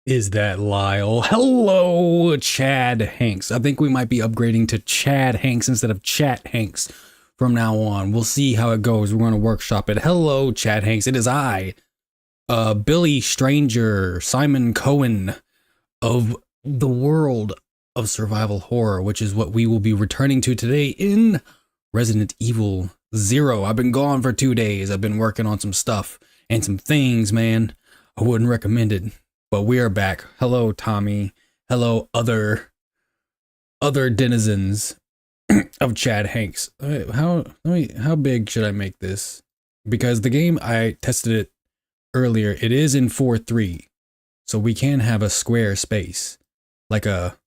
Is that Lyle? Hello, Chad Hanks. I think we might be upgrading to Chad Hanks instead of Chat Hanks from now on. We'll see how it goes. We're going to workshop it. Hello, Chad Hanks. It is I, Billy Stranger, Simon Cohen of the world of survival horror, which is what we will be returning to today in Resident Evil 0. I've been gone for 2 days. I've been working on some stuff and some things, man. I wouldn't recommend it. But we are back. Hello, Tommy. Hello, other denizens of Chad Hanks. How big should I make this? Because the game, I tested it earlier. It is in 4:3, so we can have a square space, like a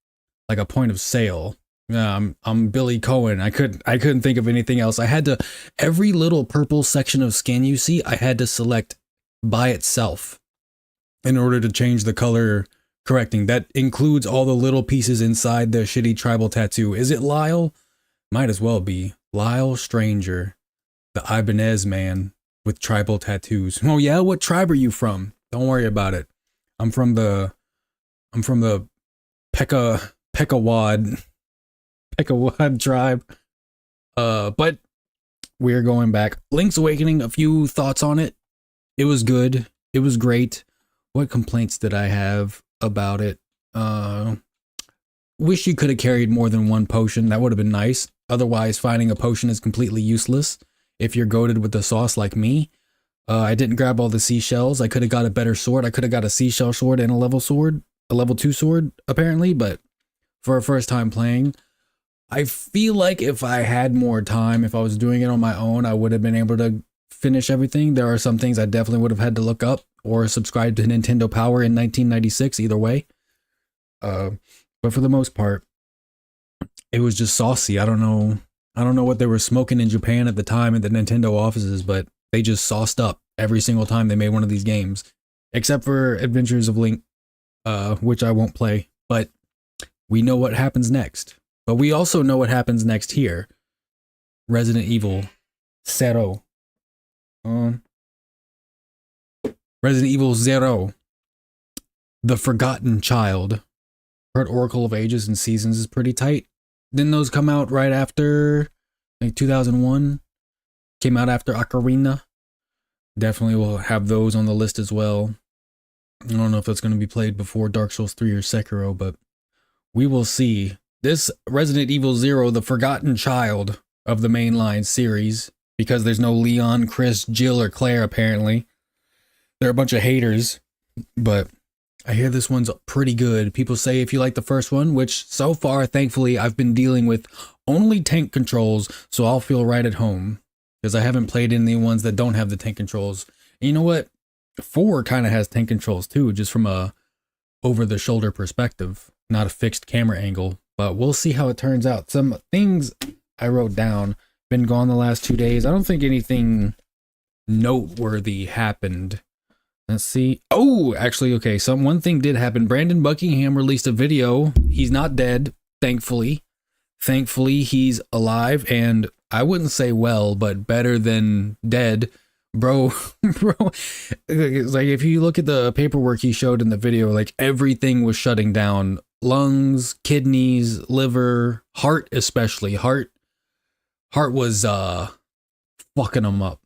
point of sale. I'm Billy Cohen. I couldn't think of anything else. I had to, every little purple section of skin you see, I had to select by itself in order to change the color correcting. That includes all the little pieces inside the shitty tribal tattoo. Is it Lyle? Might as well be. Lyle Stranger, the Ibanez man with tribal tattoos. Oh yeah, what tribe are you from? Don't worry about it. I'm from the Pekawad tribe. But we're going back. Link's Awakening, a few thoughts on it. It was good. It was great. What complaints did I have about it? Wish you could have carried more than one potion. That would have been nice. Otherwise, finding a potion is completely useless if you're goated with the sauce like me. I didn't grab all the seashells. I could have got a better sword. I could have got a seashell sword and a level 2 sword, apparently. But for a first time playing, I feel like if I had more time, if I was doing it on my own, I would have been able to finish everything. There are some things I definitely would have had to look up or subscribe to Nintendo Power in 1996, either way. But for the most part, it was just saucy. I don't know what they were smoking in Japan at the time at the Nintendo offices, but they just sauced up every single time they made one of these games, except for Adventures of Link, which I won't play. But we know what happens next. But we also know what happens next here. Resident Evil 0. Resident Evil 0, The Forgotten Child. Heard Oracle of Ages and Seasons is pretty tight. Didn't those come out right after, like 2001? Came out after Ocarina. Definitely will have those on the list as well. I don't know if that's going to be played before Dark Souls 3 or Sekiro, but we will see. This Resident Evil 0, The Forgotten Child of the mainline series, because there's no Leon, Chris, Jill, or Claire apparently. They're a bunch of haters, but I hear this one's pretty good. People say if you like the first one, which so far, thankfully, I've been dealing with only tank controls, so I'll feel right at home, because I haven't played any ones that don't have the tank controls. And you know what? 4 kind of has tank controls too, just from a over-the-shoulder perspective, not a fixed camera angle. But we'll see how it turns out. Some things I wrote down. Been gone the last 2 days. I don't think anything noteworthy happened. Let's see. Oh, actually, okay. One thing did happen. Brandon Buckingham released a video. He's not dead, thankfully. Thankfully, he's alive, and I wouldn't say well, but better than dead. Bro, it's like if you look at the paperwork he showed in the video, like everything was shutting down. Lungs, kidneys, liver, heart especially. Heart was fucking him up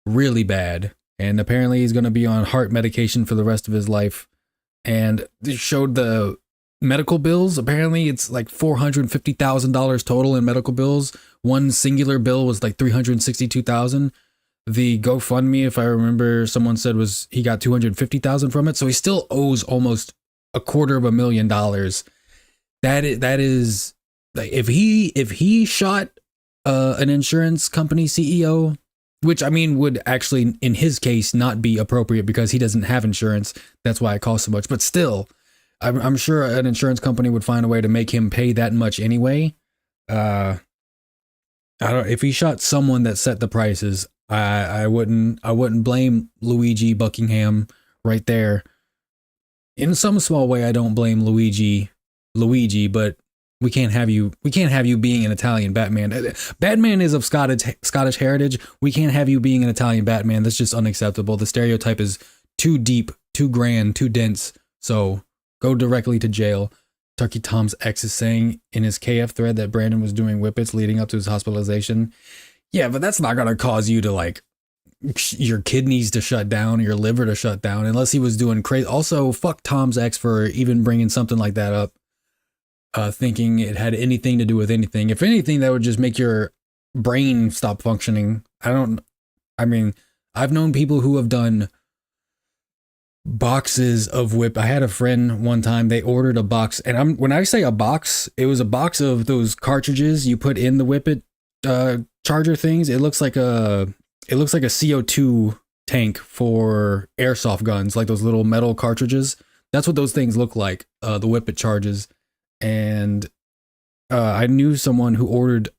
really bad. And apparently he's going to be on heart medication for the rest of his life. And they showed the medical bills. Apparently it's like $450,000 total in medical bills. One singular bill was like $362,000. The GoFundMe, if I remember, someone said was he got $250,000 from it. So he still owes almost $250,000. That is like if he shot an insurance company CEO, which I mean would actually in his case not be appropriate because he doesn't have insurance. That's why it costs so much. But still, I'm sure an insurance company would find a way to make him pay that much anyway. I don't. If he shot someone that set the prices, I wouldn't blame Luigi Buckingham right there. In some small way, I don't blame Luigi, but we can't have you being an Italian Batman. Batman is of Scottish heritage. We can't have you being an Italian Batman. That's just unacceptable. The stereotype is too deep, too grand, too dense. So go directly to jail. Turkey Tom's ex is saying in his KF thread that Brandon was doing whippets leading up to his hospitalization. Yeah, but that's not going to cause you to like your kidneys to shut down, your liver to shut down, unless he was doing crazy. Also, fuck Tom's ex for even bringing something like that up, thinking it had anything to do with anything. If anything, that would just make your brain stop functioning. I mean, I've known people who have done boxes of whip. I had a friend one time, they ordered a box, and when I say a box, it was a box of those cartridges you put in the whippet charger things. It looks like a CO2 tank for airsoft guns, like those little metal cartridges. That's what those things look like, the whippet charges. And I knew someone who ordered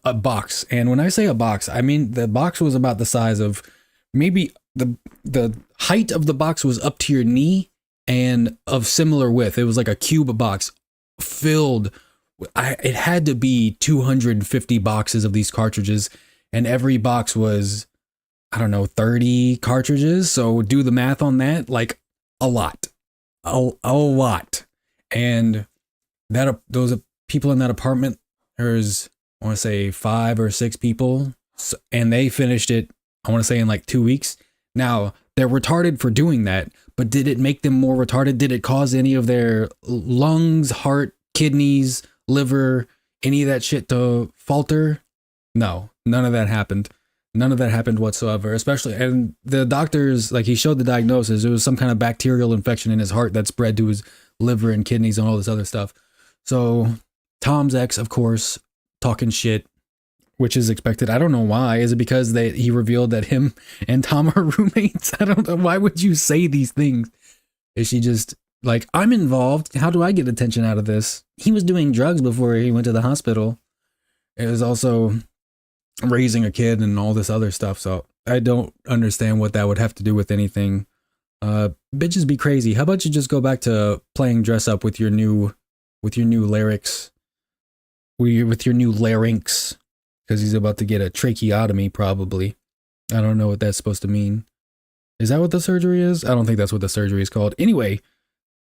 a box, and when I say a box, I mean the box was about the size of maybe the height of the box was up to your knee and of similar width. It was like a cube box filled. It had to be 250 boxes of these cartridges, and every box was, I don't know, 30 cartridges. So do the math on that, like a lot. And those people in that apartment, there's, I want to say 5 or 6 people, and they finished it, I want to say in like 2 weeks. Now, they're retarded for doing that, but did it make them more retarded? Did it cause any of their lungs, heart, kidneys, liver, any of that shit to falter? No, none of that happened. None of that happened whatsoever, especially, and the doctors, like, he showed the diagnosis. It was some kind of bacterial infection in his heart that spread to his liver and kidneys and all this other stuff. So Tom's ex, of course, talking shit, which is expected. I don't know why. Is it because he revealed that him and Tom are roommates? I don't know. Why would you say these things? Is she just like, I'm involved? How do I get attention out of this? He was doing drugs before he went to the hospital. It was also raising a kid and all this other stuff. So I don't understand what that would have to do with anything. Bitches be crazy. How about you just go back to playing dress up with your new larynx, with your new larynx, because he's about to get a tracheotomy probably. I don't know what that's supposed to mean. Is that what the surgery is? I don't think that's what the surgery is called. Anyway,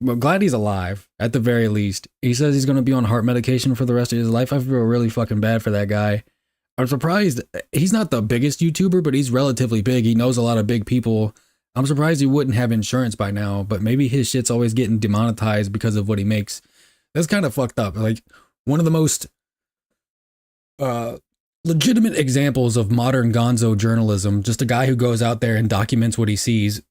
I'm glad he's alive, at the very least. He says he's going to be on heart medication for the rest of his life. I feel really fucking bad for that guy. I'm surprised. He's not the biggest YouTuber, but he's relatively big. He knows a lot of big people. I'm surprised he wouldn't have insurance by now, but maybe his shit's always getting demonetized because of what he makes. That's kind of fucked up. Like, one of the most legitimate examples of modern gonzo journalism, just a guy who goes out there and documents what he sees,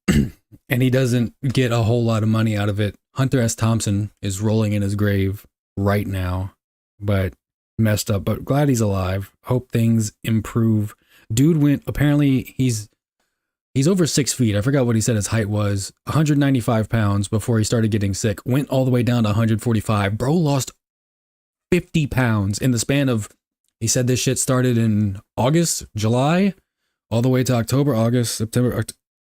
and he doesn't get a whole lot of money out of it. Hunter S. Thompson is rolling in his grave right now, but messed up, but glad he's alive. Hope things improve. Dude went, apparently he's over 6 feet. I forgot what he said his height was. 195 pounds before he started getting sick. Went all the way down to 145. Bro lost 50 pounds in the span of, he said this shit started in August, July, all the way to October, August, September,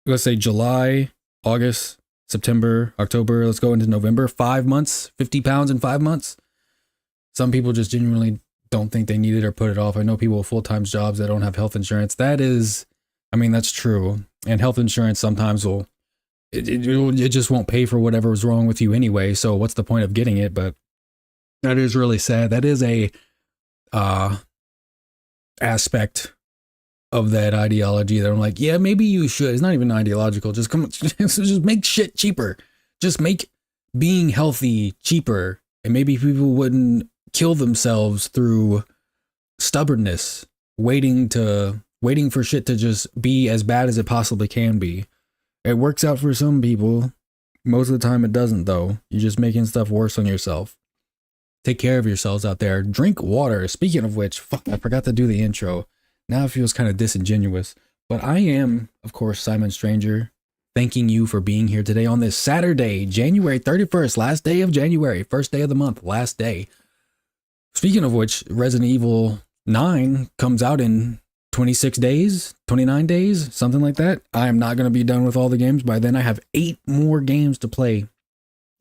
let's say July, August, September, October, let's go into November. 5 months, 50 pounds in 5 months. Some people just genuinely don't think they need it or put it off. I know people with full-time jobs that don't have health insurance. That is, I mean, that's true. And health insurance sometimes it just won't pay for whatever was wrong with you anyway. So what's the point of getting it? But that is really sad. That is a aspect of that ideology that I'm like, yeah, maybe you should. It's not even ideological. Just just make shit cheaper. Just make being healthy cheaper. And maybe people wouldn't kill themselves through stubbornness, waiting for shit to just be as bad as it possibly can be. It works out for some people. Most of the time it doesn't, though. You're just making stuff worse on yourself. Take care of yourselves out there. Drink water. Speaking of which, fuck, I forgot to do the intro. Now it feels kind of disingenuous. But I am, of course, Simon Stranger, thanking you for being here today on this Saturday, January 31st, last day of January, first day of the month, last day. Speaking of which, Resident Evil 9 comes out in 26 days, 29 days, something like that. I am not going to be done with all the games by then. I have 8 more games to play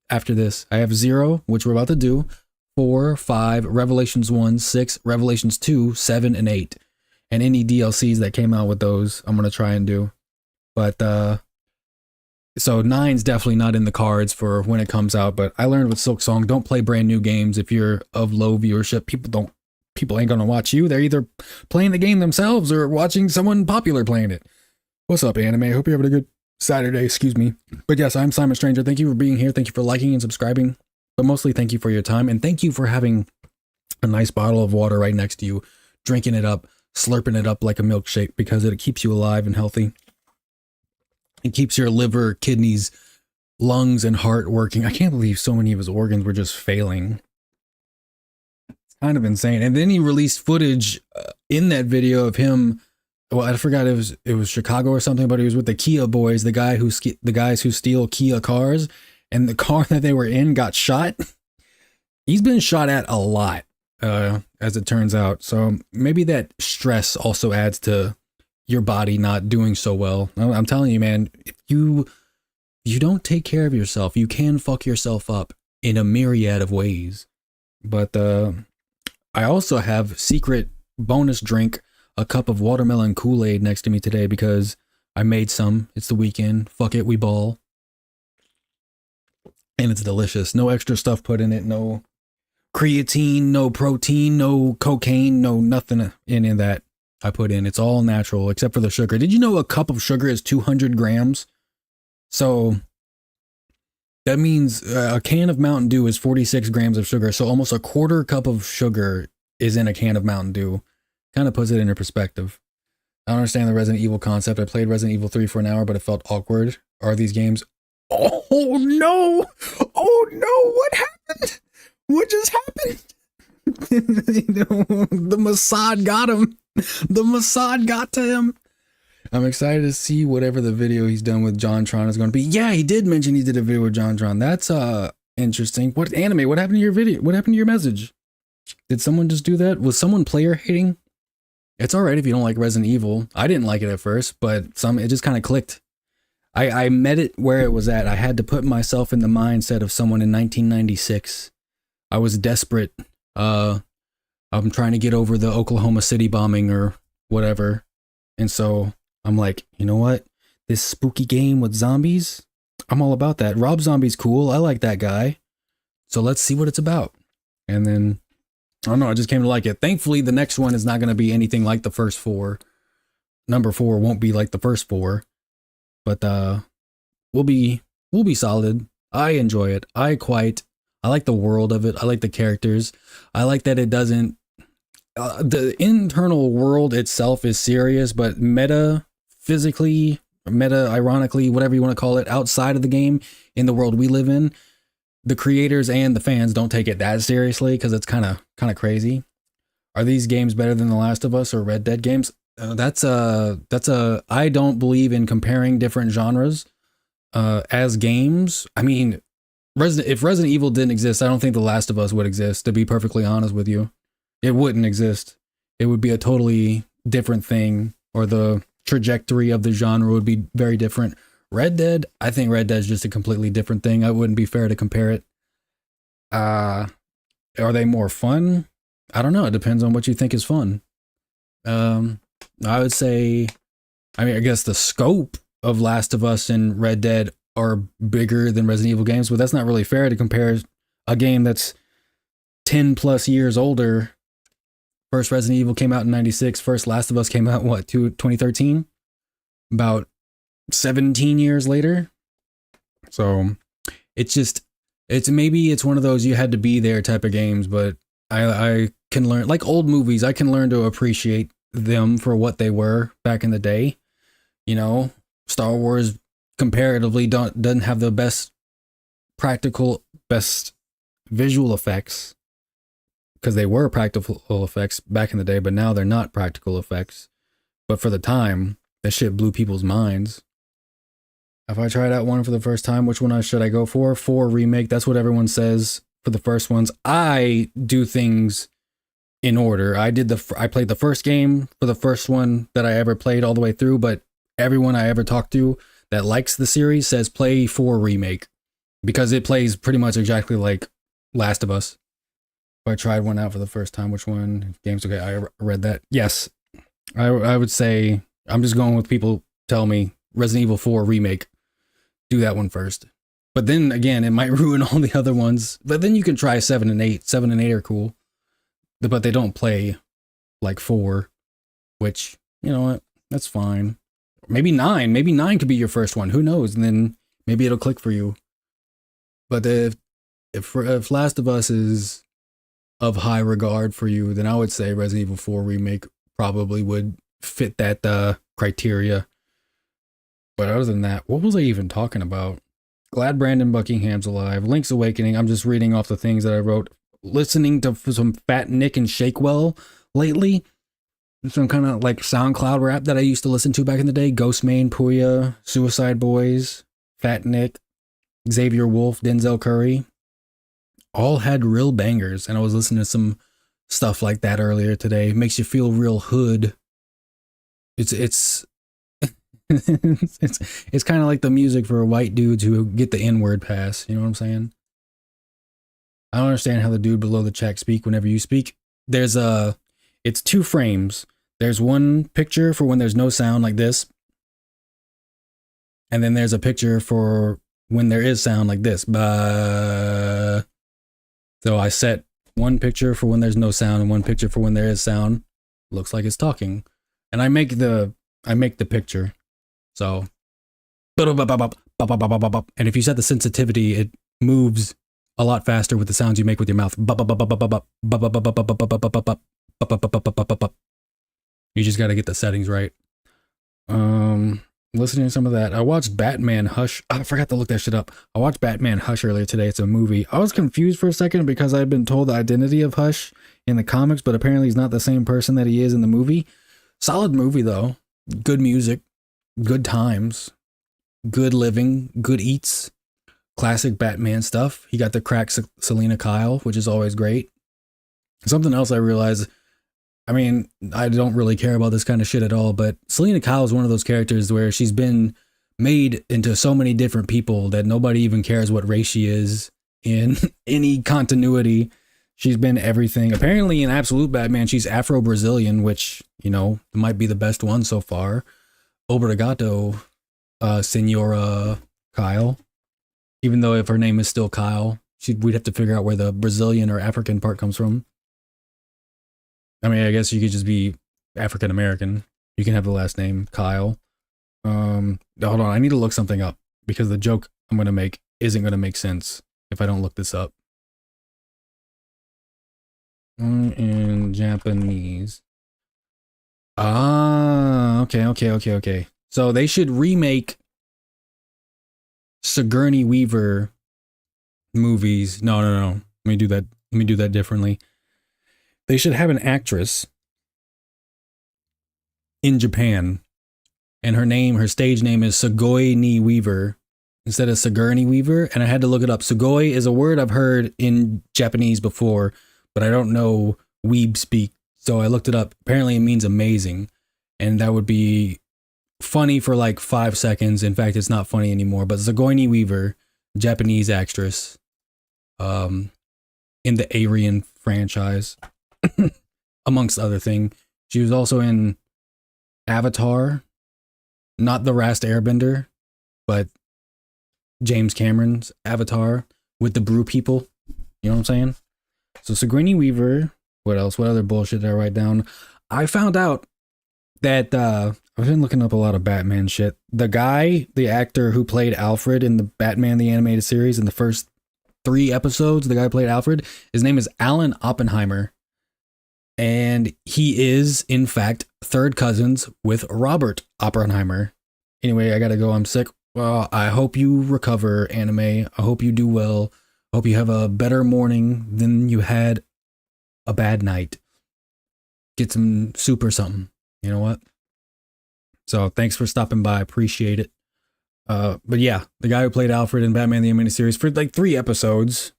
after this. I have 0, which we're about to do, 4, 5, Revelations 1, 6, Revelations 2, 7, and 8. And any DLCs that came out with those, I'm going to try and do. But So 9's definitely not in the cards for when it comes out, but I learned with Silk Song, don't play brand new games if you're of low viewership. People ain't gonna watch you. They're either playing the game themselves or watching someone popular playing it. What's up, anime? I hope you're having a good Saturday, excuse me. But yes, I'm Simon Stranger. Thank you for being here. Thank you for liking and subscribing. But mostly thank you for your time, and thank you for having a nice bottle of water right next to you, drinking it up, slurping it up like a milkshake, because it keeps you alive and healthy. It keeps your liver, kidneys, lungs, and heart working. I can't believe so many of his organs were just failing. It's kind of insane. And then he released footage in that video of him. Well, I forgot it was Chicago or something, but he was with the Kia boys, the guys who steal Kia cars, and the car that they were in got shot. He's been shot at a lot, as it turns out. So maybe that stress also adds to your body not doing so well. I'm telling you, man, if you don't take care of yourself, you can fuck yourself up in a myriad of ways. But I also have secret bonus drink, a cup of watermelon Kool-Aid next to me today because I made some. It's the weekend. Fuck it, we ball. And it's delicious. No extra stuff put in it. No creatine, no protein, no cocaine, no nothing in that I put in. It's all natural except for the sugar. Did you know a cup of sugar is 200 grams? So that means a can of Mountain Dew is 46 grams of sugar. So almost a quarter cup of sugar is in a can of Mountain Dew. Kind of puts it into perspective. I don't understand the Resident Evil concept. I played Resident Evil 3 for an hour, but it felt awkward. Are these games? Oh no! Oh no! What happened? What just happened? The Mossad got him. The Mossad got to him. I'm excited to see whatever the video he's done with JonTron is going to be. Yeah, he did mention he did a video with JonTron. That's interesting. What anime? What happened to your video? What happened to your message? Did someone just do that? Was someone player hating? It's all right if you don't like Resident Evil. I didn't like it at first, but it just kind of clicked. I met it where it was at. I had to put myself in the mindset of someone in 1996. I was desperate. I'm trying to get over the Oklahoma City bombing or whatever. And so I'm like, you know what? This spooky game with zombies, I'm all about that. Rob Zombie's cool. I like that guy. So let's see what it's about. And then, I don't know, I just came to like it. Thankfully, the next one is not going to be anything like the first four. Number 4 won't be like the first 4. But we'll be solid. I enjoy it. I like the world of it. I like the characters. I like that it doesn't the internal world itself is serious, but ironically, whatever you want to call it, outside of the game, in the world we live in, the creators and the fans don't take it that seriously because it's kind of crazy. Are these games better than The Last of Us or Red Dead games? I don't believe in comparing different genres as games. I mean, if Resident Evil didn't exist, I don't think The Last of Us would exist, to be perfectly honest with you. It wouldn't exist. It would be a totally different thing, or the trajectory of the genre would be very different. Red Dead, I think Red Dead is just a completely different thing. I wouldn't be fair to compare it. Are they more fun? I don't know. It depends on what you think is fun. I would say, I guess the scope of Last of Us and Red Dead are bigger than Resident Evil games, but that's not really fair to compare a game that's 10 plus years older. First Resident Evil came out in 96. First Last of Us came out, 2013? About 17 years later. So maybe it's one of those you had to be there type of games, but I can learn, like old movies, I can learn to appreciate them for what they were back in the day. You know, Star Wars comparatively doesn't have the best visual effects, because they were practical effects back in the day, but now they're not practical effects. But for the time, that shit blew people's minds. If I tried out one for the first time, which one should I go for? 4 remake, that's what everyone says for the first ones. I do things in order. I played the first game for the first one that I ever played all the way through, but everyone I ever talked to that likes the series says play 4 remake, because it plays pretty much exactly like Last of Us. If I tried one out for the first time, which one? Games okay, I read that. Yes, I would say, I'm just going with people tell me Resident Evil 4 remake. do that one first. But then again, it might ruin all the other ones. But then you can try 7 and 8. 7 and 8 are cool. But they don't play like 4, which, you know what? That's fine. Maybe 9. Maybe 9 could be your first one. Who knows? And then maybe it'll click for you. But if Last of Us is of high regard for you, then I would say Resident Evil 4 Remake probably would fit that criteria. But other than that, what was I even talking about? Glad Brandon Buckingham's alive. Link's Awakening. I'm just reading off the things that I wrote. Listening to some Fat Nick and Shakewell lately. Some kind of like SoundCloud rap that I used to listen to back in the day. Ghostmane, Puya, Suicide Boys, Fat Nick, Xavier Wolf, Denzel Curry. All had real bangers. And I was listening to some stuff like that earlier today. It makes you feel real hood. It's it's kind of like the music for white dudes who get the N-word pass. You know what I'm saying? I don't understand how the dude below the check speak whenever you speak. It's 2 frames. There's one picture for when there's no sound like this. And then there's a picture for when there is sound like this. So I set one picture for when there's no sound and one picture for when there is sound. Looks like it's talking. And I make the picture. So, and if you set the sensitivity, it moves a lot faster with the sounds you make with your mouth. You just got to get the settings right. Listening to some of that. I watched Batman Hush. I forgot to look that shit up. I watched Batman Hush earlier today. It's a movie. I was confused for a second because I'd been told the identity of Hush in the comics, but apparently he's not the same person that he is in the movie. Solid movie though. Good music. Good times, good living, good eats, classic Batman stuff. He got to crack Selena Kyle, which is always great. Something else I realized, I mean, I don't really care about this kind of shit at all, but Selena Kyle is one of those characters where she's been made into so many different people that nobody even cares what race she is in any continuity. She's been everything. Apparently in Absolute Batman, she's Afro-Brazilian, which, you know, might be the best one so far. Obrigado, Senora Kyle. Even though if her name is still Kyle, we'd have to figure out where the Brazilian or African part comes from. I mean, I guess you could just be African American. You can have the last name Kyle. Hold on, I need to look something up because the joke I'm gonna make isn't gonna make sense if I don't look this up. In Japanese. Okay. So they should remake Sigourney Weaver movies. No. Let me do that differently. They should have an actress in Japan, and her stage name is Sigourney Weaver instead of Sigourney Weaver. And I had to look it up. Sugoi is a word I've heard in Japanese before, but I don't know weeb speak. So I looked it up. Apparently it means amazing. And that would be funny for like 5 seconds. In fact, it's not funny anymore. But Sigourney Weaver, Japanese actress, in the Aryan franchise, amongst other things. She was also in Avatar, not The Last Airbender, but James Cameron's Avatar with the Brew people. You know what I'm saying? So Sigourney Weaver. What else? What other bullshit did I write down? I found out that I've been looking up a lot of Batman shit. The actor who played Alfred in the Batman the Animated Series in the first 3 episodes, the guy who played Alfred, his name is Alan Oppenheimer. And he is, in fact, third cousins with Robert Oppenheimer. Anyway, I gotta go. I'm sick. Well, I hope you recover, anime. I hope you do well. I hope you have a better morning than you had a bad night. Get some soup or something. You know what? So thanks for stopping by. Appreciate it. But yeah, the guy who played Alfred in Batman the Animated Series for like 3 episodes,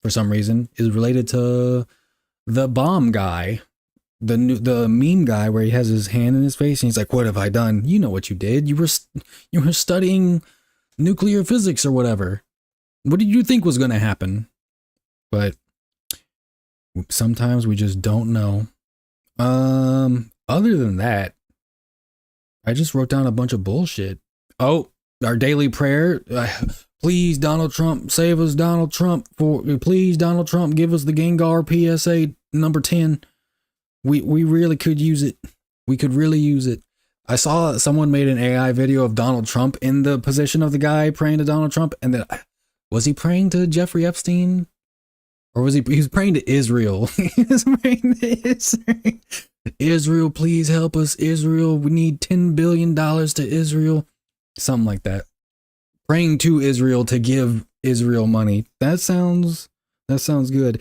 for some reason, is related to the bomb guy, the meme guy where he has his hand in his face and he's like, "What have I done?" You know what you did. You were studying nuclear physics or whatever. What did you think was going to happen? But sometimes we just don't know. Other than that, I just wrote down a bunch of bullshit. Oh, our daily prayer. Please, Donald Trump, save us, Donald Trump. Please, Donald Trump, give us the Gengar PSA number 10. We really could use it. We could really use it. I saw someone made an AI video of Donald Trump in the position of the guy praying to Donald Trump, and then was he praying to Jeffrey Epstein? Or was he was praying to Israel? He was praying to Israel. Israel, please help us. Israel, we need $10 billion to Israel. Something like that. Praying to Israel to give Israel money. That sounds good.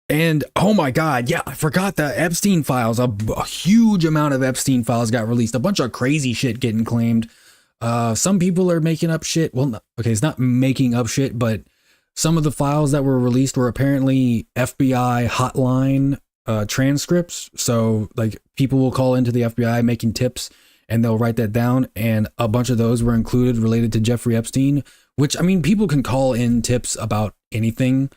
And oh my God, yeah, I forgot the Epstein files. A huge amount of Epstein files got released. A bunch of crazy shit getting claimed. Some people are making up shit. Well, okay, it's not making up shit, but some of the files that were released were apparently FBI hotline transcripts. So like people will call into the FBI making tips and they'll write that down. And a bunch of those were included related to Jeffrey Epstein, which, I mean, people can call in tips about anything.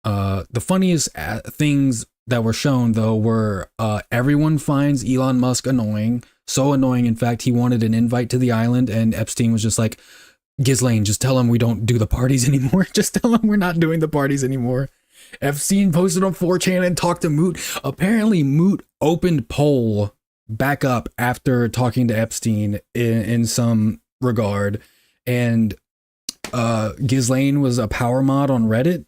The funniest things that were shown, though, were everyone finds Elon Musk annoying. So annoying, in fact, he wanted an invite to the island, and Epstein was just like, Ghislaine, just tell him we don't do the parties anymore. Just tell him we're not doing the parties anymore. Epstein posted on 4chan and talked to Moot. Apparently, Moot opened poll back up after talking to Epstein in some regard. And Ghislaine was a power mod on Reddit.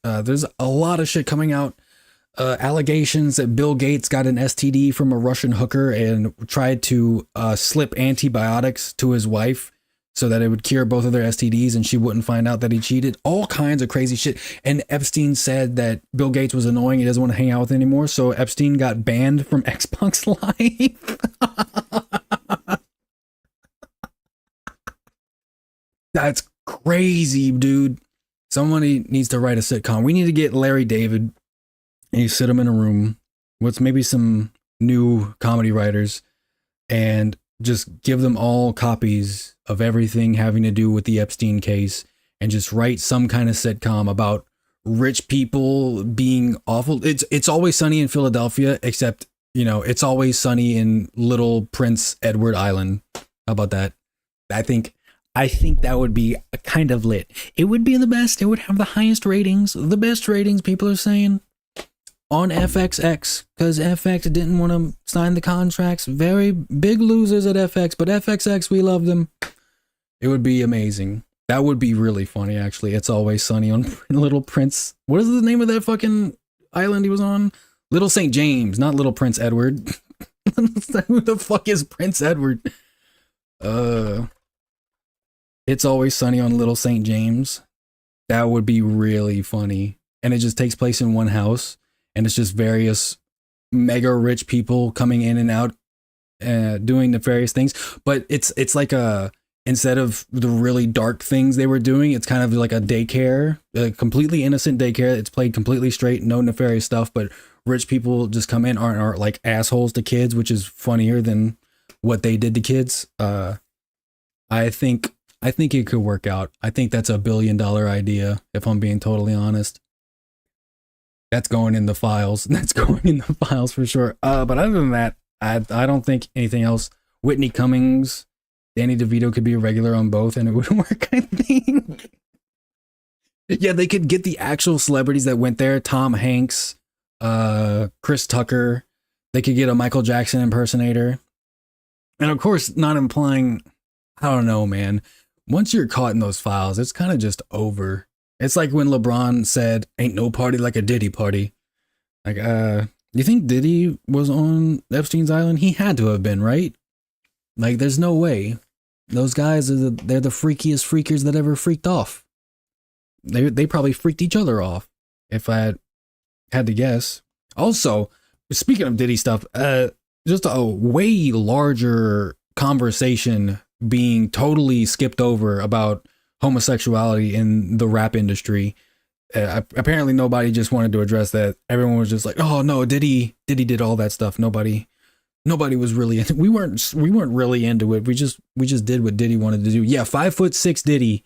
There's a lot of shit coming out. Allegations that Bill Gates got an STD from a Russian hooker and tried to slip antibiotics to his wife so that it would cure both of their STDs and she wouldn't find out that he cheated. All kinds of crazy shit. And Epstein said that Bill Gates was annoying. He doesn't want to hang out with anymore. So Epstein got banned from Xbox Live. That's crazy, dude. Somebody needs to write a sitcom. We need to get Larry David and you sit him in a room with maybe some new comedy writers and just give them all copies of everything having to do with the Epstein case and just write some kind of sitcom about rich people being awful. It's Always Sunny in Philadelphia, except, you know, It's Always Sunny in Little Prince Edward Island. How about that? I think that would be a kind of lit. It would be the best. It would have the highest ratings, the best ratings, people are saying, on FXX, because FX didn't want to sign the contracts. Very big losers at FX, but FXX, we love them. It would be amazing. That would be really funny, actually. It's Always Sunny on Little Prince. What is the name of that fucking island he was on? Little St. James, not Little Prince Edward. Who the fuck is Prince Edward? It's Always Sunny on Little St. James. That would be really funny. And it just takes place in one house. And it's just various mega rich people coming in and out, doing nefarious things. But it's like instead of the really dark things they were doing, it's kind of like a daycare, a completely innocent daycare. It's played completely straight, no nefarious stuff. But rich people just come in, aren't like assholes to kids, which is funnier than what they did to kids. I think it could work out. I think that's $1 billion idea, if I'm being totally honest. That's going in the files. That's going in the files for sure. But other than that, I don't think anything else. Whitney Cummings, Danny DeVito could be a regular on both and it would work, I think. Yeah, they could get the actual celebrities that went there. Tom Hanks, Chris Tucker. They could get a Michael Jackson impersonator. And of course, not implying, I don't know, man. Once you're caught in those files, it's kind of just over. It's like when LeBron said, ain't no party like a Diddy party. Like, you think Diddy was on Epstein's island? He had to have been, right? Like, there's no way. Those guys, they're the freakiest freakers that ever freaked off. They probably freaked each other off, if I had to guess. Also, speaking of Diddy stuff, just a way larger conversation being totally skipped over about homosexuality in the rap industry. Apparently nobody just wanted to address that. Everyone was just like, oh no, Diddy did all that stuff. Nobody was really into, we weren't really into it. We just did what Diddy wanted to do. Yeah, 5'6" Diddy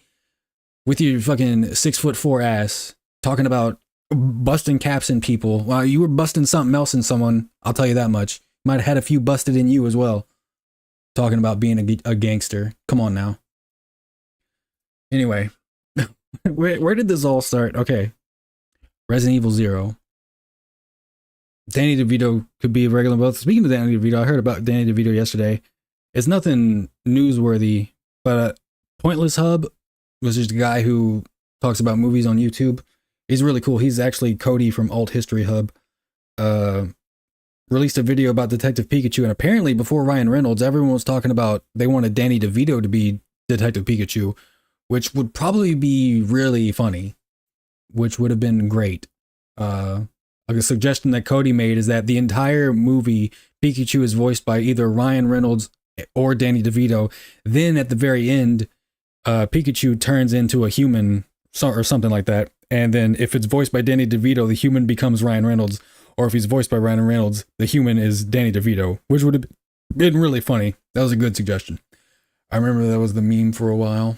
with your fucking 6'4" ass talking about busting caps in people. Well, you were busting something else in someone, I'll tell you that much. Might have had a few busted in you as well. Talking about being a gangster. Come on now. Anyway, where did this all start? Okay, Resident Evil Zero. Danny DeVito could be a regular both. Speaking of Danny DeVito, I heard about Danny DeVito yesterday. It's nothing newsworthy, but Pointless Hub was just a guy who talks about movies on YouTube. He's really cool. He's actually Cody from Alt History Hub. Released a video about Detective Pikachu, and apparently before Ryan Reynolds, everyone was talking about they wanted Danny DeVito to be Detective Pikachu, which would probably be really funny, which would have been great. A suggestion that Cody made is that the entire movie, Pikachu is voiced by either Ryan Reynolds or Danny DeVito. Then at the very end, Pikachu turns into a human or something like that. And then if it's voiced by Danny DeVito, the human becomes Ryan Reynolds. Or if he's voiced by Ryan Reynolds, the human is Danny DeVito, which would have been really funny. That was a good suggestion. I remember that was the meme for a while.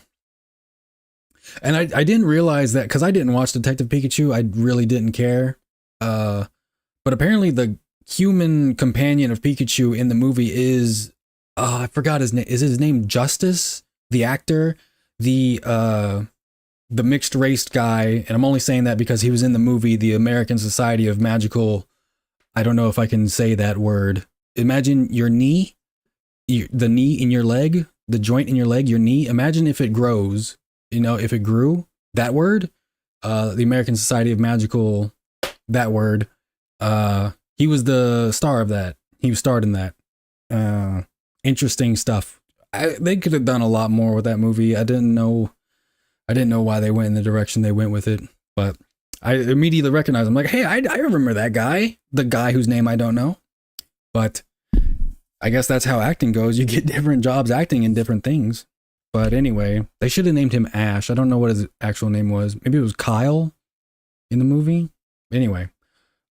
And I didn't realize that because I didn't watch Detective Pikachu. I really didn't care. But apparently the human companion of Pikachu in the movie is, I forgot his name. Is his name Justice, the actor? The mixed race guy, and I'm only saying that because he was in the movie The American Society of Magical. I don't know if I can say that word. Imagine your knee, the knee in your leg, the joint in your leg, your knee. Imagine if it grows, if it grew, that word, the American Society of Magical, that word. He was the star of that. He was starred in that. Interesting stuff. They could have done a lot more with that movie. I didn't know why they went in the direction they went with it, but I immediately recognized him. Like, hey, I remember that guy, the guy whose name I don't know. But I guess that's how acting goes. You get different jobs acting in different things. But anyway, they should have named him Ash. I don't know what his actual name was. Maybe it was Kyle in the movie. Anyway,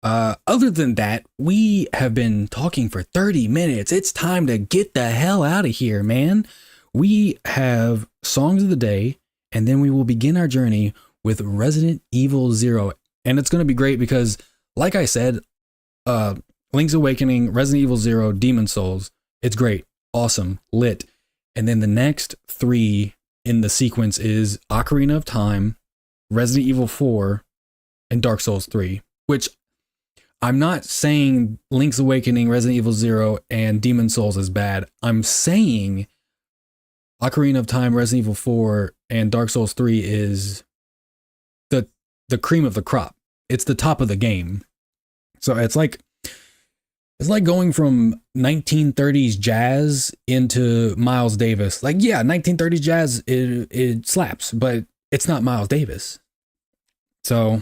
other than that, we have been talking for 30 minutes. It's time to get the hell out of here, man. We have songs of the day, and then we will begin our journey with Resident Evil 0. And it's going to be great because, like I said, Link's Awakening, Resident Evil 0, Demon Souls. It's great. Awesome. Lit. And then the next 3 in the sequence is Ocarina of Time, Resident Evil 4, and Dark Souls 3. Which, I'm not saying Link's Awakening, Resident Evil 0, and Demon Souls is bad. I'm saying Ocarina of Time, Resident Evil 4, and Dark Souls 3 is the cream of the crop. It's the top of the game. So it's like going from 1930s jazz into Miles Davis. Like, yeah, 1930s jazz, it slaps, but it's not Miles Davis. So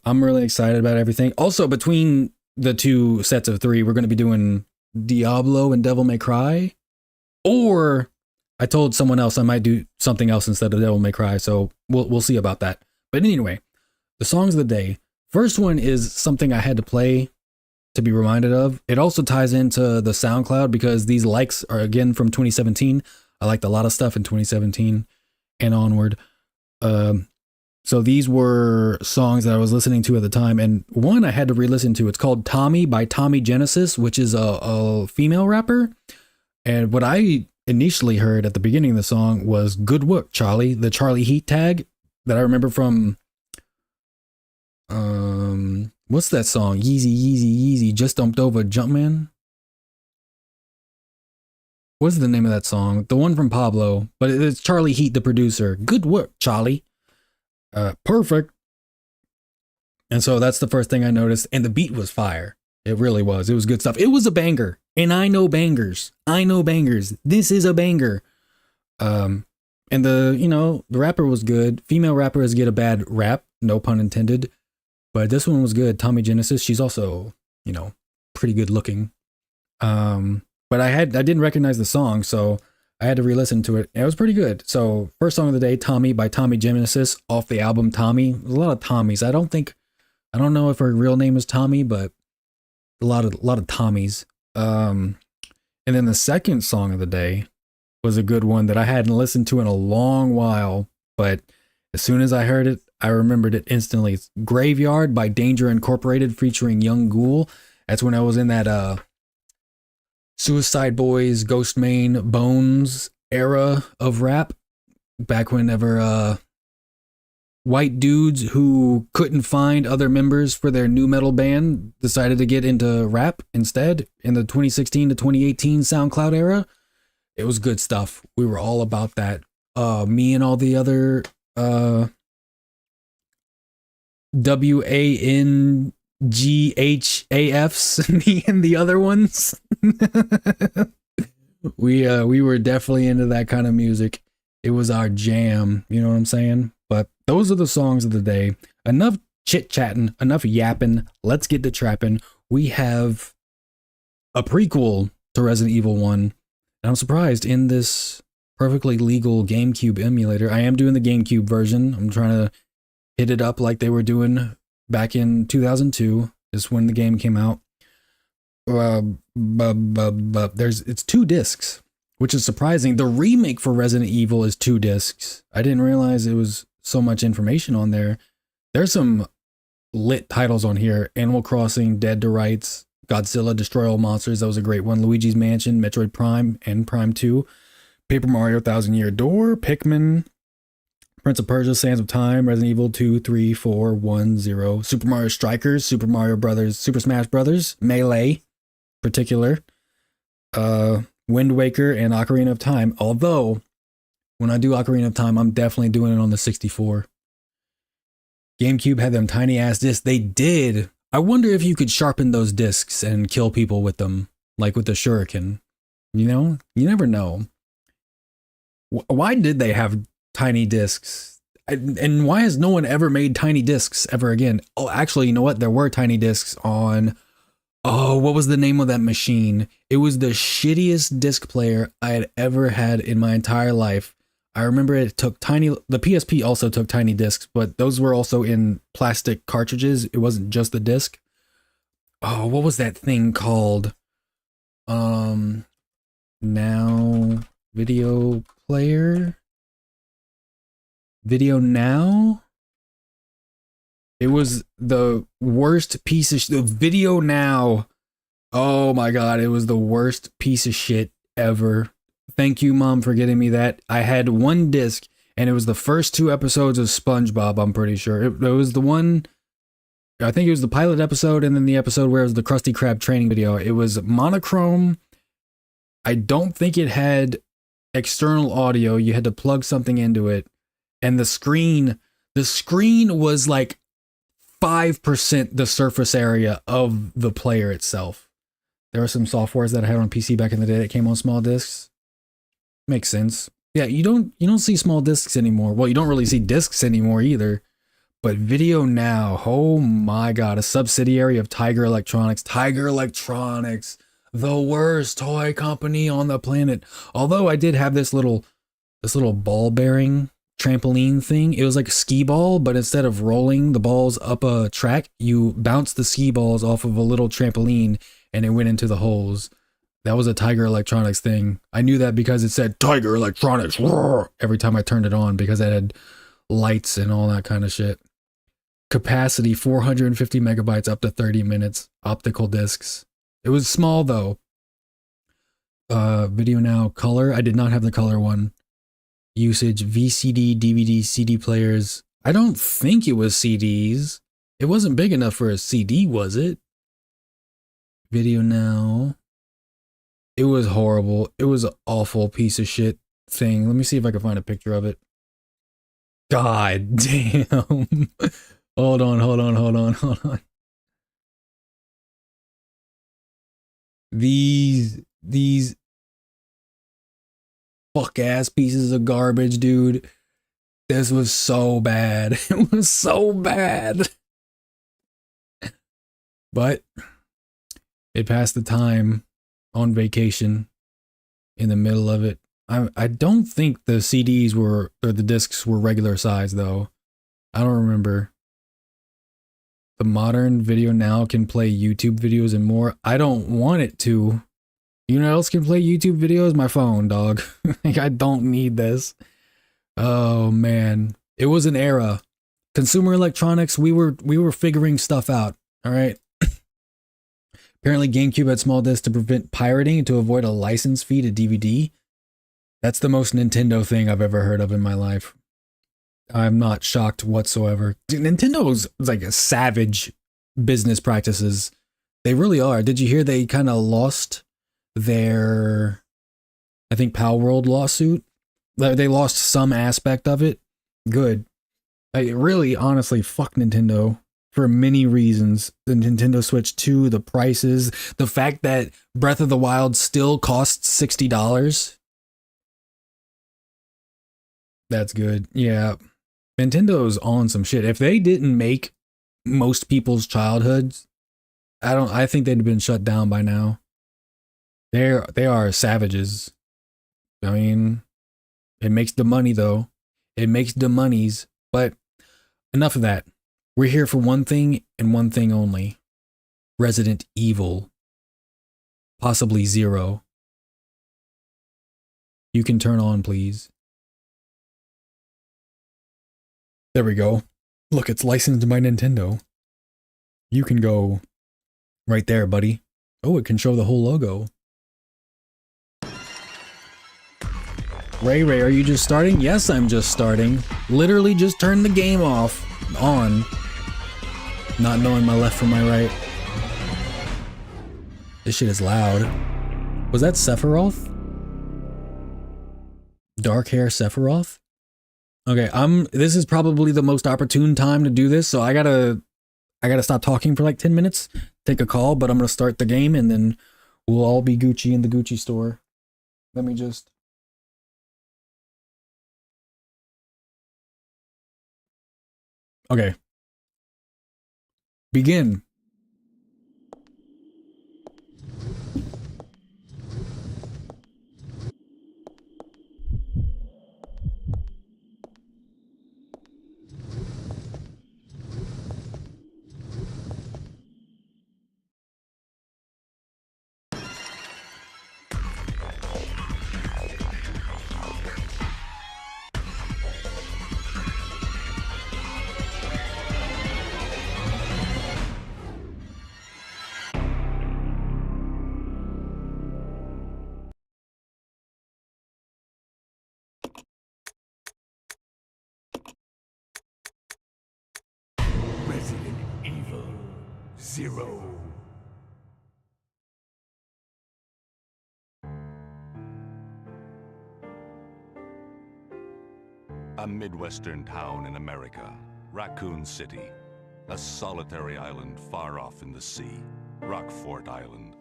I'm really excited about everything. Also, between the 2 sets of 3, we're going to be doing Diablo and Devil May Cry. Or I told someone else I might do something else instead of Devil May Cry, so we'll see about that. But anyway, the songs of the day. First one is something I had to play to be reminded of. It also ties into the SoundCloud because these likes are again from 2017. I liked a lot of stuff in 2017 and onward. So these were songs that I was listening to at the time, and one I had to re-listen to. It's called Tommy by Tommy Genesis, which is a female rapper. And what I initially heard at the beginning of the song was "Good Work, Charlie," the Charlie Heat tag that I remember from what's that song? Yeezy, Yeezy, Yeezy, just dumped over Jumpman. What's the name of that song? The one from Pablo, but it's Charlie Heat, the producer. Good work, Charlie. Perfect. And so that's the first thing I noticed, and the beat was fire. It really was. It was good stuff. It was a banger, and I know bangers. This is a banger. And the rapper was good. Female rappers get a bad rap, no pun intended. But this one was good. Tommy Genesis, she's also, pretty good looking. But I didn't recognize the song, so I had to re-listen to it. And it was pretty good. So first song of the day, Tommy by Tommy Genesis off the album Tommy. There's a lot of Tommies. I don't know if her real name is Tommy, but a lot of Tommies. And then the second song of the day was a good one that I hadn't listened to in a long while, but as soon as I heard it, I remembered it instantly. It's Graveyard by Danger Incorporated featuring Young Ghoul. That's when I was in that Suicide Boys, Ghostmane, Bones era of rap. back whenever white dudes who couldn't find other members for their new metal band decided to get into rap instead in the 2016 to 2018 SoundCloud era. It was good stuff. We were all about that. Me and all the other WANGHAFs, me and the other ones. We were definitely into that kind of music. It was our jam, you know what I'm saying? But those are the songs of the day. Enough chit-chatting, enough yapping. Let's get to trapping. We have a prequel to Resident Evil 1. And I'm surprised in this perfectly legal GameCube emulator. I am doing the GameCube version. I'm trying to hit it up like they were doing back in 2002. Is when the game came out. It's 2 discs, which is surprising. The remake for Resident Evil is 2 discs. I didn't realize it was so much information on there. There's some lit titles on here. Animal Crossing, Dead to Rights, Godzilla, Destroy All Monsters. That was a great one. Luigi's Mansion, Metroid Prime, and Prime 2. Paper Mario, Thousand Year Door, Pikmin, Prince of Persia, Sands of Time, Resident Evil 2, 3, 4, 1, 0, Super Mario Strikers, Super Mario Brothers, Super Smash Brothers, Melee, particular, Wind Waker, and Ocarina of Time. Although, when I do Ocarina of Time, I'm definitely doing it on the 64. GameCube had them tiny ass discs. They did. I wonder if you could sharpen those discs and kill people with them, like with the shuriken. You know, you never know. Why did they have tiny discs? And why has no one ever made tiny discs ever again? Oh, actually, you know what? There were tiny discs on... Oh, what was the name of that machine? It was the shittiest disc player I had ever had in my entire life. I remember it took tiny... The PSP also took tiny discs, but those were also in plastic cartridges. It wasn't just the disc. Oh, what was that thing called? Now... Video player? Video Now? It was the worst piece of shit. Video Now. Oh my god, it was the worst piece of shit ever. Thank you, Mom, for getting me that. I had 1 disc, and it was the first 2 episodes of SpongeBob, I'm pretty sure. It was the one... I think it was the pilot episode, and then the episode where it was the Krusty Krab training video. It was monochrome. I don't think it had external audio. You had to plug something into it. And the screen was like 5% the surface area of the player itself. There were some softwares that I had on PC back in the day that came on small discs. Makes sense. Yeah, you don't see small discs anymore. Well, you don't really see discs anymore either. But Video Now, oh my god, a subsidiary of Tiger Electronics. Tiger Electronics, the worst toy company on the planet. Although I did have this little ball bearing trampoline thing. It was like a skee ball, but instead of rolling the balls up a track, you bounce the skee balls off of a little trampoline and it went into the holes. That was a Tiger Electronics thing. I knew that because it said Tiger Electronics every time I turned it on, because it had lights and all that kind of shit. Capacity 450 megabytes up to 30 minutes. Optical discs. It was small though. Video Now color. I did not have the color one. Usage VCD, DVD, CD players. I don't think it was CDs. It wasn't big enough for a CD, was it? Video Now. It was horrible. It was an awful piece of shit thing. Let me see if I can find a picture of it. God damn. Hold on. These fuck ass pieces of garbage, dude. This was so bad. It was so bad. But it passed the time on vacation in the middle of it. I don't think the CDs were, or the discs were regular size though. I don't remember. The modern Video Now can play YouTube videos and more. I don't want it to. You know what else can play YouTube videos? My phone, dog. Like, I don't need this. Oh man, it was an era. Consumer electronics, we were figuring stuff out. All right. Apparently, GameCube had small discs to prevent pirating and to avoid a license fee to DVD. That's the most Nintendo thing I've ever heard of in my life. I'm not shocked whatsoever. Nintendo's like a savage business practices. They really are. Did you hear they kind of lost their, I think, Pal World lawsuit? They lost some aspect of it. Good. I really, honestly, fuck Nintendo for many reasons. The Nintendo Switch 2, the prices, the fact that Breath of the Wild still costs $60. That's good. Yeah. Nintendo's on some shit. If they didn't make most people's childhoods, I think they'd have been shut down by now. They are savages. I mean, it makes the money though. It makes the monies. But enough of that. We're here for one thing and one thing only. Resident Evil. Possibly Zero. You can turn on, please. There we go. Look, it's licensed by Nintendo. You can go right there, buddy. Oh, it can show the whole logo. Ray, are you just starting? Yes, I'm just starting. Literally just turned the game off. On. Not knowing my left from my right. This shit is loud. Was that Sephiroth? Dark hair Sephiroth? Okay, this is probably the most opportune time to do this, so I gotta stop talking for like 10 minutes, take a call, but I'm gonna start the game and then we'll all be Gucci in the Gucci store. Let me just... Okay. Begin. Resident Evil Zero. A Midwestern town in America, Raccoon City. A solitary island far off in the sea, Rockfort Island.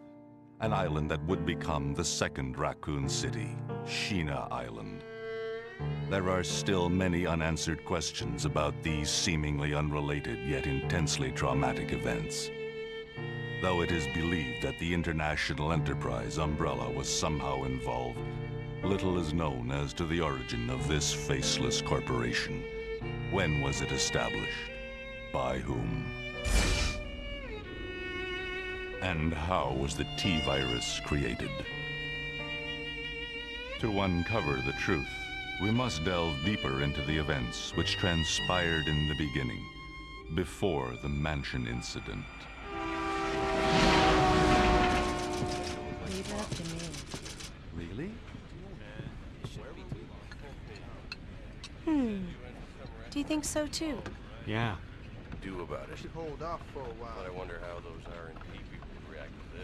An island that would become the second Raccoon City, Sheena Island. There are still many unanswered questions about these seemingly unrelated yet intensely traumatic events. Though it is believed that the international enterprise umbrella was somehow involved, little is known as to the origin of this faceless corporation. When was it established? By whom? And how was the T-virus created? To uncover the truth, we must delve deeper into the events which transpired in the beginning, before the mansion incident. Leave it up to me. Really? Do you think so too? Yeah. Do about it. Should hold off for a while. But I wonder how those R&D people would react to this.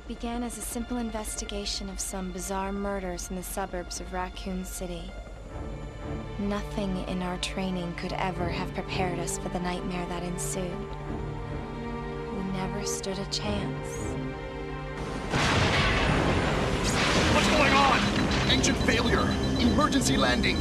Began as a simple investigation of some bizarre murders in the suburbs of Raccoon City. Nothing in our training could ever have prepared us for the nightmare that ensued. We never stood a chance. What's going on? Engine failure. Emergency landing.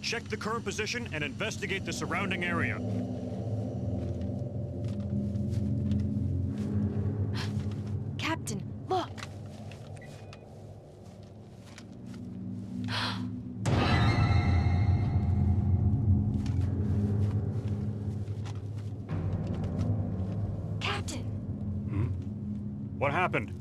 Check the current position and investigate the surrounding area. Captain, look! Captain! What happened?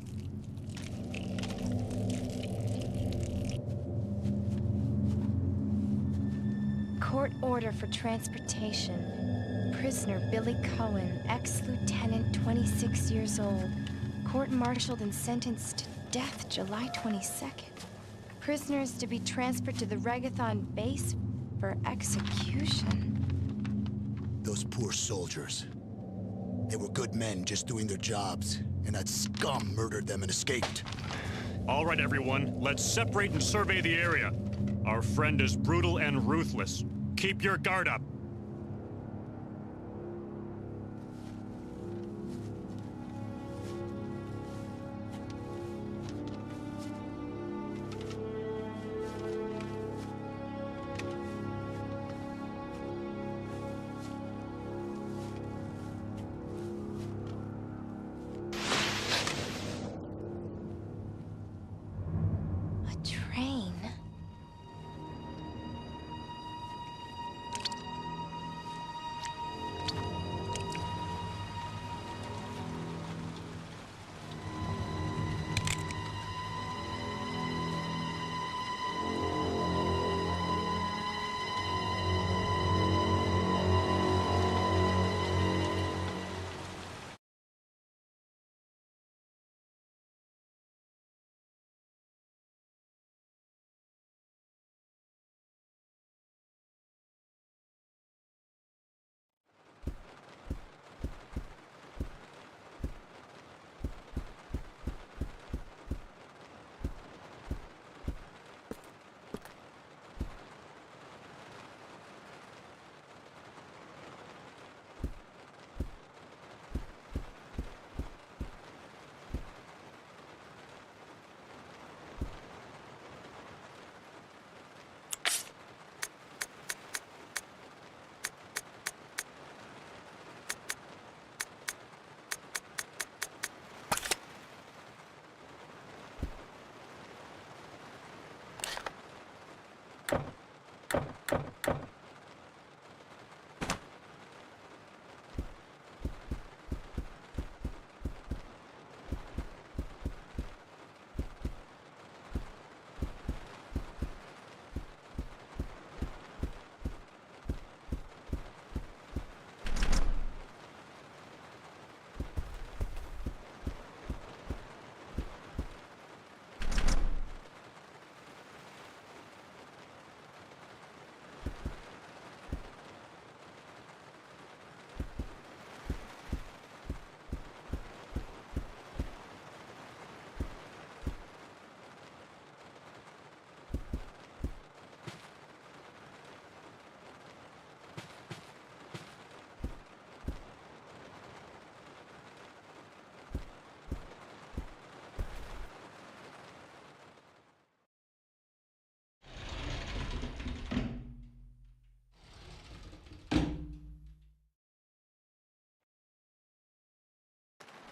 Court order for transportation. Prisoner Billy Cohen, ex-lieutenant, 26 years old. Court-martialed and sentenced to death July 22nd. Prisoners to be transferred to the Regathon base for execution. Those poor soldiers. They were good men just doing their jobs, and that scum murdered them and escaped. All right, everyone, let's separate and survey the area. Our friend is brutal and ruthless. Keep your guard up. A train?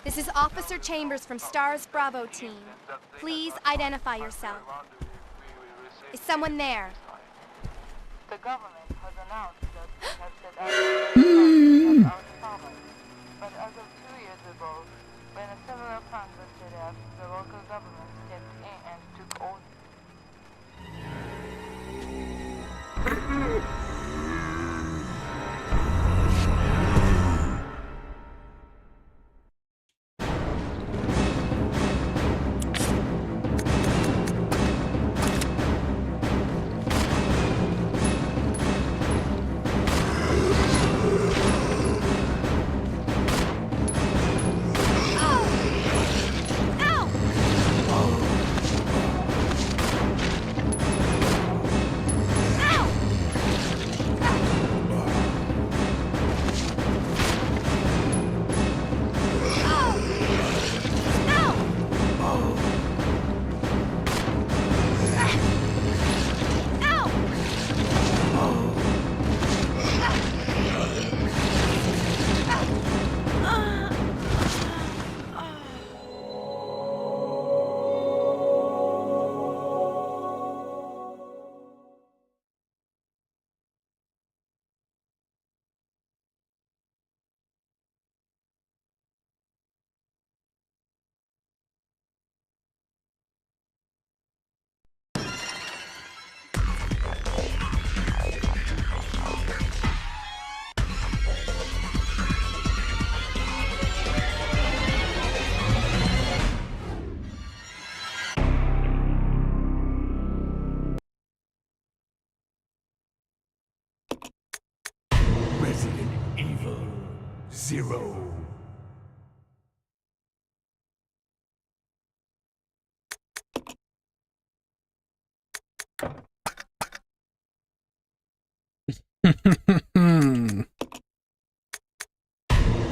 This is Officer Chambers from STARS Bravo team. Please identify yourself. Is someone there? The government has announced that they have set out our province. But as of 2 years ago, when several plans were set up, the local government stepped in and took over. 0.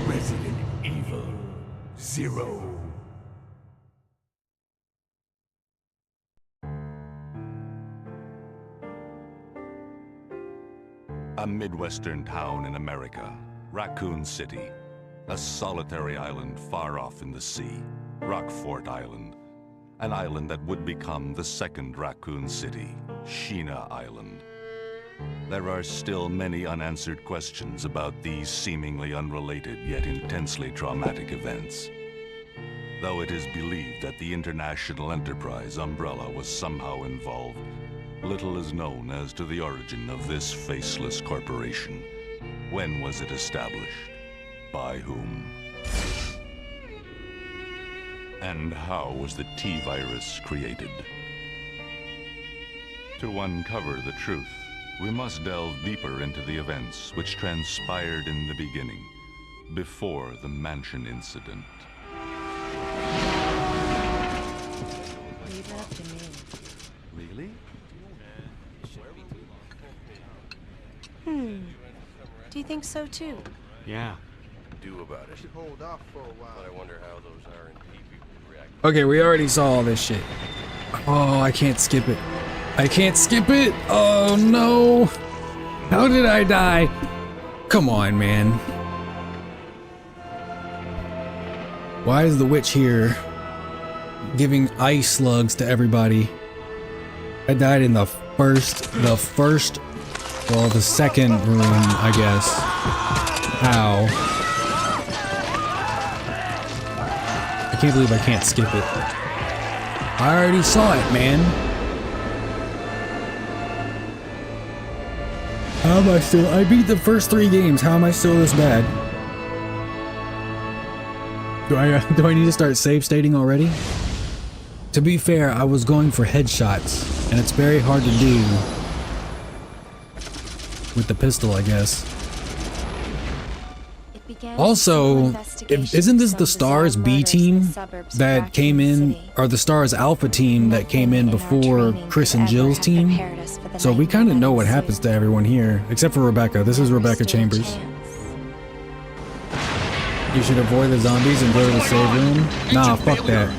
Resident Evil 0. A Midwestern town in America, Raccoon City. A solitary island far off in the sea, Rockfort Island. An island that would become the second Raccoon City, Sheena Island. There are still many unanswered questions about these seemingly unrelated yet intensely traumatic events. Though it is believed that the international enterprise umbrella was somehow involved, little is known as to the origin of this faceless corporation. When was it established? By whom? And how was the T-virus created? To uncover the truth, we must delve deeper into the events which transpired in the beginning, before the mansion incident. Leave that to me. Really? Do you think so too? Yeah. Do about it. Hold off for a while. But I wonder how those R&D people react. Okay, we already saw all this shit. Oh, I can't skip it. I can't skip it. Oh no. How did I die? Come on, man. Why is the witch here giving ice slugs to everybody? I died in the second room, I guess. Ow. I can't believe I can't skip it. I already saw it, man. How am I still? I beat the first 3 games. How am I still this bad? Do I need to start save stating already? To be fair, I was going for headshots, and it's very hard to do with the pistol, I guess. Also, isn't this the Stars B team that came in, or the Stars Alpha team that came in before Chris and Jill's team? So we kind of know what happens to everyone here, except for Rebecca. This is Rebecca Chambers. You should avoid the zombies and go to the save room. Nah, fuck that.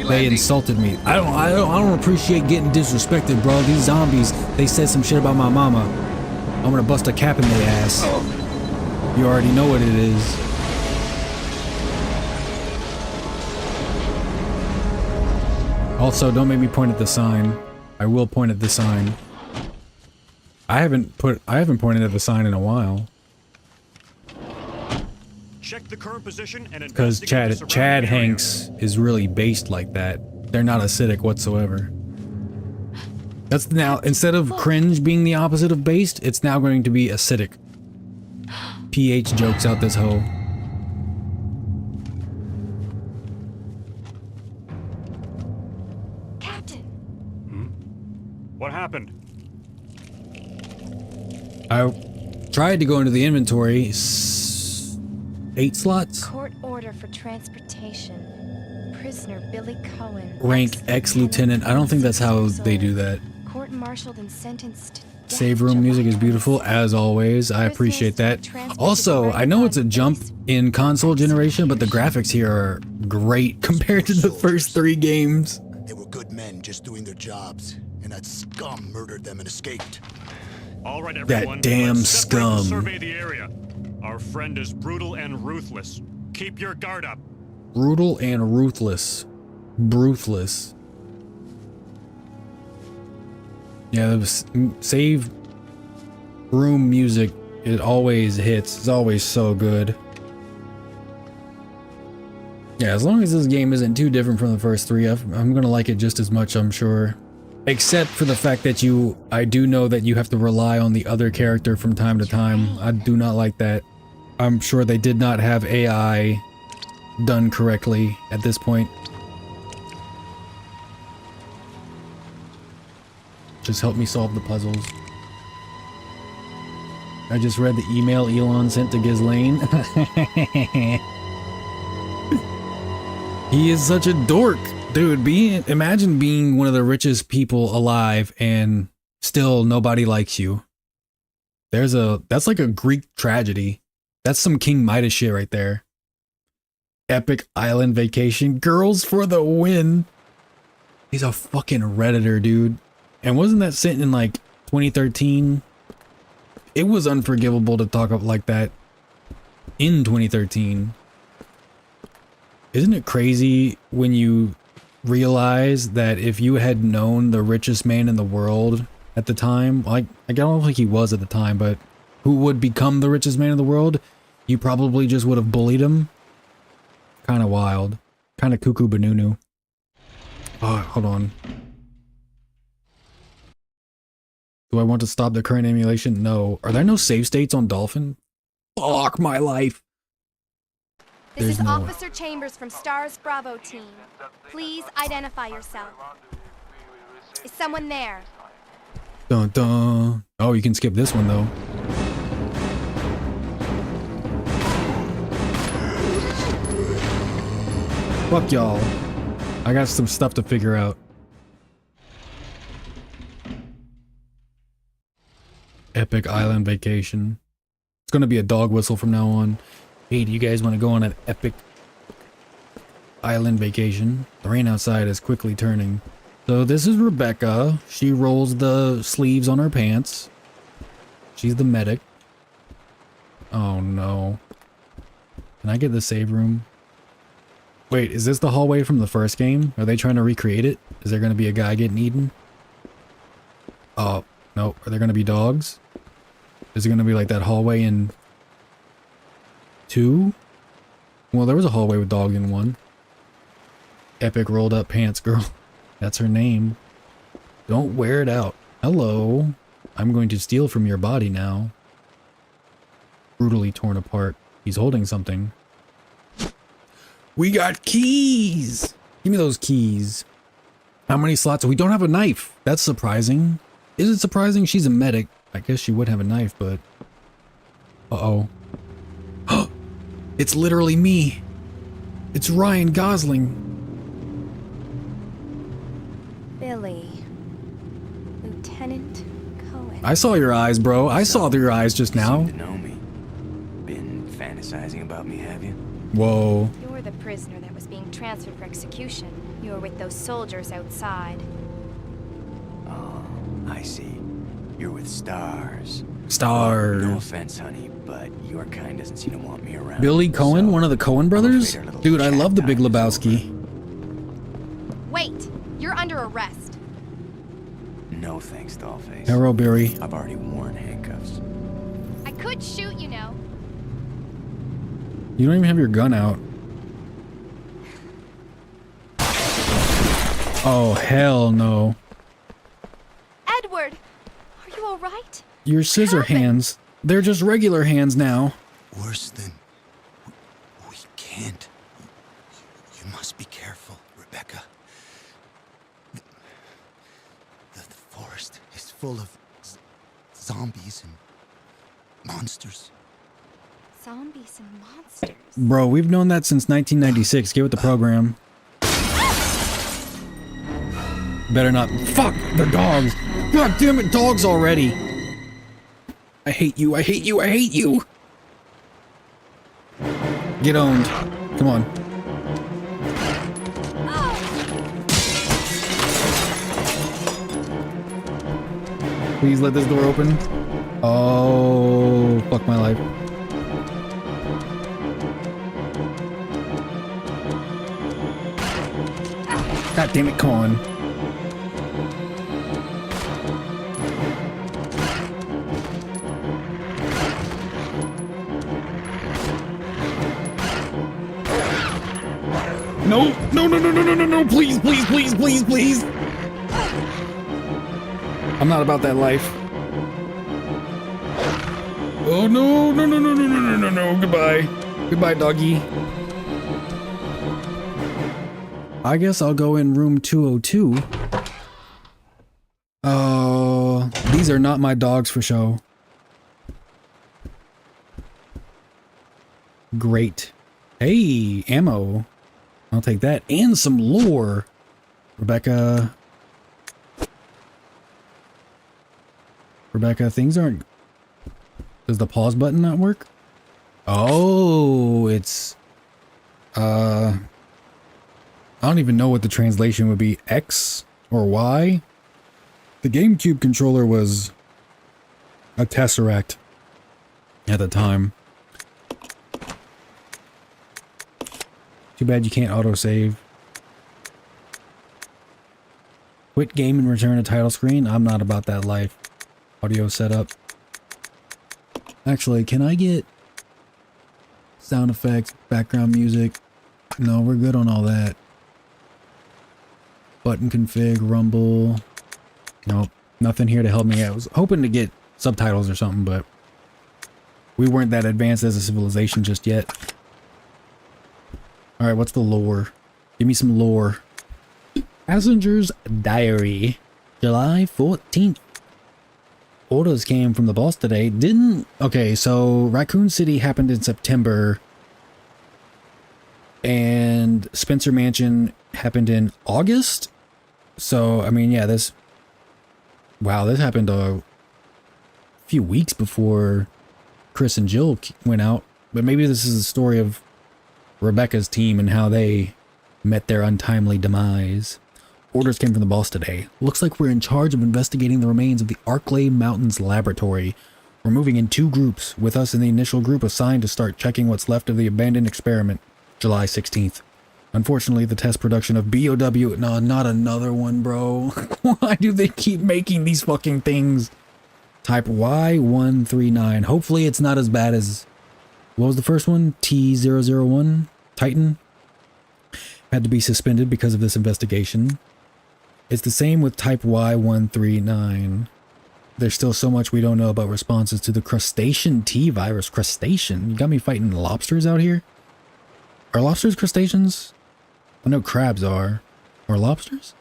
They insulted me. I don't appreciate getting disrespected, bro. These zombies, they said some shit about my mama. I'm gonna bust a cap in their ass. You already know what it is. Also, don't make me point at the sign. I will point at the sign. I haven't pointed at the sign in a while. Check the current position and because Chad Hanks is really based like that. They're not acidic whatsoever. That's now, instead of cringe being the opposite of based, it's now going to be acidic. pH jokes out this hoe. Captain! What happened? I tried to go into the inventory. 8 slots? Court order for transportation. Prisoner Billy Cohen. Rank ex-lieutenant. I don't think that's how they do that. Court-martialed and sentenced to death. Save room music is beautiful, as always. I appreciate that. Also, I know it's a jump in console generation, but the graphics here are great compared to the first 3 games. They were good men just doing their jobs, and that scum murdered them and escaped. All right, everyone. That damn let's separate and scum. survey the area. Our friend is brutal and ruthless. Keep your guard up. Brutal and ruthless. Ruthless. Yeah, the save room music, it always hits. It's always so good. Yeah, as long as this game isn't too different from the first 3, I'm gonna like it just as much, I'm sure. Except for the fact that I do know that you have to rely on the other character from time to time. I do not like that. I'm sure they did not have AI done correctly at this point. Just help me solve the puzzles. I just read the email Elon sent to Ghislaine. He is such a dork. Dude, imagine being one of the richest people alive and still nobody likes you. That's like a Greek tragedy. That's some King Midas shit right there. Epic island vacation. Girls for the win. He's a fucking Redditor, dude. And wasn't that sent in like 2013? It was unforgivable to talk up like that in 2013. Isn't it crazy when you realize that if you had known the richest man in the world at the time, like I don't think he was at the time, but who would become the richest man in the world, you probably just would have bullied him? Kind of wild. Kind of cuckoo banunu. Oh, hold on. Do I want to stop the current emulation? No. Are there no save states on Dolphin? Fuck my life. This is Officer Chambers from STARS Bravo team. Please identify yourself. Is someone there? Dun dun. Oh, you can skip this one though. Fuck y'all. I got some stuff to figure out. Epic island vacation. It's gonna be a dog whistle from now on. Hey, do you guys want to go on an epic island vacation? The rain outside is quickly turning. So this is Rebecca. She rolls the sleeves on her pants. She's the medic. Oh no. Can I get the save room? Wait, is this the hallway from the first game? Are they trying to recreate it? Is there going to be a guy getting eaten? Oh, no. Are there going to be dogs? Is it going to be like that hallway in 2? Well, there was a hallway with dog in 1. Epic rolled up pants girl. That's her name. Don't wear it out. Hello. I'm going to steal from your body now. Brutally torn apart. He's holding something. We got keys! Give me those keys. How many slots? We don't have a knife. That's surprising. Is it surprising? She's a medic. I guess she would have a knife, but... Uh-oh. It's literally me. It's Ryan Gosling. Billy. Lieutenant Cohen. I saw your eyes, bro. I saw your eyes just now. You seem to know me. Been fantasizing about me, have you? Whoa. You're the prisoner that was being transferred for execution. You were with those soldiers outside. Oh, I see. You're with stars. Stars. No offense, honey, but your kind doesn't seem to want me around. Billy Cohen, so one of the Cohen brothers? Dude, I love the Big Lebowski. Wait! You're under arrest. No thanks, Dollface. Hello, Barry. I've already worn handcuffs. I could shoot, you know. You don't even have your gun out. Oh, hell no. Edward! Are you alright? Your scissor hands. They're just regular hands now. Worse than... We can't. You must be careful, Rebecca. The forest is full of zombies and monsters. Zombies and monsters. Bro, we've known that since 1996. Get with the program. Better not. Fuck the dogs. God damn it, dogs already. I hate you. I hate you. I hate you. Get owned. Come on. Please let this door open. Oh, fuck my life. God damn it, come on. No, no, no, no, no, no, no, no, please, please, please, please, please. I'm not about that life. Oh, no, no, no, no, no, no, no, no, no, goodbye. Goodbye, doggy. I guess I'll go in room 202. Oh, these are not my dogs for show. Great. Hey, ammo. I'll take that. And some lore. Rebecca, things aren't... Does the pause button not work? Oh, it's... I don't even know what the translation would be. X or Y? The GameCube controller was a Tesseract at the time. Too bad you can't autosave. Quit game and return to title screen? I'm not about that life. Audio setup. Actually, can I get sound effects, background music? No, we're good on all that. Button config, rumble. Nope, nothing here to help me out. I was hoping to get subtitles or something, but we weren't that advanced as a civilization just yet. Alright, what's the lore? Give me some lore. Passenger's Diary, July 14th. Orders came from the boss today. Okay, so Raccoon City happened in September. And Spencer Mansion happened in August? So, I mean, yeah, this... Wow, this happened a few weeks before Chris and Jill went out. But maybe this is the story of Rebecca's team and how they met their untimely demise. Orders came from the boss today. Looks like we're in charge of investigating the remains of the Arklay Mountains laboratory. We're moving in 2 groups, with us in the initial group assigned to start checking what's left of the abandoned experiment. July 16th. Unfortunately, the test production of BOW... No, not another one, bro. Why do they keep making these fucking things? Type Y139. Hopefully it's not as bad as... What was the first one? T001? Titan? Had to be suspended because of this investigation. It's the same with Type Y139. There's still so much we don't know about responses to the crustacean T virus. Crustacean? You got me fighting lobsters out here? Are lobsters crustaceans? I know crabs are. Or lobsters?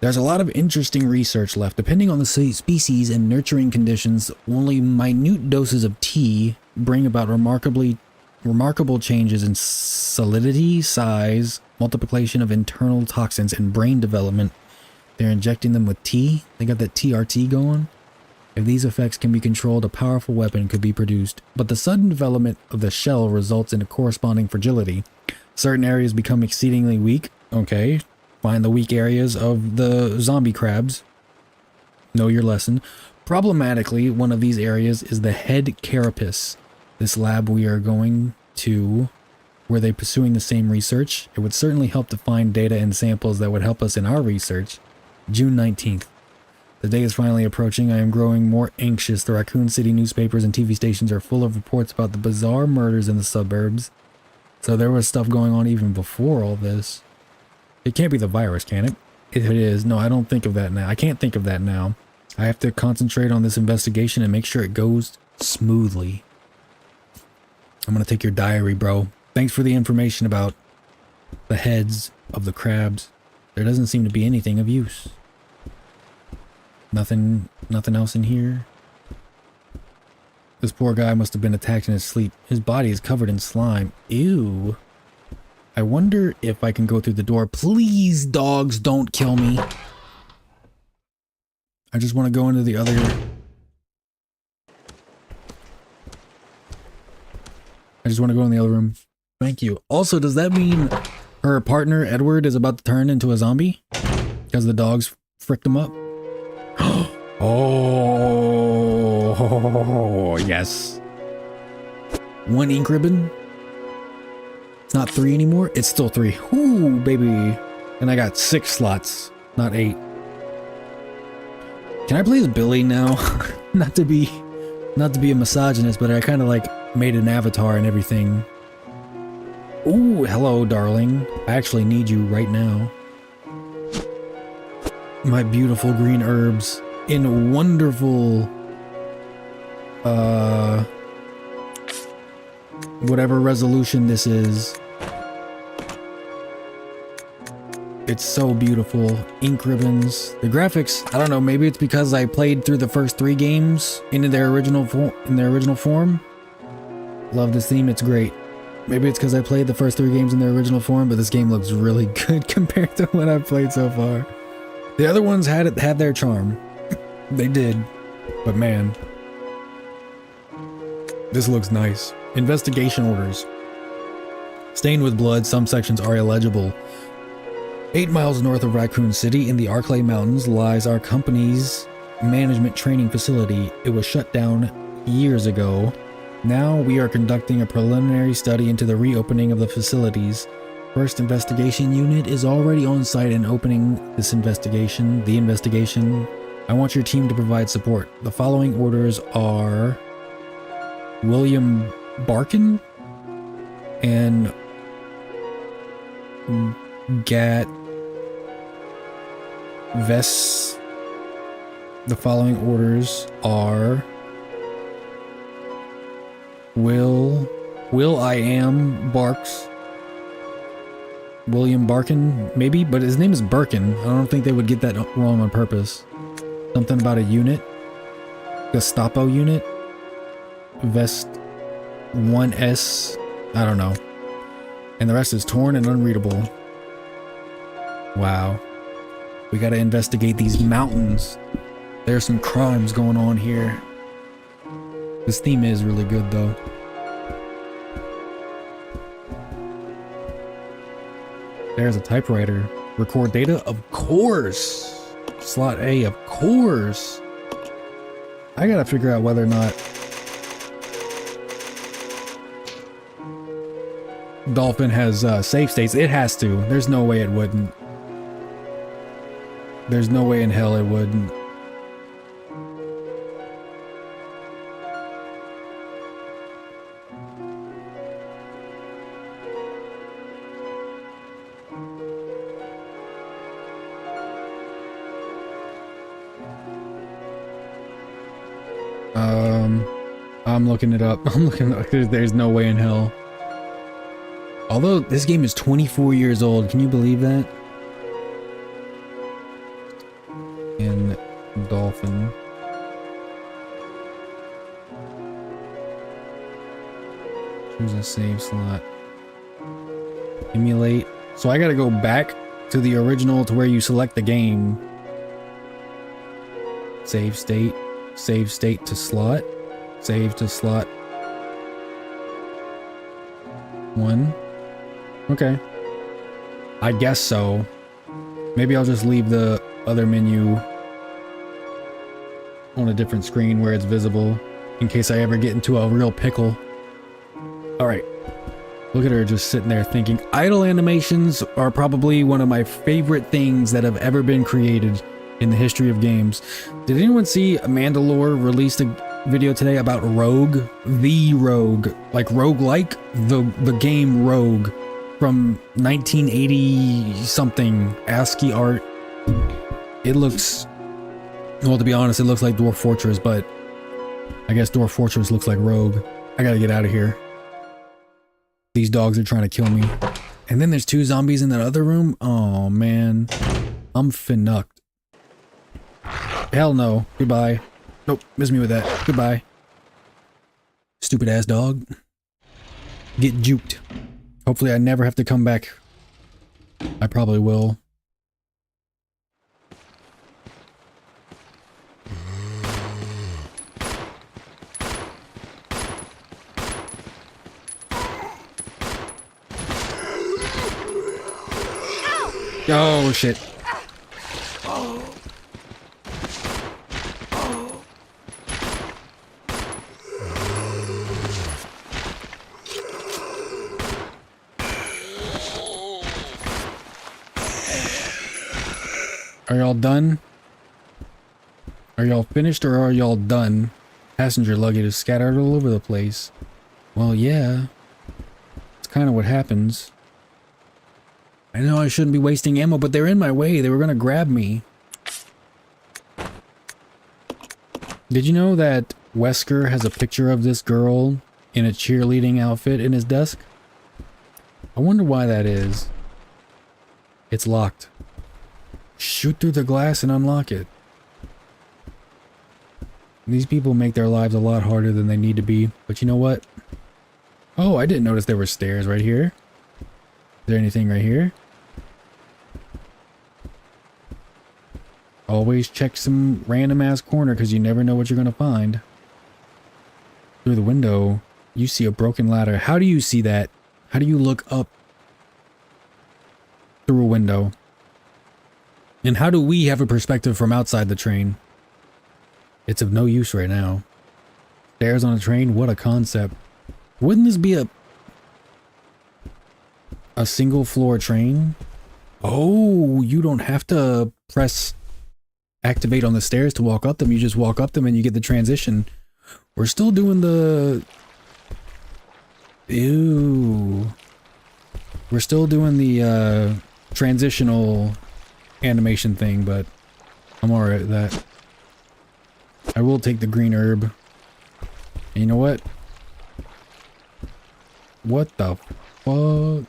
There's a lot of interesting research left. Depending on the species and nurturing conditions, only minute doses of T bring about remarkable changes in solidity, size, multiplication of internal toxins, and brain development. They're injecting them with T. They got that TRT going. If these effects can be controlled, a powerful weapon could be produced. But the sudden development of the shell results in a corresponding fragility. Certain areas become exceedingly weak. Okay. Find the weak areas of the zombie crabs. Know your lesson. Problematically, one of these areas is the head carapace. This lab we are going to, were they pursuing the same research? It would certainly help to find data and samples that would help us in our research. June 19th. The day is finally approaching. I am growing more anxious. The Raccoon City newspapers and TV stations are full of reports about the bizarre murders in the suburbs. So there was stuff going on even before all this. It can't be the virus, can it? If it is, no, I don't think of that now. I can't think of that now. I have to concentrate on this investigation and make sure it goes smoothly. I'm gonna take your diary, bro. Thanks for the information about the heads of the crabs. There doesn't seem to be anything of use. Nothing else in here. This poor guy must have been attacked in his sleep. His body is covered in slime. Ew. I wonder if I can go through the door. Please, dogs, don't kill me. I just want to go into the other... I just want to go in the other room. Thank you. Also, does that mean her partner, Edward, is about to turn into a zombie? Because the dogs fricked him up? Oh, yes. 1 ink ribbon. It's not 3 anymore. It's still 3. Ooh, baby. And I got 6 slots, not 8. Can I play as Billy now? not to be a misogynist, but I kind of like made an avatar and everything. Ooh, hello, darling. I actually need you right now. My beautiful green herbs in wonderful whatever resolution this is. It's so beautiful. Ink ribbons. The graphics, I don't know, maybe it's because I played through the first 3 games in their original form. Love this theme, it's great. Maybe it's because I played the first 3 games in their original form, but this game looks really good compared to what I've played so far. The other ones had their charm. They did. But man, this looks nice. Investigation orders. Stained with blood, some sections are illegible. 8 miles north of Raccoon City in the Arklay Mountains lies our company's management training facility. It was shut down years ago. Now we are conducting a preliminary study into the reopening of the facilities. First investigation unit is already on site and opening the investigation. I want your team to provide support. The following orders are William Barkin and Gat Vess. The following orders are Will I am Barks. William Barkin, maybe, but his name is Birkin. I don't think they would get that wrong on purpose. Something about a unit. Gestapo unit. Vest 1S. I don't know. And the rest is torn and unreadable. Wow. We gotta investigate these mountains. There's some crimes going on here. This theme is really good though. There's a typewriter. Record data? Of course. Slot A, of course. I gotta figure out whether or not Dolphin has save states. It has to. There's no way it wouldn't. There's no way in hell it wouldn't. I'm looking it up. I'm looking up. There's no way in hell. Although this game is 24 years old, can you believe that? And Dolphin. Choose a save slot. Emulate. So I gotta go back to the original to where you select the game. Save state. Save state to slot. Save to slot 1. Okay. I guess so. Maybe I'll just leave the other menu on a different screen where it's visible in case I ever get into a real pickle. Alright. Look at her just sitting there thinking. Idle animations are probably one of my favorite things that have ever been created in the history of games. Did anyone see Mandalore released a video today about Rogue? The Rogue. Like roguelike? The game Rogue. From 1980 something. ASCII art. It looks... Well, to be honest, it looks like Dwarf Fortress, but I guess Dwarf Fortress looks like Rogue. I gotta get out of here. These dogs are trying to kill me. And then there's 2 zombies in that other room? Oh, man. I'm finnucked. Hell no. Goodbye. Nope. Miss me with that. Goodbye. Stupid ass dog. Get juked. Hopefully I never have to come back. I probably will. Oh shit. Are y'all done? Are y'all finished or are y'all done? Passenger luggage is scattered all over the place. Well, yeah. It's kind of what happens. I know I shouldn't be wasting ammo, but they're in my way. They were gonna grab me. Did you know that Wesker has a picture of this girl in a cheerleading outfit in his desk? I wonder why that is. It's locked. Shoot through the glass and unlock it. These people make their lives a lot harder than they need to be, but you know what? Oh, I didn't notice there were stairs right here. Is there anything right here? Always check some random ass corner because you never know what you're gonna find. Through the window, you see a broken ladder. How do you see that? How do you look up through a window? And how do we have a perspective from outside the train? It's of no use right now. Stairs on a train? What a concept. Wouldn't this be a single floor train? Oh, you don't have to press activate on the stairs to walk up them. You just walk up them and you get the transition. We're still doing the... Ew. We're still doing the transitional animation thing, but I'm alright with that. I will take the green herb. And you know what? What the fuck?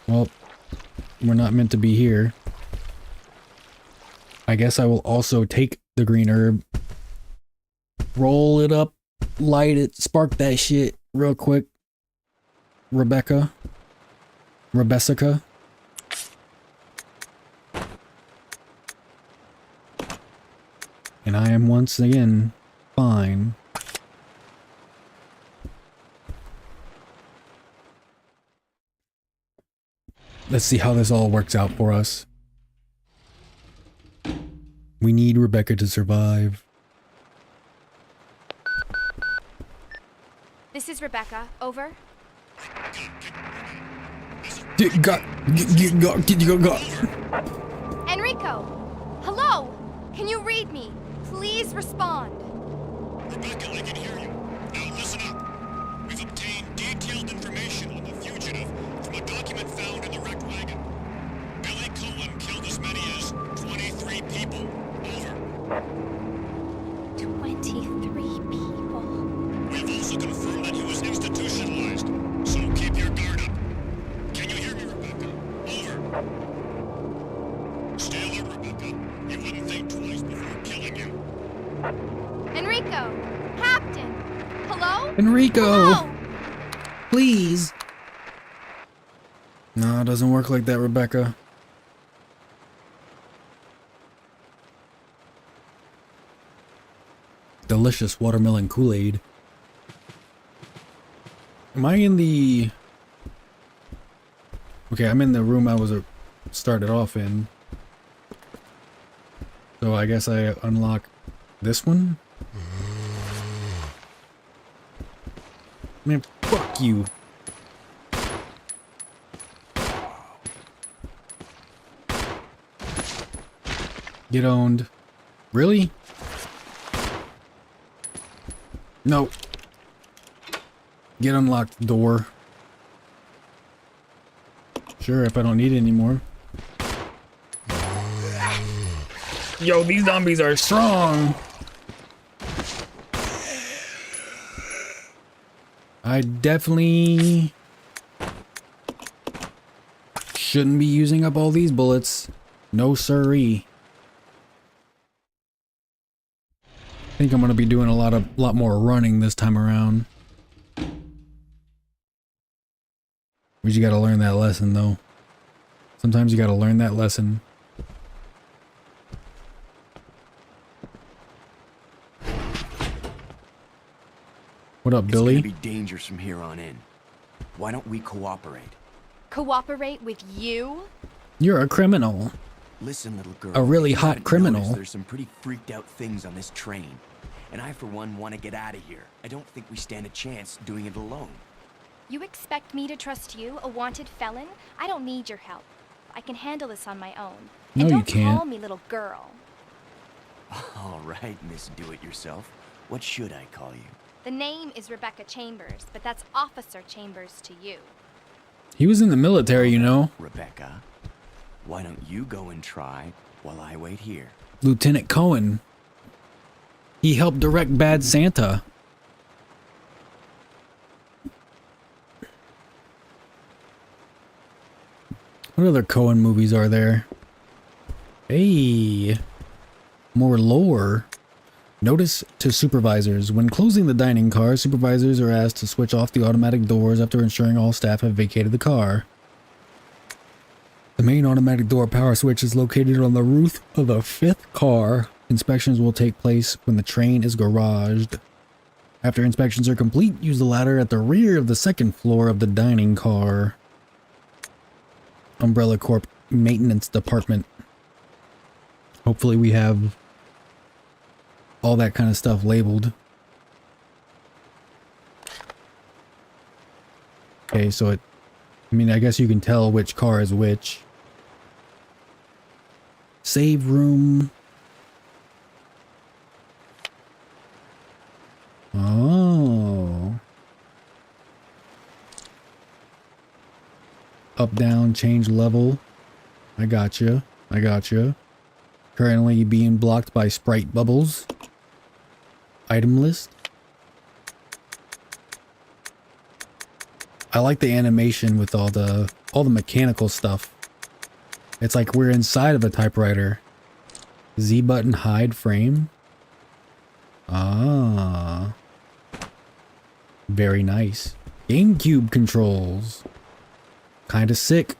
Well, we're not meant to be here. I guess I will also take the green herb. Roll it up, light it, spark that shit real quick. Rebecca. And I am once again fine. Let's see how this all works out for us. We need Rebecca to survive. This is Rebecca. Over. Go. Enrico! Hello! Can you read me? Please respond. Rebecca, I can hear you. Now listen up. We've obtained detailed information on the fugitive from a document found in the wrecked wagon. Billy Cohen killed as many as 23 people. Over. 23 people. We have also confirmed that he was institutionalized, so keep your guard up. Can you hear me, Rebecca? Over. Stay alert, Rebecca. You wouldn't think twice before killing you. Enrico! Captain! Hello? Enrico! Hello? Please! No, it doesn't work like that, Rebecca. Delicious watermelon Kool-Aid. Am I in the... Okay, I'm in the room I was started off in. So I guess I unlock this one? Man, fuck you. Get owned. Really? No. Get unlocked door. Sure, if I don't need it anymore. Yo, these zombies are strong. I definitely shouldn't be using up all these bullets. No siree. I think I'm gonna be doing a lot more running this time around. But you gotta learn that lesson though. Sometimes you gotta learn that lesson. What up, Billy? It's gonna be dangerous from here on in. Why don't we cooperate? Cooperate with you? You're a criminal. Listen, little girl. A really you hot haven't criminal. noticed there's some pretty freaked out things on this train. And I, for one, want to get out of here. I don't think we stand a chance doing it alone. You expect me to trust you, a wanted felon? I don't need your help. I can handle this on my own. No, and you don't can't. call me little girl. All right, Miss Do-It-Yourself. What should I call you? The name is Rebecca Chambers, but that's Officer Chambers to you. He was in the military, you know. Rebecca, why don't you go and try while I wait here? Lieutenant Cohen. He helped direct Bad Santa. What other Cohen movies are there? Hey, more lore. Notice to supervisors. When closing the dining car, supervisors are asked to switch off the automatic doors after ensuring all staff have vacated the car. The main automatic door power switch is located on the roof of the 5th car. Inspections will take place when the train is garaged. After inspections are complete, use the ladder at the rear of the 2nd floor of the dining car. Umbrella Corp Maintenance Department. Hopefully we have all that kind of stuff labeled. Okay, so I mean, I guess you can tell which car is which. Save room. Oh. Up, down, change level. I gotcha. I gotcha. Currently being blocked by sprite bubbles. Item list. I like the animation with all the mechanical stuff. It's like we're inside of a typewriter. Z button hide frame. Ah. Very nice. GameCube controls. Kinda sick.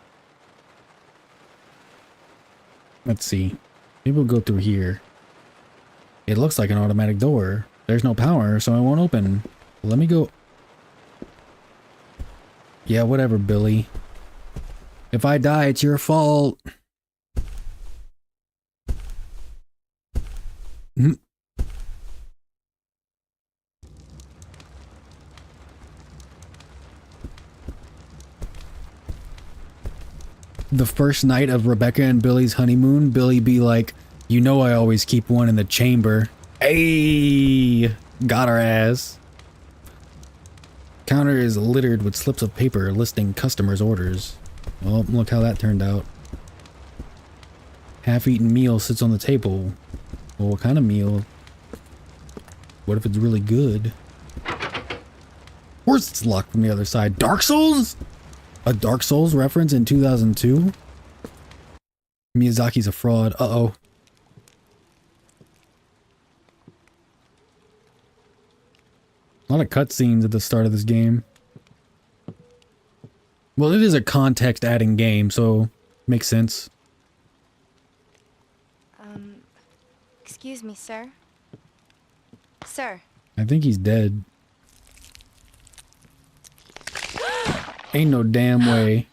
Let's see. Maybe we'll go through here. It looks like an automatic door. There's no power, so it won't open. Let me go. Yeah, whatever, Billy. If I die, it's your fault. The first night of Rebecca and Billy's honeymoon, Billy be like, "You know I always keep one in the chamber." Hey, got our ass. Counter is littered with slips of paper listing customers' orders. Well, look how that turned out. Half-eaten meal sits on the table. Well, what kind of meal? What if it's really good? Of course it's locked from the other side. Dark Souls? A Dark Souls reference in 2002? Miyazaki's a fraud. Uh-oh. A lot of cutscenes at the start of this game. Well, it is a context-adding game, so makes sense. Excuse me, sir. Sir. I think he's dead. Ain't no damn way.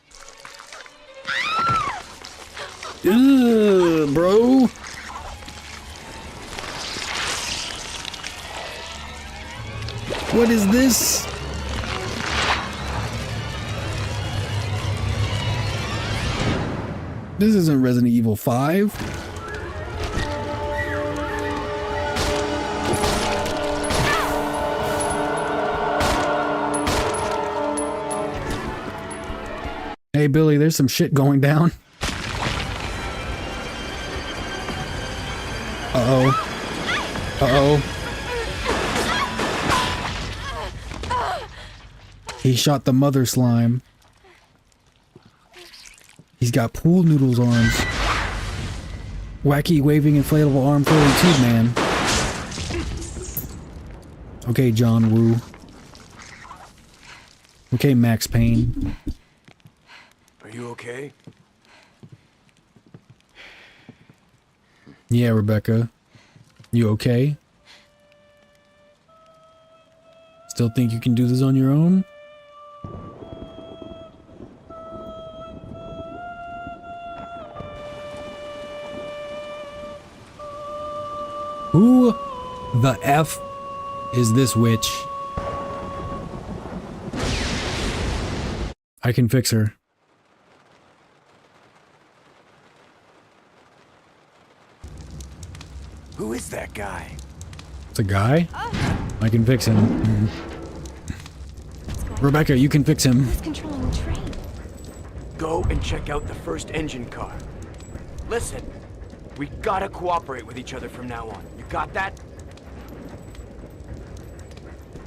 Ugh, bro. What is this? This isn't Resident Evil 5. Hey Billy, there's some shit going down. Uh-oh. Uh-oh. He shot the mother slime. He's got pool noodles arms. Wacky waving inflatable arm floating tube man. Okay, John Woo. Okay, Max Payne. Are you okay? Yeah, Rebecca. You okay? Still think you can do this on your own? Who the F is this witch? I can fix her. Who is that guy? It's a guy? I can fix him. Rebecca, you can fix him. Who's controlling the train? Go and check out the first engine car. Listen, we gotta cooperate with each other from now on. You got that?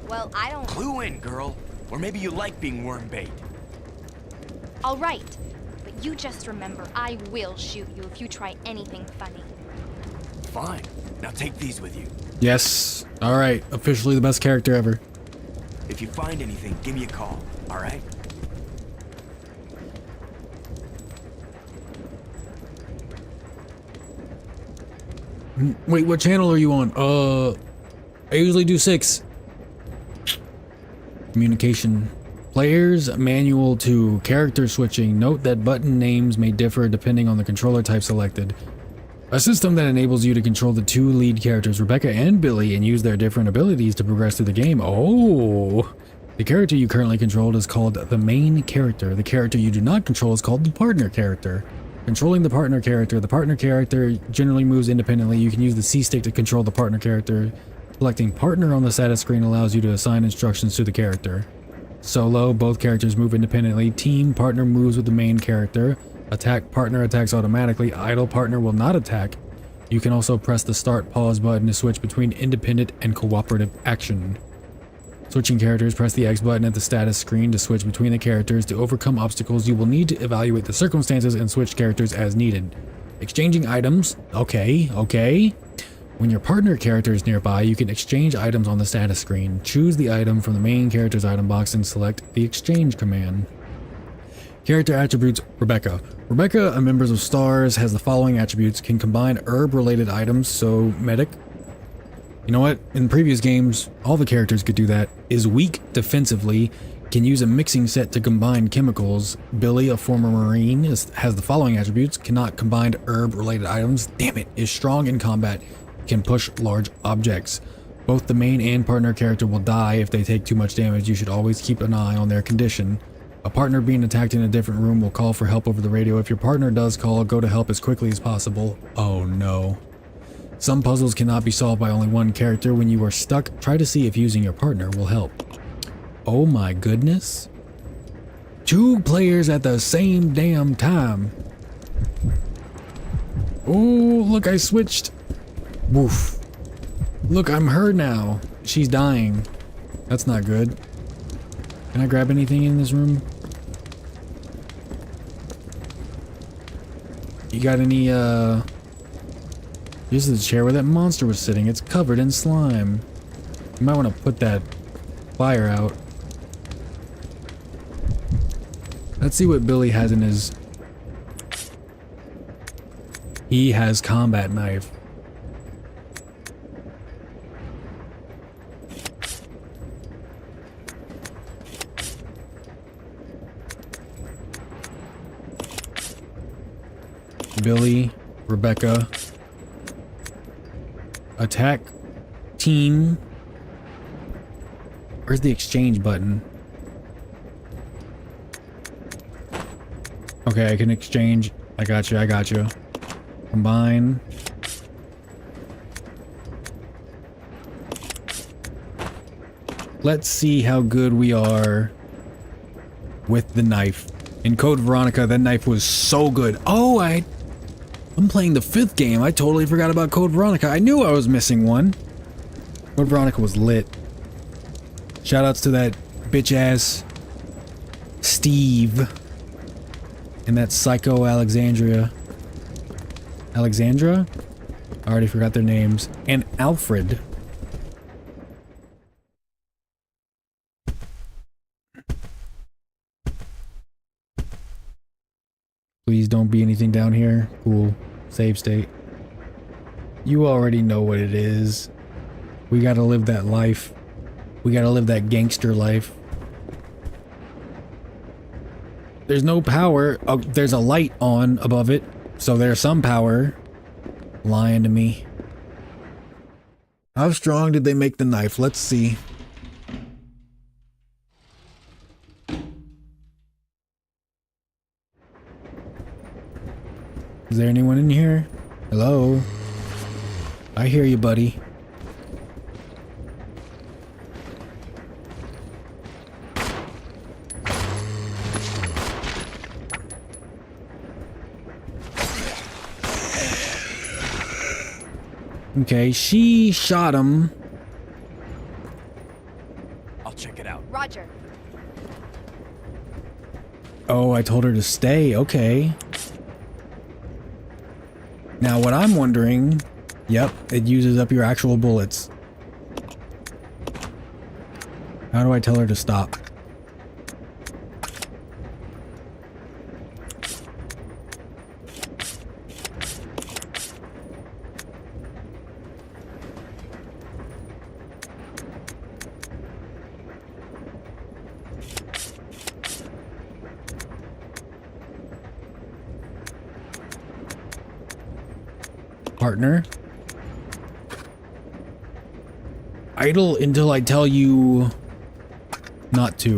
Well, I don't... Clue in, girl. Or maybe you like being worm bait. All right. But you just remember, I will shoot you if you try anything funny. Fine. Now take these with you. Yes. All right. Officially the best character ever. If you find anything, give me a call, all right? Wait, what channel are you on? I usually do 6. Communication. Players manual to character switching. Note that button names may differ depending on the controller type selected. A system that enables you to control the 2 lead characters, Rebecca and Billy, and use their different abilities to progress through the game. Oh! The character you currently controlled is called the main character. The character you do not control is called the partner character. Controlling the partner character generally moves independently. You can use the C stick to control the partner character. Selecting partner on the status screen allows you to assign instructions to the character. Solo, both characters move independently. Team, partner moves with the main character. Attack, partner attacks automatically. Idle, partner will not attack. You can also press the start pause button to switch between independent and cooperative action. Switching characters, press the X button at the status screen to switch between the characters. To overcome obstacles, you will need to evaluate the circumstances and switch characters as needed. Exchanging items. Okay. When your partner character is nearby, you can exchange items on the status screen. Choose the item from the main character's item box and select the exchange command. Character attributes. Rebecca. Rebecca, a member of STARS, has the following attributes. Can combine herb-related items, so medic. You know what? In previous games, all the characters could do that. Is weak defensively. Can use a mixing set to combine chemicals. Billy, a former Marine, has the following attributes. Cannot combine herb-related items. Damn it. Is strong in combat. Can push large objects. Both the main and partner character will die if they take too much damage. You should always keep an eye on their condition. A partner being attacked in a different room will call for help over the radio. If your partner does call, go to help as quickly as possible. Oh no. Some puzzles cannot be solved by only one character. When you are stuck, try to see if using your partner will help. Oh my goodness. 2 players at the same damn time. Oh, look, I switched. Woof. Look, I'm her now. She's dying. That's not good. Can I grab anything in this room? You got any, This is the chair where that monster was sitting. It's covered in slime. You might want to put that fire out. Let's see what Billy has in his... He has combat knife. Billy, Rebecca. Attack team. Where's the exchange button? Okay, I can exchange. I got you. Combine. Let's see how good we are with the knife. In Code Veronica, that knife was so good. Oh, I'm playing the 5th game. I totally forgot about Code Veronica. I knew I was missing one. Code Veronica was lit. Shoutouts to that bitch ass Steve and that psycho Alexandra. I already forgot their names. And Alfred. Please don't be anything down here. Cool. Save state. You already know what it is. We gotta live that life. We gotta live that gangster life. There's no power. Oh, there's a light on above it. So there's some power. Lying to me. How strong did they make the knife? Let's see. Is there anyone in here? Hello? I hear you, buddy. Okay, she shot him. I'll check it out. Roger. Oh, I told her to stay. Okay. Now, what I'm wondering Yep, it uses up your actual bullets. How do I tell her to stop? Partner. Idle until I tell you not to.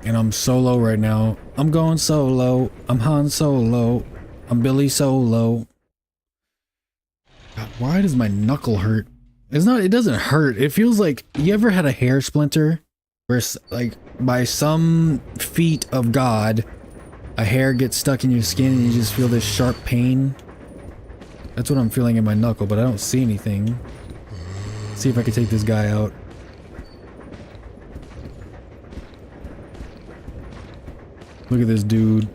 And I'm solo right now. I'm going solo. I'm Han Solo. I'm Billy Solo. God, why does my knuckle hurt? It doesn't hurt. It feels like, you ever had a hair splinter? Where, like, by some feat of God, a hair gets stuck in your skin and you just feel this sharp pain? That's what I'm feeling in my knuckle, but I don't see anything. Let's see if I can take this guy out. Look at this dude.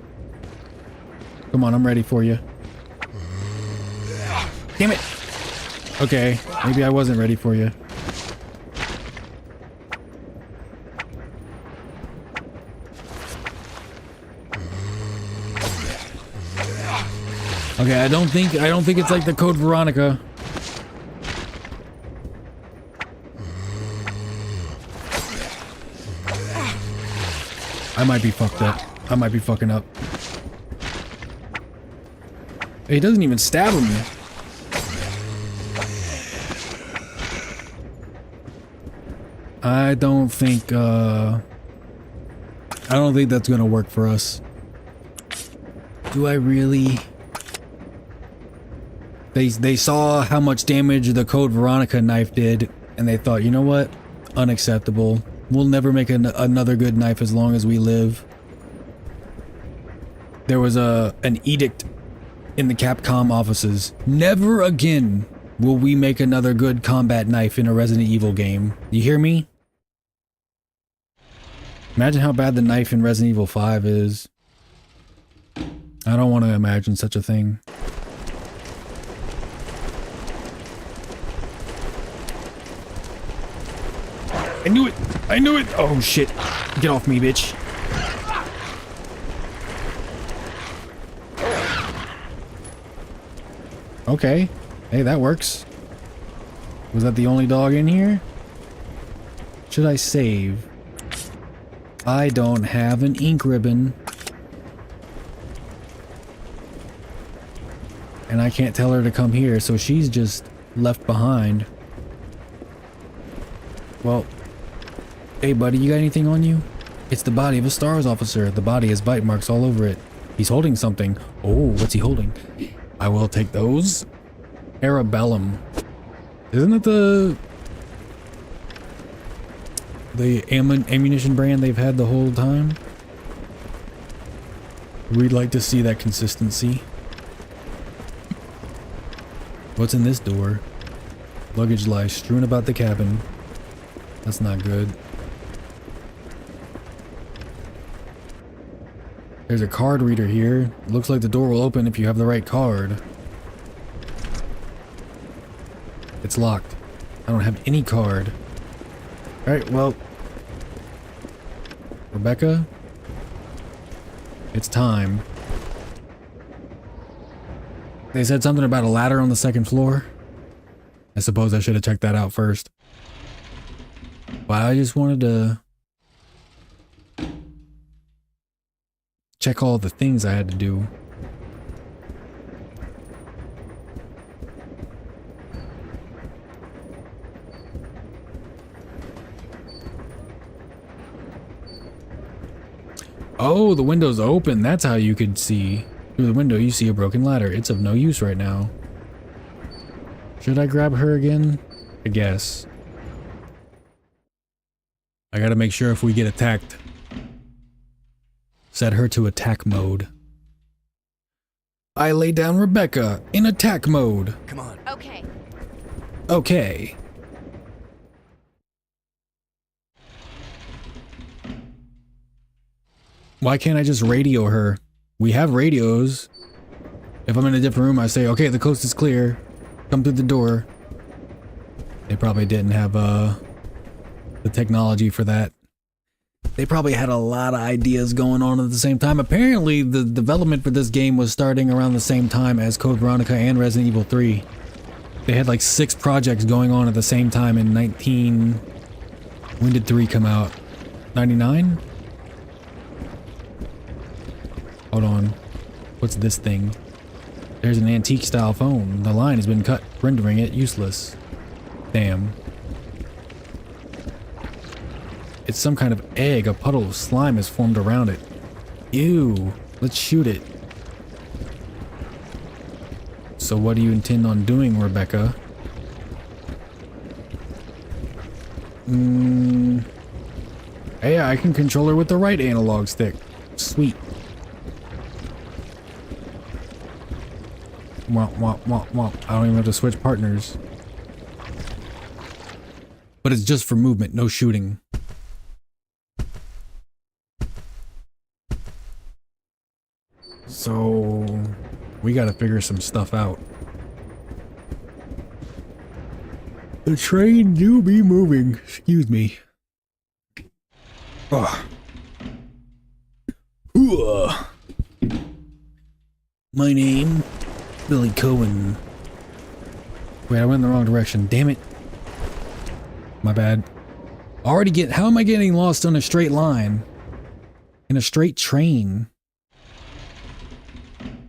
Come on, I'm ready for you. Damn it! Okay, maybe I wasn't ready for you. Okay, I don't think it's like the Code Veronica. I might be fucked up. I might be fucking up. He doesn't even stab him. I don't think that's gonna work for us. Do I really? They saw how much damage the Code Veronica knife did, and they thought, you know what? Unacceptable. We'll never make another good knife as long as we live. There was an edict in the Capcom offices. Never again will we make another good combat knife in a Resident Evil game. You hear me? Imagine how bad the knife in Resident Evil 5 is. I don't want to imagine such a thing. I knew it! I knew it! Oh shit. Get off me, bitch. Okay. Hey, that works. Was that the only dog in here? Should I save? I don't have an ink ribbon. And I can't tell her to come here, so she's just left behind. Well, hey buddy, you got anything on you? It's the body of a STARS officer. The body has bite marks all over it. He's holding something. Oh, what's he holding? I will take those. Arabellum. Isn't it the ammunition brand they've had the whole time? We'd like to see that consistency. What's in this door? Luggage lies strewn about the cabin. That's not good. There's a card reader here. Looks like the door will open if you have the right card. It's locked. I don't have any card. Alright, well. Rebecca? It's time. They said something about a ladder on the second floor. I suppose I should have checked that out first. But I just wanted to check all the things I had to do. Oh, the window's open. That's how you could see. Through the window, you see a broken ladder. It's of no use right now. Should I grab her again? I guess. I gotta make sure if we get attacked. Set her to attack mode. I lay down Rebecca in attack mode. Come on. Okay. Okay. Why can't I just radio her? We have radios. If I'm in a different room, I say, okay, the coast is clear. Come through the door. They probably didn't have the technology for that. They probably had a lot of ideas going on at the same time. Apparently, the development for this game was starting around the same time as Code Veronica and Resident Evil 3. They had like 6 projects going on at the same time in when did 3 come out? 99? Hold on. What's this thing? There's an antique style phone. The line has been cut, rendering it useless. Damn. It's some kind of egg. A puddle of slime has formed around it. Ew. Let's shoot it. So what do you intend on doing, Rebecca? Hey, I can control her with the right analog stick. Sweet. Womp, womp, womp, womp. I don't even have to switch partners. But it's just for movement, no shooting. So we gotta figure some stuff out. The train do be moving. Excuse me. Ugh. My name, Billy Cohen. Wait, I went in the wrong direction. Damn it. My bad. How am I getting lost on a straight line? In a straight train?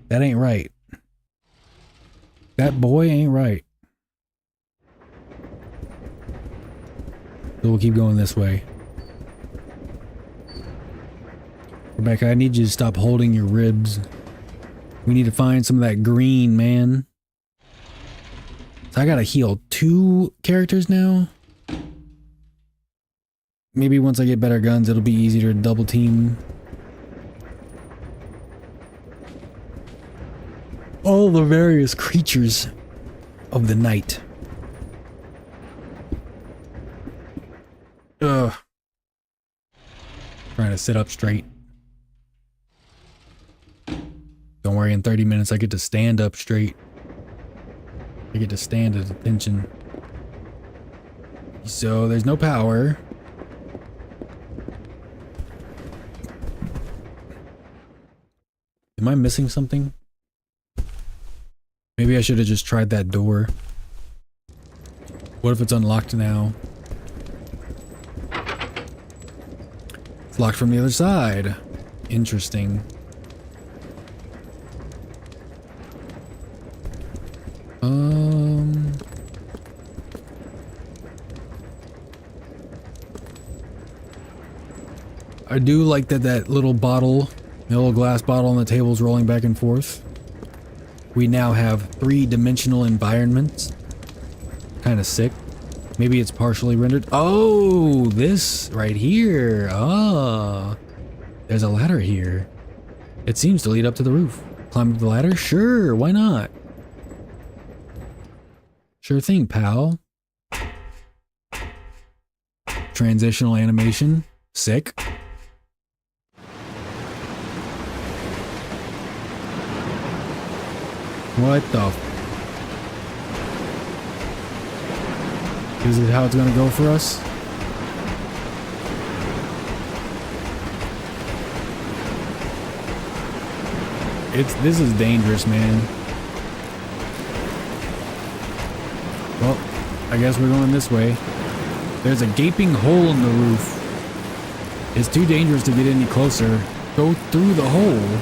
That ain't right. That boy ain't right. So we'll keep going this way. Rebecca, I need you to stop holding your ribs. We need to find some of that green, man. So I gotta heal 2 characters now? Maybe once I get better guns, it'll be easier to double team. All the various creatures of the night. Ugh. Trying to sit up straight. Don't worry, in 30 minutes I get to stand up straight. I get to stand at attention. So there's no power. Am I missing something? Maybe I should have just tried that door. What if it's unlocked now? It's locked from the other side. Interesting. I do like that little bottle, the little glass bottle on the table is rolling back and forth. We now have 3-dimensional environments. Kind of sick. Maybe it's partially rendered. Oh, this right here. Ah, there's a ladder here. It seems to lead up to the roof. Climb up the ladder? Sure, why not? Sure thing, pal. Transitional animation. Sick. What the f— Is it how it's gonna go for us? This is dangerous, man. Well, I guess we're going this way. There's a gaping hole in the roof. It's too dangerous to get any closer. Go through the hole.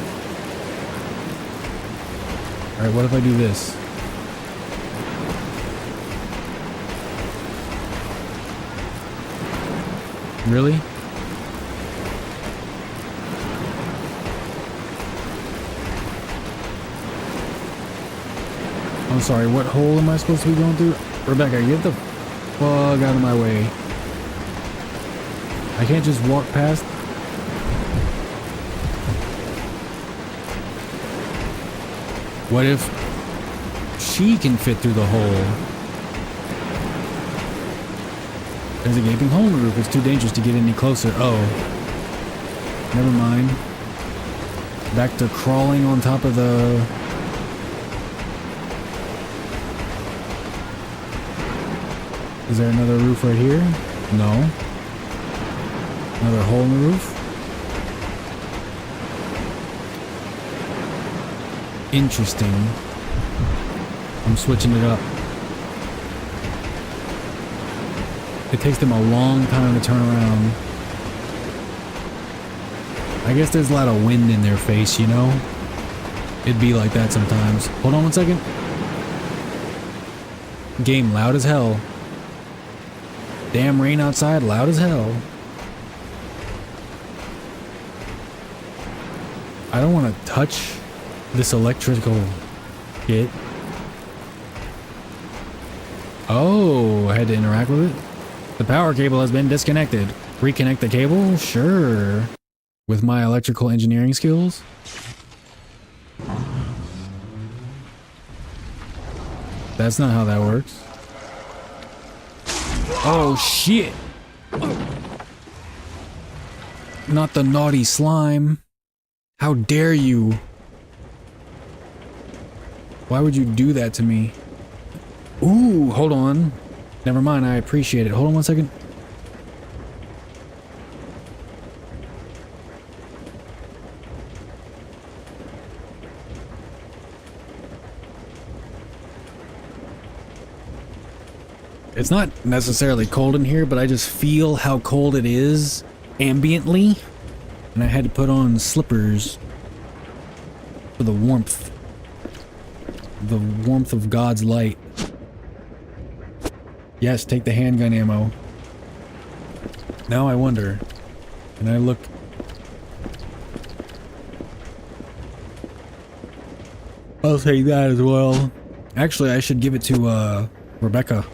Alright, what if I do this? Really? I'm sorry, what hole am I supposed to be going through? Rebecca, get the fuck out of my way. I can't just walk past. What if she can fit through the hole? There's a gaping hole in the roof. It's too dangerous to get any closer. Oh. Never mind. Back to crawling on top of the Is there another roof right here? No. Another hole in the roof? Interesting. I'm switching it up. It takes them a long time to turn around. I guess there's a lot of wind in their face, you know? It'd be like that sometimes. Hold on one second. Game loud as hell. Damn rain outside, loud as hell. I don't want to touch this electrical shit. Oh, I had to interact with it. The power cable has been disconnected. Reconnect the cable? Sure. With my electrical engineering skills? That's not how that works. Oh shit! Not the naughty slime. How dare you? Why would you do that to me? Ooh, hold on. Never mind, I appreciate it. Hold on one second. It's not necessarily cold in here, but I just feel how cold it is ambiently. And I had to put on slippers for the warmth. The warmth of God's light. Yes, take the handgun ammo. Now I wonder, can I look? I'll take that as well. Actually, I should give it to Rebecca.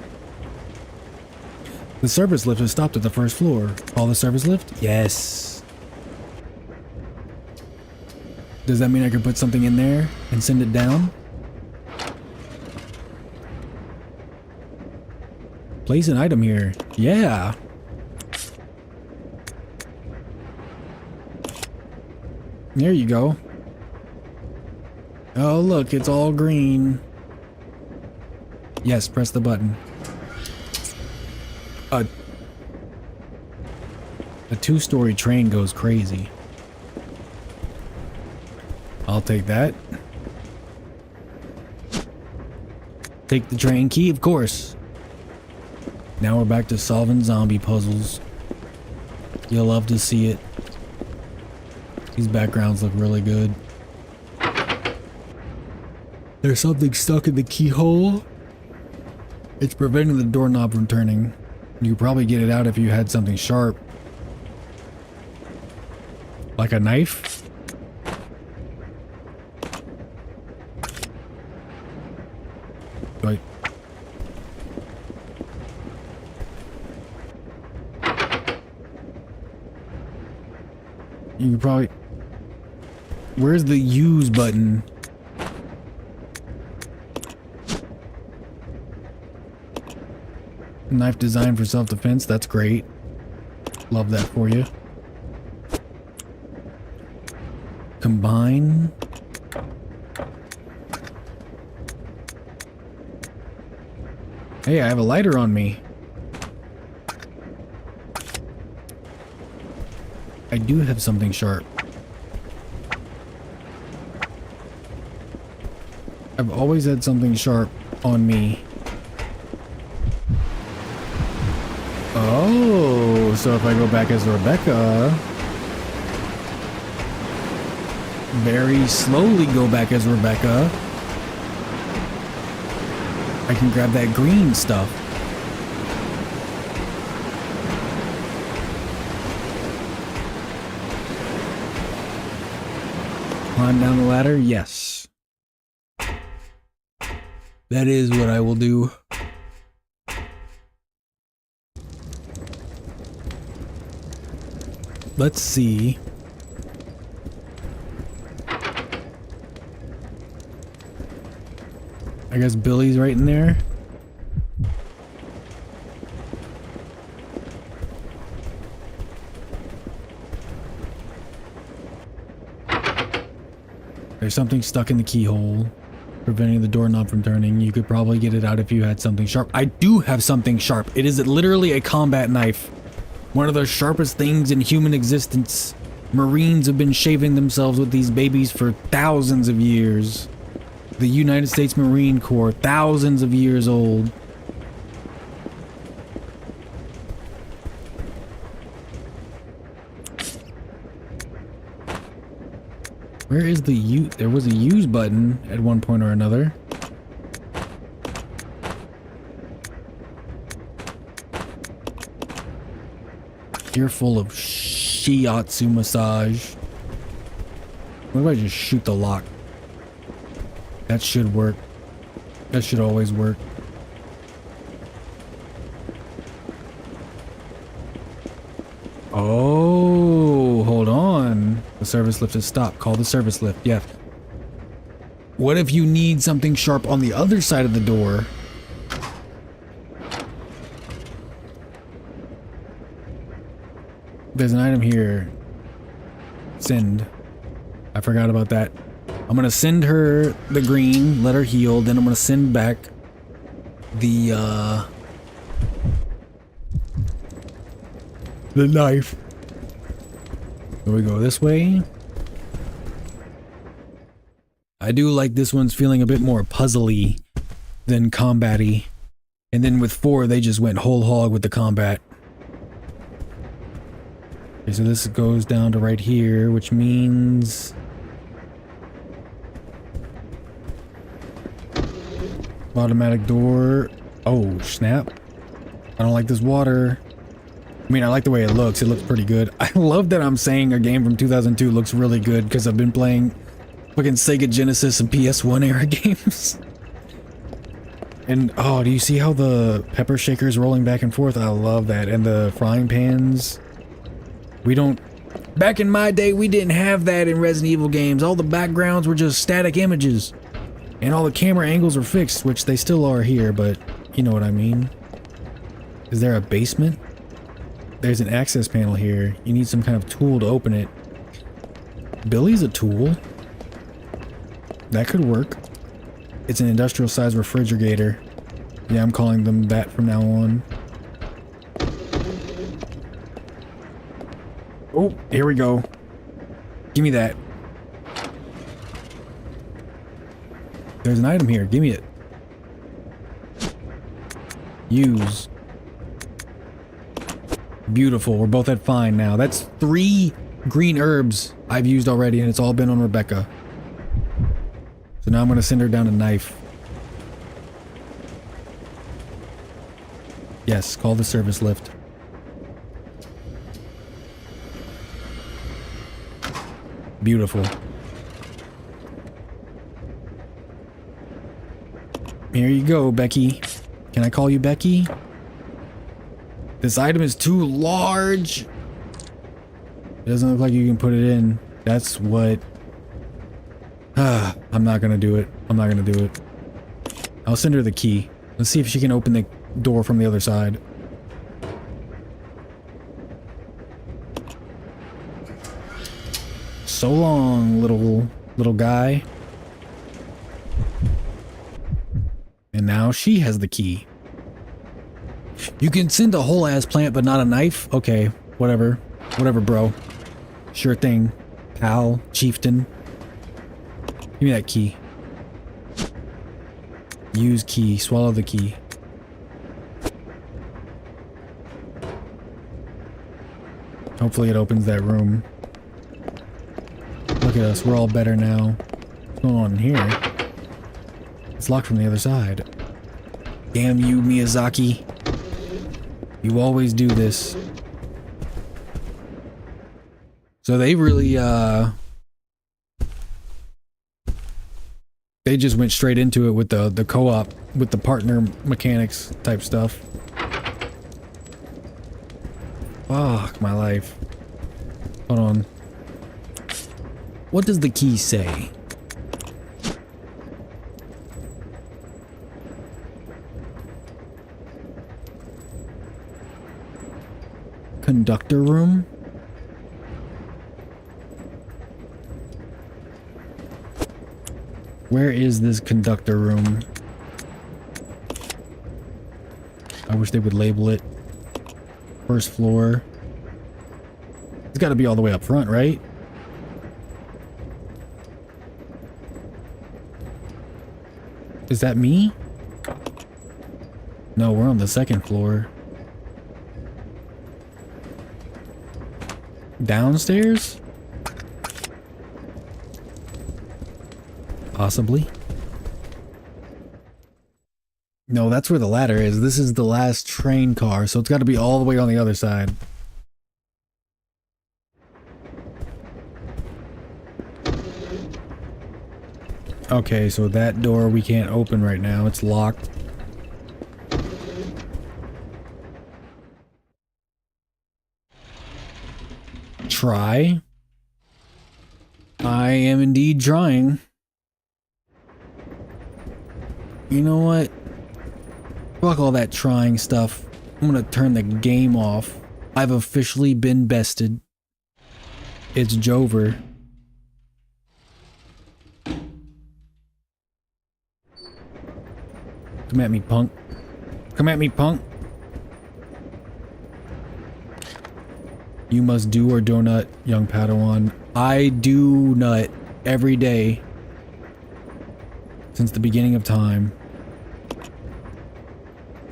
The service lift has stopped at the first floor. Call the service lift? Yes. Does that mean I can put something in there and send it down? Place an item here. Yeah. There you go. Oh, look, it's all green. Yes, press the button. A two-story train goes crazy. I'll take that. Take the train key, of course. Now we're back to solving zombie puzzles. You'll love to see it. These backgrounds look really good. There's something stuck in the keyhole. It's preventing the doorknob from turning. You could probably get it out if you had something sharp. Like a knife? Right. You could probably... Where's the use button? Knife designed for self-defense, that's great. Love that for you. Combine. Hey, I have a lighter on me. I do have something sharp. I've always had something sharp on me. Oh, so if I go back as Rebecca, very slowly go back as Rebecca, I can grab that green stuff. Climb down the ladder? Yes. That is what I will do. Let's see. I guess Billy's right in there. There's something stuck in the keyhole. preventing the doorknob from turning. You could probably get it out if you had something sharp. I do have something sharp. It is literally a combat knife. One of the sharpest things in human existence. Marines have been shaving themselves with these babies for thousands of years. The United States Marine Corps, thousands of years old. Where is the use? There was a use button at one point or another. You're full of shiatsu massage. What if I just shoot the lock? That should work. That should always work. Oh, hold on. The service lift has stopped. Call the service lift. Yeah. What if you need something sharp on the other side of the door? There's an item here. Send. I forgot about that. I'm gonna send her the green, let her heal, then I'm gonna send back the knife. So we go this way. I do like this one's feeling a bit more puzzly than combat-y. And then with 4, they just went whole hog with the combat. Okay, so this goes down to right here, which means... automatic door. Oh, snap. I don't like this water. I mean, I like the way it looks. It looks pretty good. I love that I'm saying a game from 2002 looks really good because I've been playing fucking Sega Genesis and PS1 era games. And, oh, do you see how the pepper shaker's rolling back and forth? I love that. And the frying pans. We don't... Back in my day, we didn't have that in Resident Evil games. All the backgrounds were just static images. And all the camera angles are fixed, which they still are here, but you know what I mean. Is there a basement? There's an access panel here. You need some kind of tool to open it. Billy's a tool. That could work. It's an industrial size refrigerator. Yeah, I'm calling them that from now on. Oh, here we go. Give me that. There's an item here. Give me it. Use. Beautiful. We're both at fine now. That's 3 green herbs I've used already, and it's all been on Rebecca. So now I'm going to send her down a knife. Yes, call the service lift. Beautiful. Here you go, Becky. Can I call you Becky? This item is too large. It doesn't look like you can put it in. That's what... I'm not gonna do it. I'm not gonna do it. I'll send her the key. Let's see if she can open the door from the other side. So long, little guy. And now she has the key. You can send a whole ass plant, but not a knife? Okay, whatever. Whatever, bro. Sure thing. Pal, chieftain. Give me that key. Use key. Swallow the key. Hopefully it opens that room. Look at us. We're all better now. What's going on in here? It's locked from the other side. Damn you, Miyazaki. You always do this. So they really, they just went straight into it with the co-op, with the partner mechanics type stuff. Fuck my life. Hold on. What does the key say? Conductor room? Where is this conductor room? I wish they would label it. First floor. It's got to be all the way up front, right? Is that me? No, we're on the second floor. Downstairs? Possibly. No, that's where the ladder is. This is the last train car, so it's got to be all the way on the other side. Okay, so that door we can't open right now. It's locked. Try. I am indeed trying. You know what? Fuck all that trying stuff. I'm gonna turn the game off. I've officially been bested. It's Jover. Come at me, punk. Come at me, punk. You must do or do nut, young Padawan. I do nut every day since the beginning of time.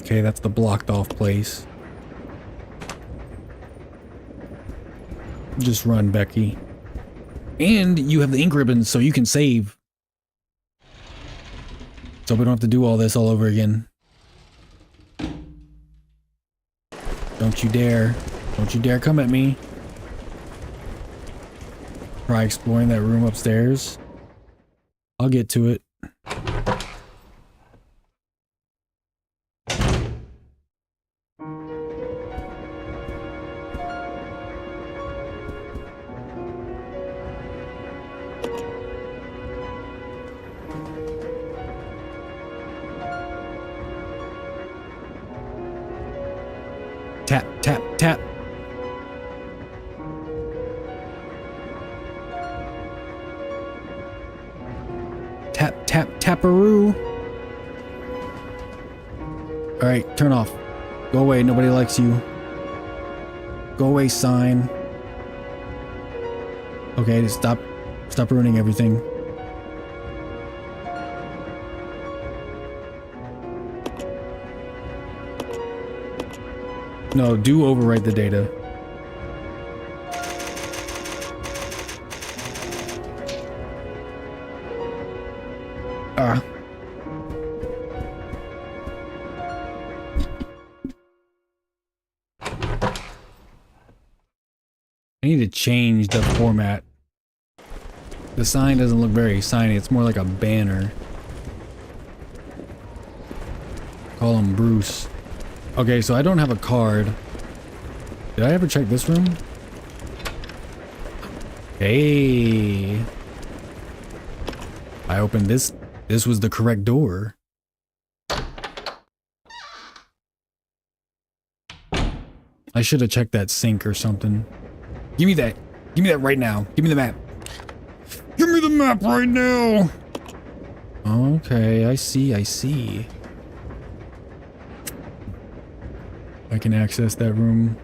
Okay, that's the blocked off place. Just run, Becky. And you have the ink ribbons, so you can save. So we don't have to do all this all over again. Don't you dare. Don't you dare come at me. Try exploring that room upstairs. I'll get to it. Tap, tap, tap. Tap, tap, taparoo. Alright, turn off. Go away, nobody likes you. Go away, sign. Okay, just stop ruining everything. No, do overwrite the data. Ah. I need to change the format. The sign doesn't look very signy, it's more like a banner. Call him Bruce. Okay, so I don't have a card. Did I ever check this room? Hey. I opened this. This was the correct door. I should have checked that sink or something. Give me that. Give me that right now. Give me the map. Give me the map right now. Okay, I see, I see. I can access that room.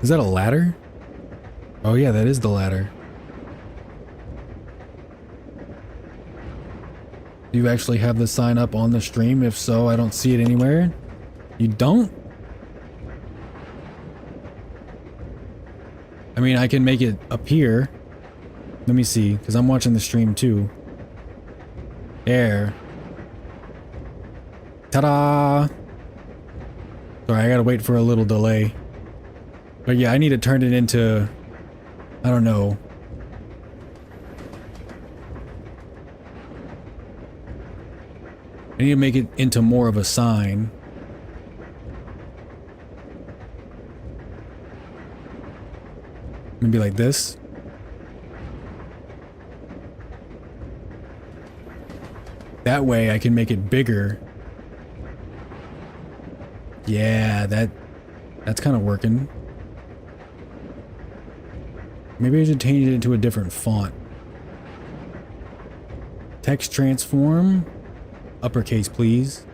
Is that a ladder? Oh yeah, that is the ladder. Do you actually have the sign up on the stream? If so, I don't see it anywhere. You don't? I mean, I can make it appear. Let me see, because I'm watching the stream too. There. Ta-da! Sorry, I gotta wait for a little delay. But yeah, I need to turn it into... I don't know. I need to make it into more of a sign. Maybe like this. That way I can make it bigger. Yeah, that's kind of working. Maybe I should change it into a different font. Text transform. Uppercase, please.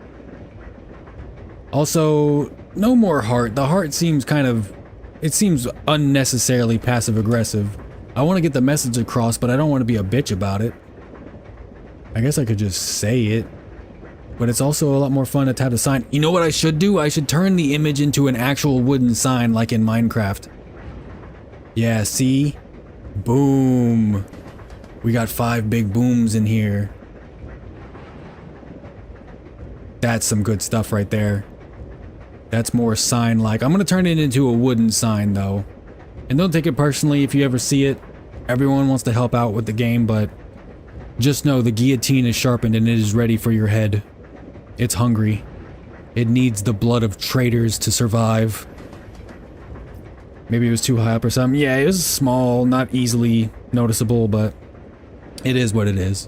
Also, no more heart. The heart seems kind of... It seems unnecessarily passive-aggressive. I want to get the message across, but I don't want to be a bitch about it. I guess I could just say it. But it's also a lot more fun to tap the sign. You know what I should do? I should turn the image into an actual wooden sign like in Minecraft. Yeah, see? Boom. We got 5 big booms in here. That's some good stuff right there. That's more sign-like. I'm gonna turn it into a wooden sign though. And don't take it personally if you ever see it. Everyone wants to help out with the game, but just know the guillotine is sharpened and it is ready for your head. It's hungry. It needs the blood of traitors to survive. Maybe it was too high up or something. Yeah, it was small, not easily noticeable, but it is what it is.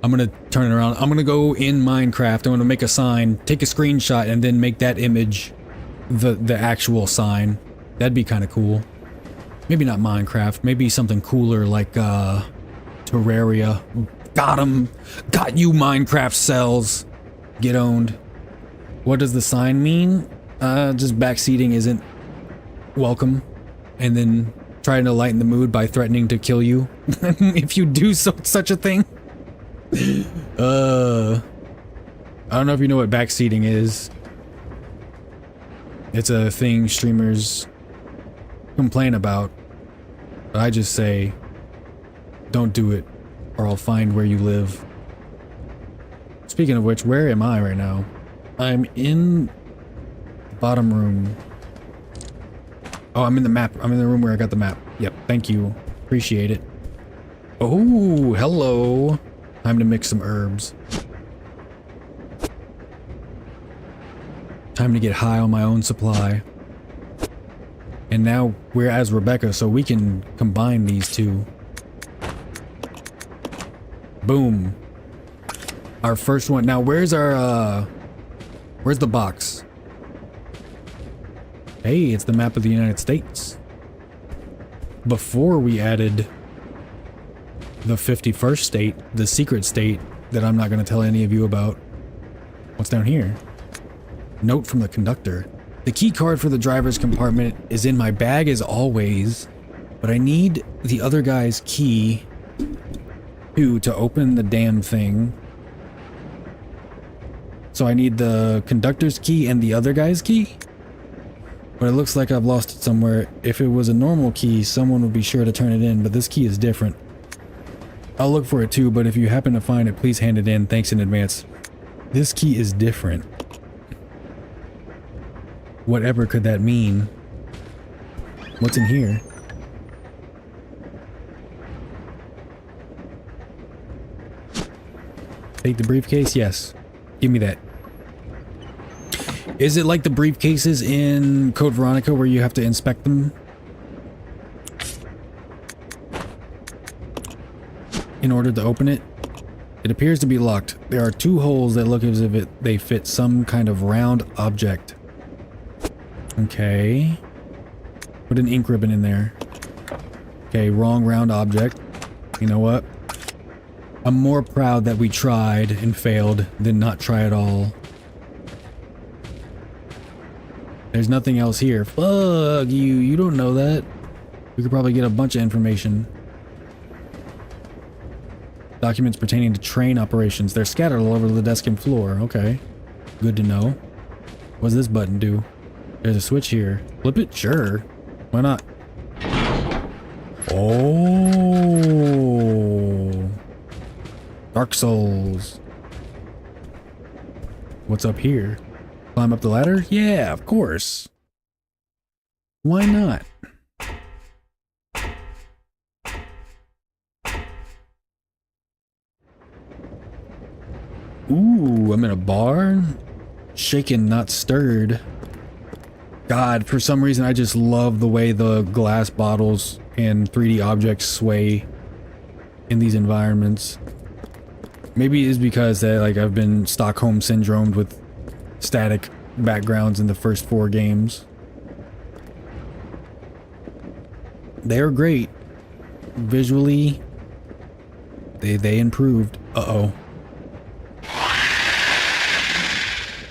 I'm gonna turn it around. I'm gonna go in Minecraft. I'm gonna make a sign, take a screenshot, and then make that image the actual sign. That'd be kind of cool. Maybe not Minecraft. Maybe something cooler like Terraria. Got him. Got you, Minecraft cells. Get owned. What does the sign mean? Just backseating isn't welcome. And then trying to lighten the mood by threatening to kill you if you do such a thing. I don't know if you know what backseating is. It's a thing streamers complain about. But I just say, don't do it, or I'll find where you live. Speaking of which, where am I right now? I'm in the bottom room. Oh, I'm in the map. I'm in the room where I got the map. Yep, thank you. Appreciate it. Oh, hello. Time to mix some herbs. Time to get high on my own supply. And now we're as Rebecca, so we can combine these two. Boom. Our first one. Now, where's our, where's the box? Hey, it's the map of the United States. Before we added the 51st state, the secret state that I'm not going to tell any of you about. What's down here? Note from the conductor. The key card for the driver's compartment is in my bag as always, but I need the other guy's key to open the damn thing. So I need the conductor's key and the other guy's key? But it looks like I've lost it somewhere. If it was a normal key, someone would be sure to turn it in, but this key is different. I'll look for it too, but if you happen to find it, please hand it in. Thanks in advance. This key is different. Whatever could that mean? What's in here? Take the briefcase? Yes. Give me that. Is it like the briefcases in Code Veronica where you have to inspect them in order to open it? It appears to be locked. There are 2 holes that look as if they fit some kind of round object. Okay. Put an ink ribbon in there. Okay, wrong round object. You know what? I'm more proud that we tried and failed than not try at all. There's nothing else here. Fuck you. You don't know that. We could probably get a bunch of information. Documents pertaining to train operations. They're scattered all over the desk and floor. Okay. Good to know. What does this button do? There's a switch here. Flip it? Sure. Why not? Oh. Dark Souls. What's up here? Climb up the ladder? Yeah, of course. Why not? Ooh, I'm in a bar. Shaken, not stirred. God, for some reason I just love the way the glass bottles and 3D objects sway in these environments. Maybe it's because I've been Stockholm syndromed with static backgrounds in the first 4 games. They are great. Visually, they improved. Uh-oh.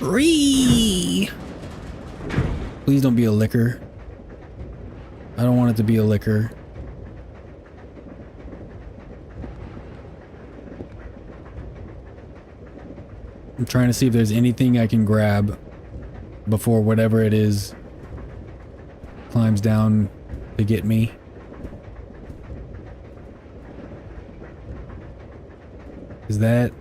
Ree! Please don't be a liquor. I don't want it to be a liquor. I'm trying to see if there's anything I can grab before whatever it is climbs down to get me. Is that...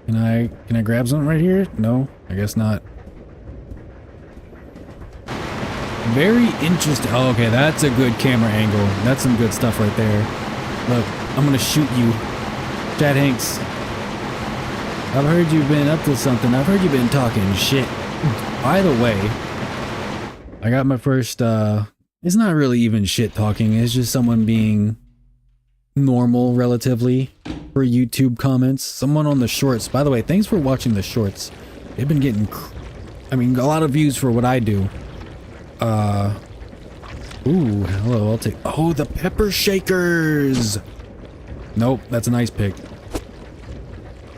Can I grab something right here? No, I guess not. Very interesting. Oh, okay, that's a good camera angle. That's some good stuff right there. Look, I'm gonna shoot you. Chad Hanks. I've heard you've been up to something. I've heard you've been talking shit. By the way, I got my first, it's not really even shit talking. It's just someone being normal, relatively, for YouTube comments. Someone on the shorts. By the way, thanks for watching the shorts. They've been getting, I mean, a lot of views for what I do. Ooh, hello, I'll take... Oh, the pepper shakers! Nope, that's an ice pick.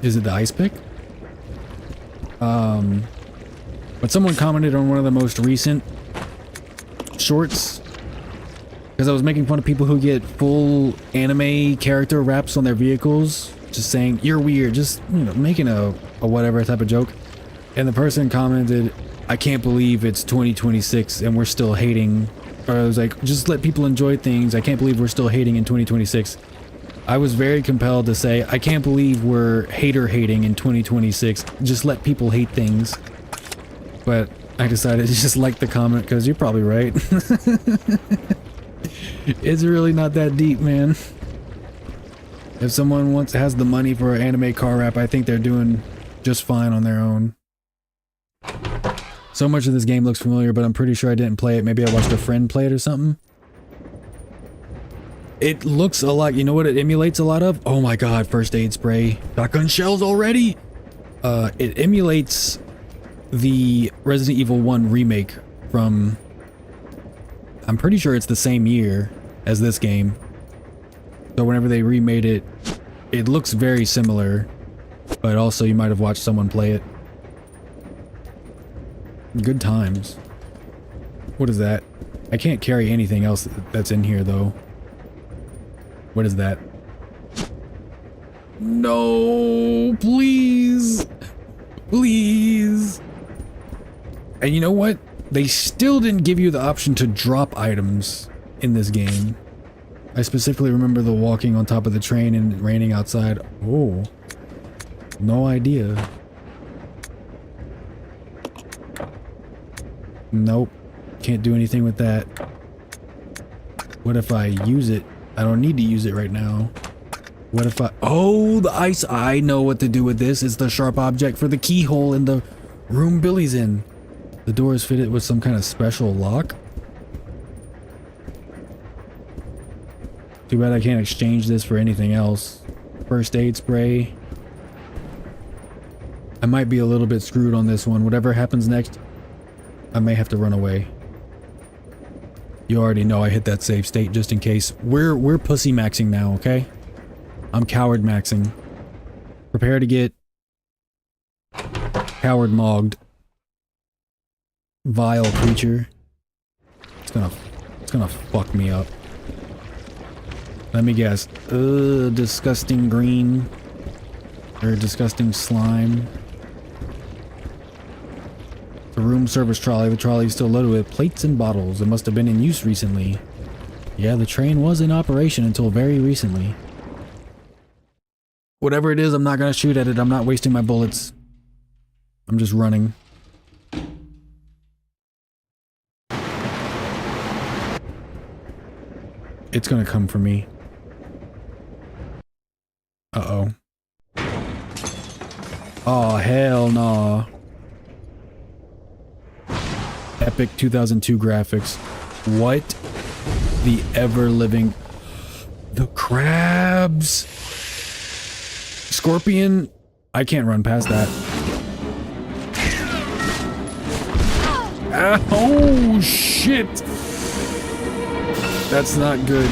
Is it the ice pick? But someone commented on one of the most recent shorts, because I was making fun of people who get full anime character wraps on their vehicles, just saying, you're weird, just, you know, making a whatever type of joke. And the person commented, I can't believe it's 2026 and we're still hating. Or I was like, just let people enjoy things. I can't believe we're still hating in 2026. I was very compelled to say, I can't believe we're hating in 2026. Just let people hate things. But I decided to just like the comment because you're probably right. It's really not that deep, man. If someone has the money for an anime car wrap, I think they're doing just fine on their own. So much of this game looks familiar, but I'm pretty sure I didn't play it. Maybe I watched a friend play it or something. It looks a lot, you know what it emulates a lot of? Oh my god, first aid spray. Shotgun shells already? It emulates the Resident Evil 1 remake from... I'm pretty sure it's the same year as this game. So whenever they remade it, it looks very similar. But also you might have watched someone play it. Good times. What is that? I can't carry anything else that's in here though. What is that? No, please. Please. And you know what? They still didn't give you the option to drop items in this game. I specifically remember the walking on top of the train and raining outside. Oh. No idea. Nope. Can't do anything with that. What if I use it? I don't need to use it right now. What if I... Oh, the ice. I know what to do with this. It's the sharp object for the keyhole in the room Billy's in. The door is fitted with some kind of special lock. Too bad I can't exchange this for anything else. First aid spray. I might be a little bit screwed on this one. Whatever happens next, I may have to run away. You already know I hit that save state just in case. We're pussy maxing now, okay? I'm coward maxing. Prepare to get coward mogged. Vile creature. It's gonna fuck me up. Let me guess. Disgusting green. Or disgusting slime. The room service trolley. The trolley is still loaded with plates and bottles. It must have been in use recently. Yeah, the train was in operation until very recently. Whatever it is, I'm not gonna shoot at it. I'm not wasting my bullets. I'm just running. It's gonna come for me. Uh-oh. Oh, hell no. Epic 2002 graphics. What? The ever-living... The crabs! Scorpion? I can't run past that. Oh, shit! That's not good.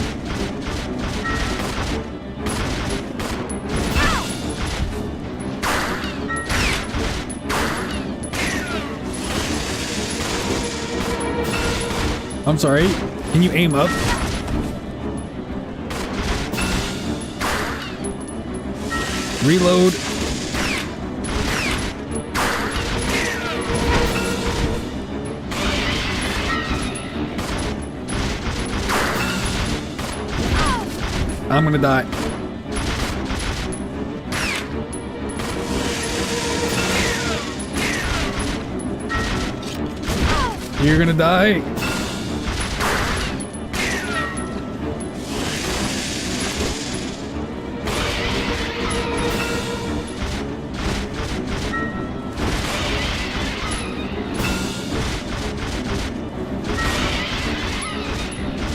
I'm sorry. Can you aim up? Reload. I'm gonna die. You're gonna die.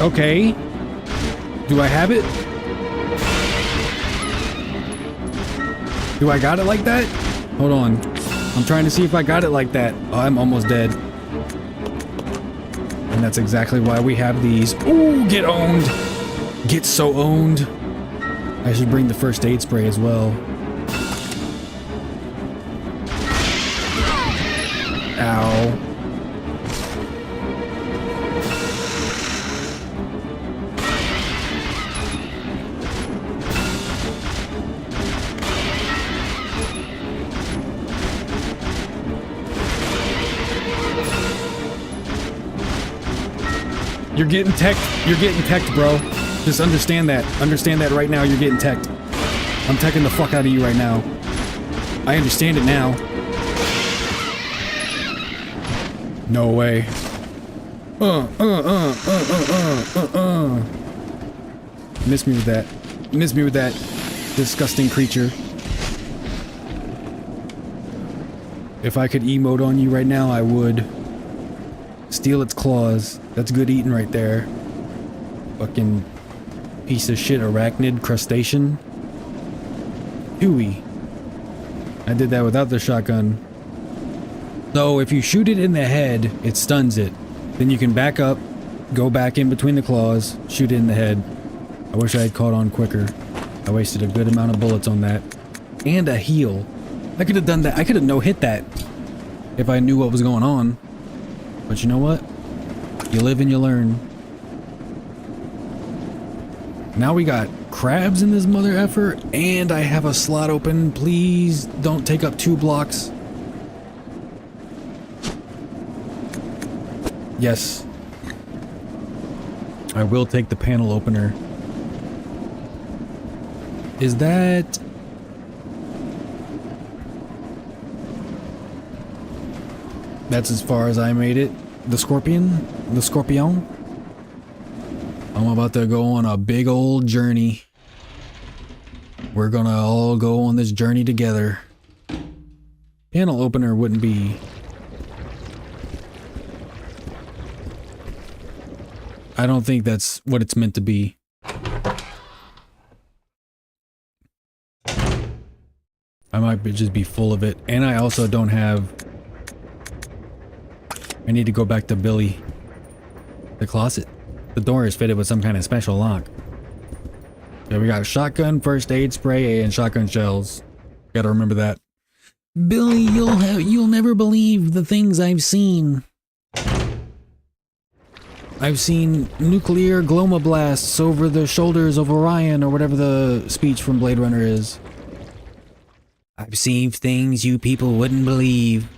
Okay. Do I have it? Do I got it like that? Hold on. I'm trying to see if I got it like that. Oh, I'm almost dead. And that's exactly why we have these. Ooh, get owned. Get so owned. I should bring the first aid spray as well. Ow. You're getting teched. You're getting teched, bro. Just understand that. Understand that right now. You're getting teched. I'm teching the fuck out of you right now. I understand it now. No way. Miss me with that. Miss me with that disgusting creature. If I could emote on you right now, I would. Steal its claws. That's good eating right there. Fucking piece of shit arachnid crustacean. Hooey. I did that without the shotgun. So if you shoot it in the head, it stuns it. Then you can back up, go back in between the claws, shoot it in the head. I wish I had caught on quicker. I wasted a good amount of bullets on that. And a heal. I could have done that. I could have no-hit that if I knew what was going on. But you know what? You live and you learn. Now we got crabs in this mother effer, and I have a slot open. Please don't take up 2 blocks. Yes. I will take the panel opener. Is that... That's as far as I made it. The scorpion? The scorpion? I'm about to go on a big old journey. We're gonna all go on this journey together. Panel opener wouldn't be... I don't think that's what it's meant to be. I might just be full of it. And I also don't have... I need to go back to Billy. The closet. The door is fitted with some kind of special lock. Yeah, we got shotgun, first aid spray, and shotgun shells. Gotta remember that. Billy, you'll never believe the things I've seen. I've seen nuclear glomoblasts over the shoulders of Orion, or whatever the speech from Blade Runner is. I've seen things you people wouldn't believe.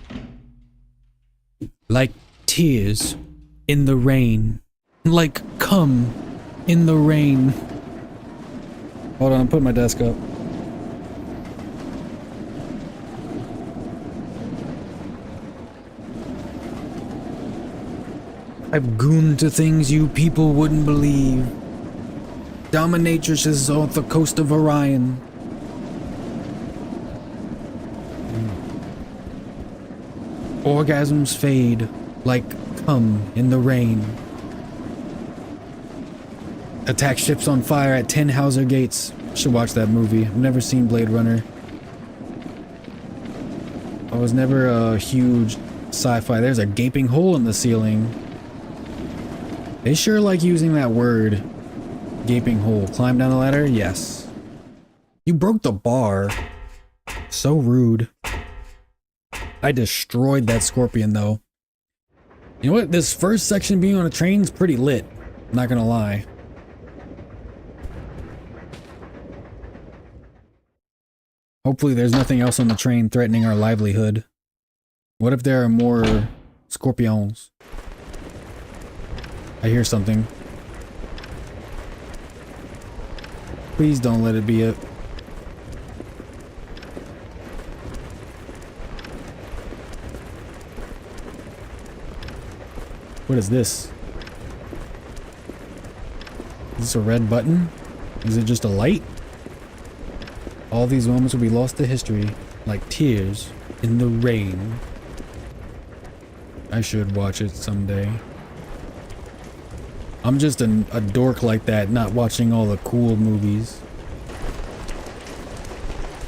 Like tears in the rain. Like cum in the rain. Hold on, I'm putting my desk up. I've gooned to things you people wouldn't believe. Dominatrixes off the coast of Orion. Orgasms fade like cum in the rain. Attack ships on fire at 10 Hauser gates. Should watch that movie. I've never seen Blade Runner. I was never a huge sci-fi. There's a gaping hole in the ceiling. They sure like using that word. Gaping hole. Climb down the ladder? Yes. You broke the bar. So rude. I destroyed that scorpion though. You know what? This first section being on a train is pretty lit. Not gonna lie. Hopefully there's nothing else on the train threatening our livelihood. What if there are more scorpions? I hear something. Please don't let it be it. What is this? Is this a red button? Is it just a light? All these moments will be lost to history, like tears in the rain. I should watch it someday. I'm just a dork like that, not watching all the cool movies.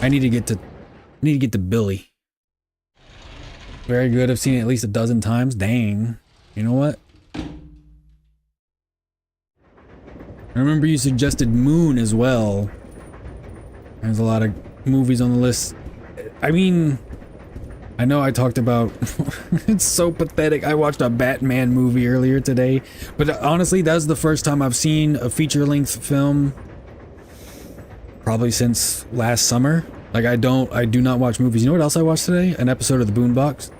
I need to get to Billy. Very good. I've seen it at least a dozen times. Dang. You know what? I remember you suggested Moon as well. There's a lot of movies on the list. I mean, I know I talked about it's so pathetic. I watched a Batman movie earlier today, but honestly, that's the first time I've seen a feature-length film probably since last summer. Like I do not watch movies. You know what else I watched today? An episode of The Boondocks.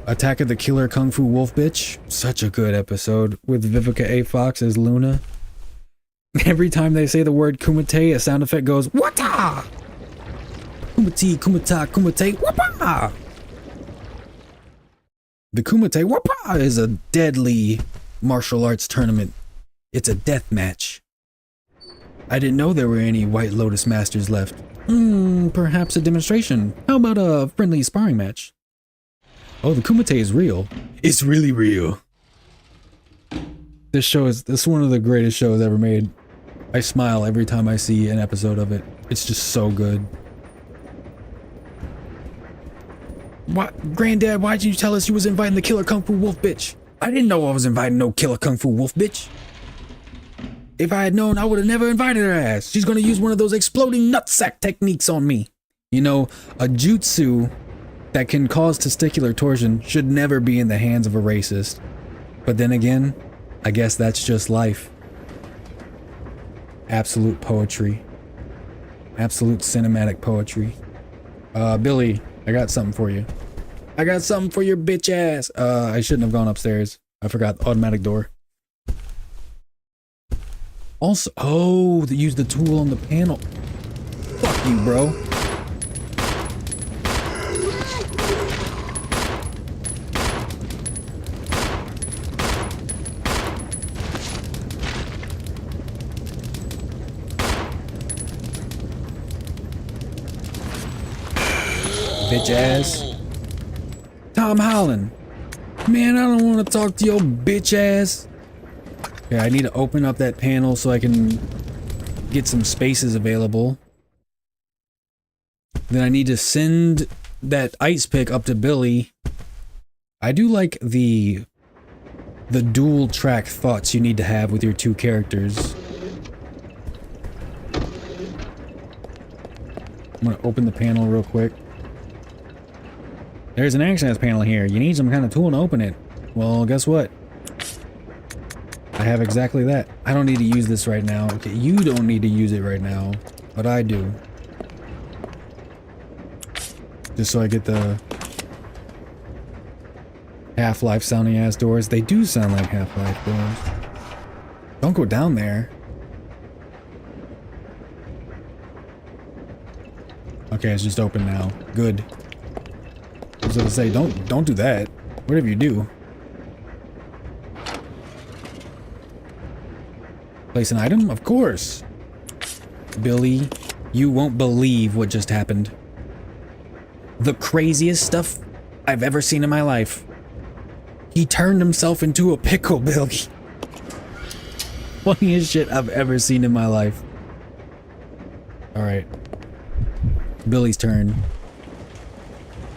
Attack of the Killer Kung Fu Wolf Bitch. Such a good episode with Vivica A. Fox as Luna. Every time they say the word kumite, a sound effect goes, Wata! Kumite, kumita, kumite, wapa! The Kumite Wapa is a deadly martial arts tournament. It's a death match. I didn't know there were any White Lotus Masters left. Perhaps a demonstration. How about a friendly sparring match? Oh, the Kumite is real. It's really real. This is one of the greatest shows ever made. I smile every time I see an episode of it. It's just so good. What? Granddad, why didn't you tell us you was inviting the Killer Kung Fu Wolf Bitch? I didn't know I was inviting no Killer Kung Fu Wolf Bitch. If I had known, I would have never invited her ass. She's gonna use one of those exploding nutsack techniques on me. You know, a jutsu that can cause testicular torsion should never be in the hands of a racist. But then again, I guess that's just life. Absolute poetry. Absolute cinematic poetry. Billy, I got something for you. I got something for your bitch ass. I shouldn't have gone upstairs. I forgot the automatic door. Also, oh, they used the tool on the panel. Fuck you, bro. Bitch ass. Tom Holland. Man, I don't want to talk to your bitch ass. Okay, I need to open up that panel so I can get some spaces available. Then I need to send that ice pick up to Billy. I do like the dual track thoughts you need to have with your two characters. I'm gonna open the panel real quick. There's an access panel here. You need some kind of tool to open it. Well, guess what? I have exactly that. I don't need to use this right now. Okay, you don't need to use it right now, but I do. Just so I get the Half-Life sounding ass doors. They do sound like Half-Life doors. Don't go down there. Okay, it's just open now. Good. I was gonna say, don't do that. Whatever you do. Place an item? Of course. Billy, you won't believe what just happened. The craziest stuff I've ever seen in my life. He turned himself into a pickle, Billy. Funniest shit I've ever seen in my life. Alright. Billy's turn.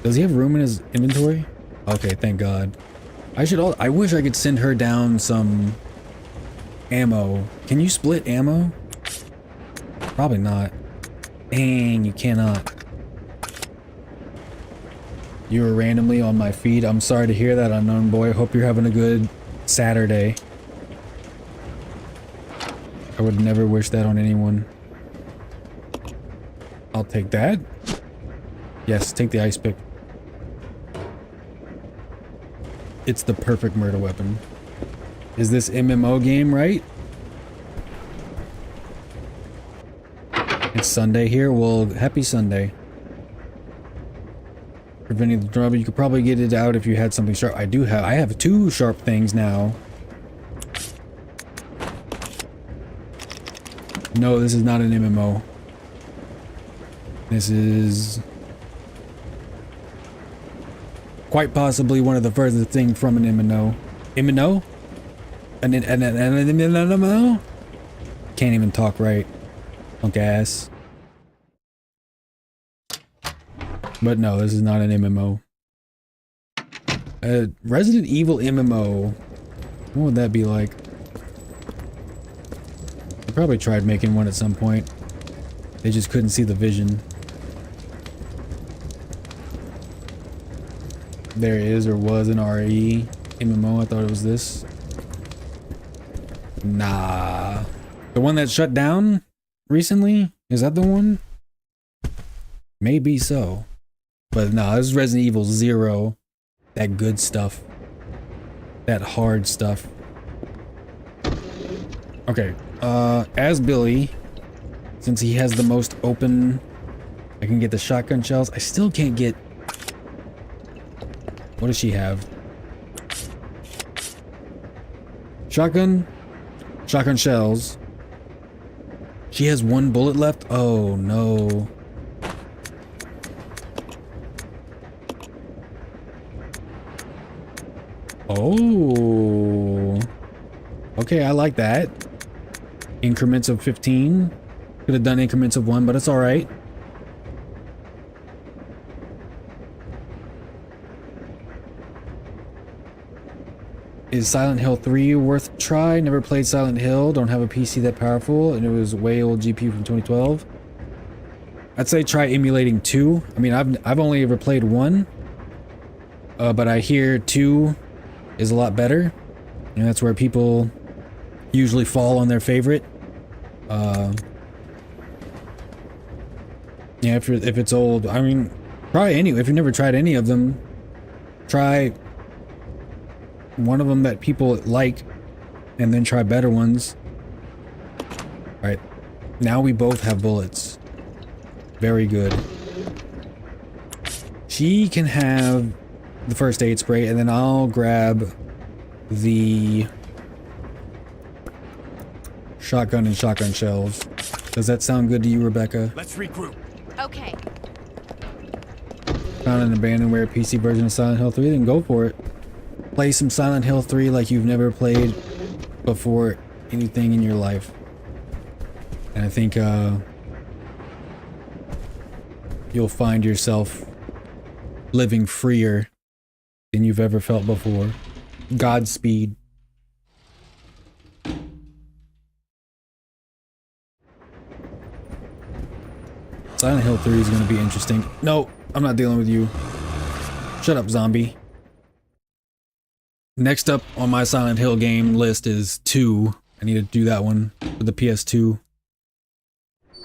Does he have room in his inventory? Okay, thank God. I wish I could send her down some ammo. Can you split ammo? Probably not. Dang, you cannot. You were randomly on my feed. I'm sorry to hear that, unknown boy. Hope you're having a good Saturday. I would never wish that on anyone. I'll take that. Yes, take the ice pick. It's the perfect murder weapon. Is this MMO game, right? It's Sunday here. Well, happy Sunday. Preventing the trouble. You could probably get it out if you had something sharp. I have 2 sharp things now. No, this is not an MMO. This is quite possibly one of the furthest things from an MMO. MMO? An MMO? Can't even talk right. Punk ass. But no, this is not an MMO. Resident Evil MMO. What would that be like? I probably tried making one at some point. They just couldn't see the vision. There is or was an RE MMO. I thought it was this. Nah. The one that shut down recently? Is that the one? Maybe so. But no, this is Resident Evil 0. That good stuff. That hard stuff. Okay. As Billy, since he has the most open, I can get the shotgun shells. I still can't get... What does she have? Shotgun? Shotgun shells. She has 1 bullet left? Oh, no. Oh. Okay, I like that. Increments of 15. Could have done increments of 1, but it's alright. Is Silent Hill 3 worth a try? Never played Silent Hill. Don't have a PC that powerful, and it was way old GPU from 2012. I'd say try emulating 2. I mean, I've only ever played 1. But I hear 2 is a lot better. And that's where people usually fall on their favorite. Yeah, if it's old, I mean, try any. If you've never tried any of them, try one of them that people like, and then try better ones. All right, now we both have bullets. Very good. She can have the first aid spray, and then I'll grab the shotgun and shotgun shells. Does that sound good to you, Rebecca? Let's regroup. Okay. Found an abandonware PC version of Silent Hill 3, then go for it. Play some Silent Hill 3 like you've never played before anything in your life. And I think you'll find yourself living freer than you've ever felt before. Godspeed. Silent Hill 3 is going to be interesting. No, I'm not dealing with you. Shut up, zombie. Next up on my Silent Hill game list is 2. I need to do that one for the PS2.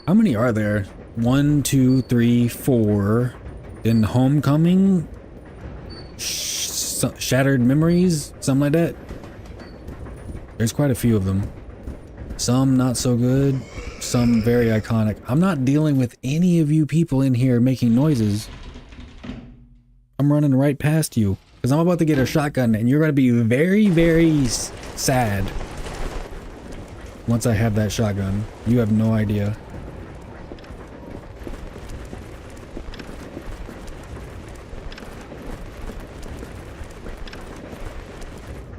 How many are there? 1, 2, 3, 4. Then Homecoming? Shattered Memories? Something like that? There's quite a few of them. Some not so good. Some very iconic. I'm not dealing with any of you people in here making noises. I'm running right past you. Because I'm about to get a shotgun and you're going to be very, very sad. Once I have that shotgun. You have no idea.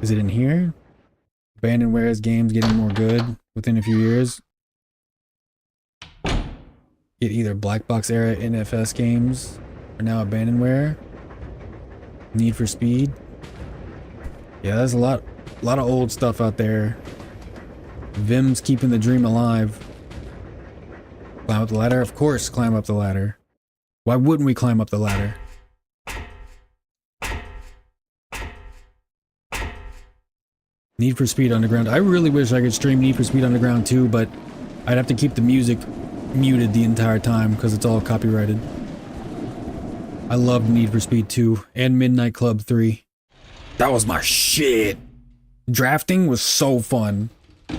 Is it in here? Abandonware's games getting more good within a few years. Get either Black Box era NFS games or now Abandonware. Need for Speed. Yeah, there's a lot of old stuff out there. Vim's keeping the dream alive. Climb up the ladder? Of course, climb up the ladder. Why wouldn't we climb up the ladder? Need for Speed Underground. I really wish I could stream Need for Speed Underground too, but I'd have to keep the music muted the entire time because it's all copyrighted. I loved Need for Speed 2 and Midnight Club 3. That was my shit. Drafting was so fun. I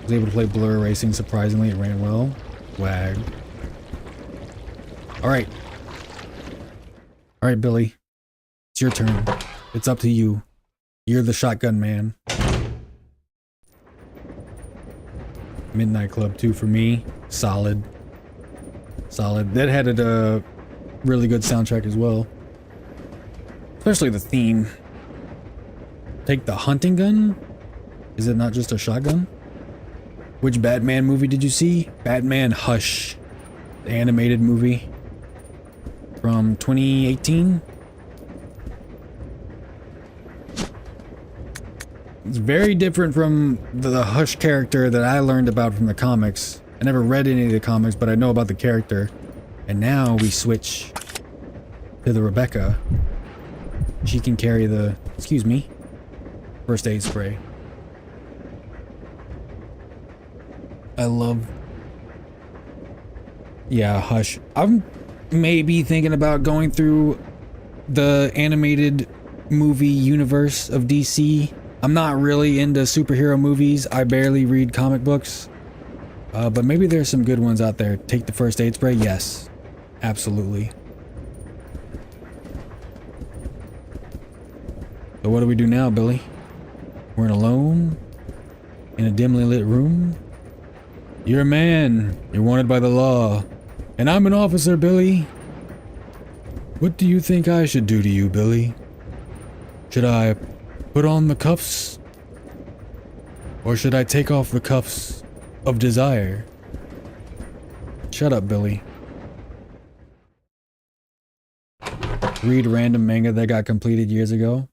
was able to play Blur Racing, surprisingly, it ran well. Wag. Alright. Alright, Billy. It's your turn. It's up to you. You're the shotgun man. Midnight Club 2 for me. Solid. Solid. That had a really good soundtrack as well. Especially the theme. Take the hunting gun? Is it not just a shotgun? Which Batman movie did you see? Batman Hush. The animated movie. From 2018? It's very different from the Hush character that I learned about from the comics. I never read any of the comics, but I know about the character. And now we switch to the Rebecca. She can carry the, excuse me, first aid spray. I love... Yeah, Hush. I'm maybe thinking about going through the animated movie universe of DC. I'm not really into superhero movies. I barely read comic books. But maybe there's some good ones out there. Take the first aid spray? Yes. Absolutely. So what do we do now, Billy? We're alone? In a dimly lit room? You're a man. You're wanted by the law. And I'm an officer, Billy. What do you think I should do to you, Billy? Should I put on the cuffs? Or should I take off the cuffs of desire? Shut up, Billy. Read random manga that got completed years ago.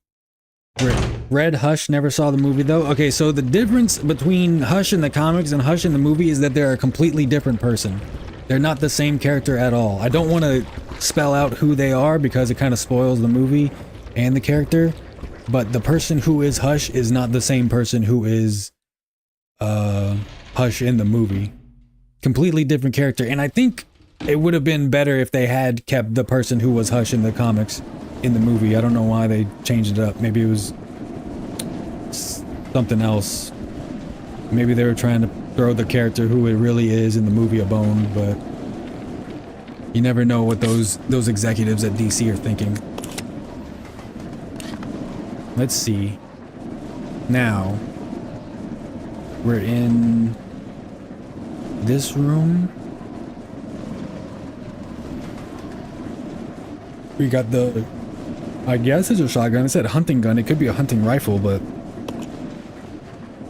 Read Hush, never saw the movie though. Okay, so the difference between Hush in the comics and Hush in the movie is that they're a completely different person. They're not the same character at all. I don't want to spell out who they are because it kind of spoils the movie and the character, but the person who is Hush is not the same person who is Hush in the movie. Completely different character, and I think it would have been better if they had kept the person who was Hush in the comics in the movie. I don't know why they changed it up. Maybe it was something else. Maybe they were trying to throw the character who it really is in the movie a bone, but you never know what those executives at DC are thinking. Let's see. Now, we're in this room. We got the, I guess it's a shotgun. It said hunting gun. It could be a hunting rifle, but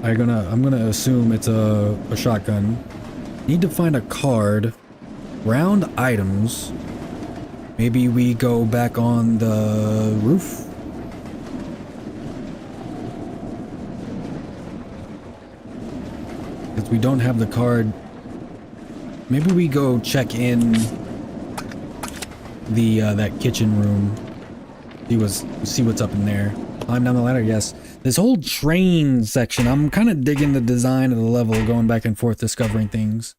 I'm gonna assume it's a shotgun. Need to find a card. Round items. Maybe we go back on the roof. Because we don't have the card. Maybe we go check in the that kitchen room. See what's up in there. Climb down the ladder, yes. This whole train section, I'm kind of digging the design of the level, going back and forth, discovering things.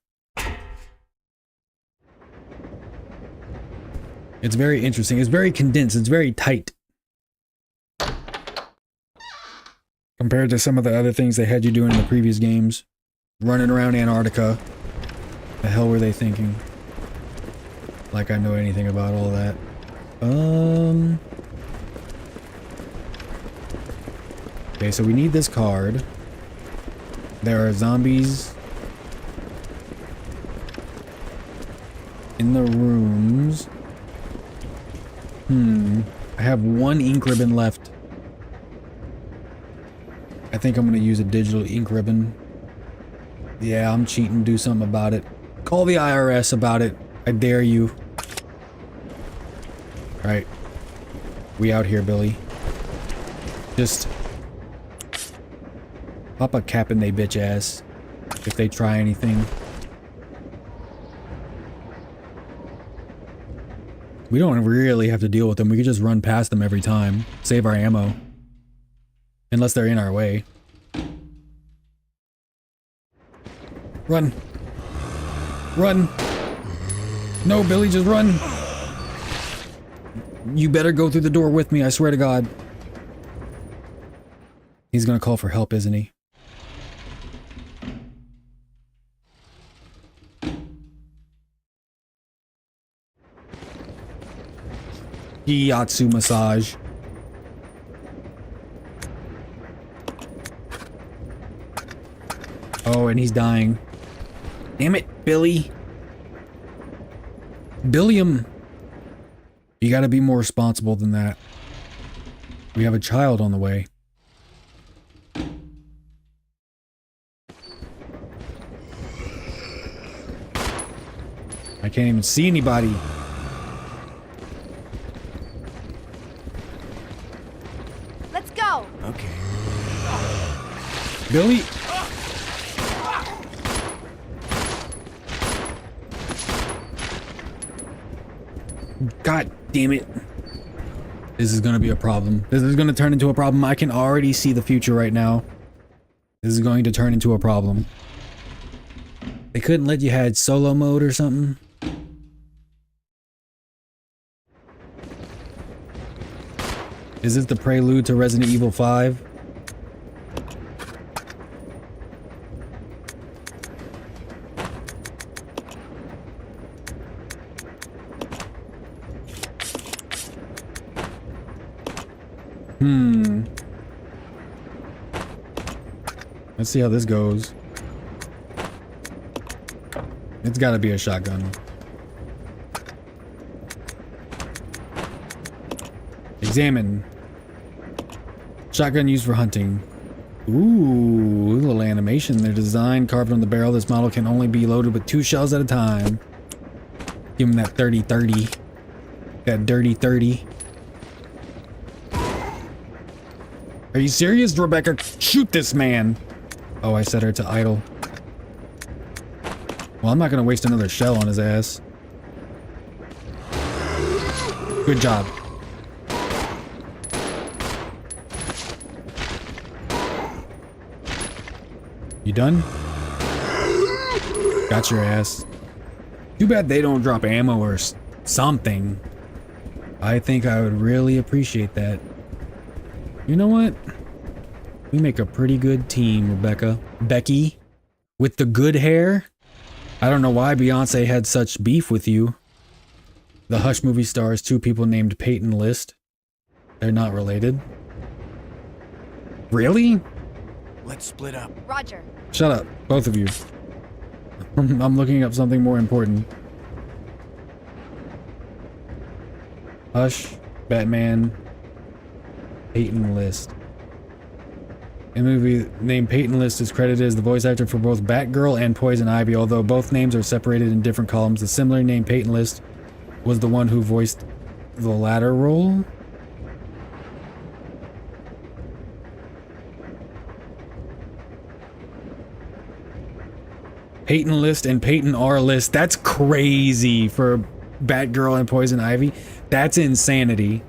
It's very interesting. It's very condensed. It's very tight. Compared to some of the other things they had you doing in the previous games. Running around Antarctica. The hell were they thinking? Like I know anything about all that. Okay, so we need this card. There are zombies in the rooms. I have one ink ribbon left. I think I'm gonna use a digital ink ribbon. Yeah, I'm cheating. Do something about it. Call the IRS about it. I dare you. Alright. We out here, Billy. Just pop a cap in they bitch ass if they try anything. We don't really have to deal with them. We could just run past them every time. Save our ammo. Unless they're in our way. Run. Run. No, Billy, just run. You better go through the door with me, I swear to God. He's gonna call for help, isn't he? Gyatsu massage. Oh, and he's dying. Damn it, Billy. Billiam. You gotta be more responsible than that. We have a child on the way. I can't even see anybody. Let's go. Okay. Billy. God damn it. This is gonna be a problem. This is gonna turn into a problem. I can already see the future right now. This is going to turn into a problem. They couldn't let you had solo mode or something? Is this the prelude to Resident Evil 5? Let's see how this goes. It's gotta be a shotgun. Examine. Shotgun used for hunting. Ooh, little animation. They're designed, carved on the barrel. This model can only be loaded with 2 shells at a time. Give him that 30-30. That dirty 30. Are you serious, Rebecca? Shoot this man! Oh, I set her to idle. Well, I'm not gonna waste another shell on his ass. Good job. You done? Got your ass. Too bad they don't drop ammo or something. I think I would really appreciate that. You know what? We make a pretty good team, Rebecca. Becky, with the good hair. I don't know why Beyonce had such beef with you. The Hush movie stars 2 people named Peyton List. They're not related. Really? Let's split up. Roger. Shut up, both of you. I'm looking up something more important. Hush, Batman, Peyton List. In the movie named Peyton List is credited as the voice actor for both Batgirl and Poison Ivy, although both names are separated in different columns. The similar name Peyton List was the one who voiced the latter role. Peyton List and Peyton R. List. That's crazy for Batgirl and Poison Ivy. That's insanity.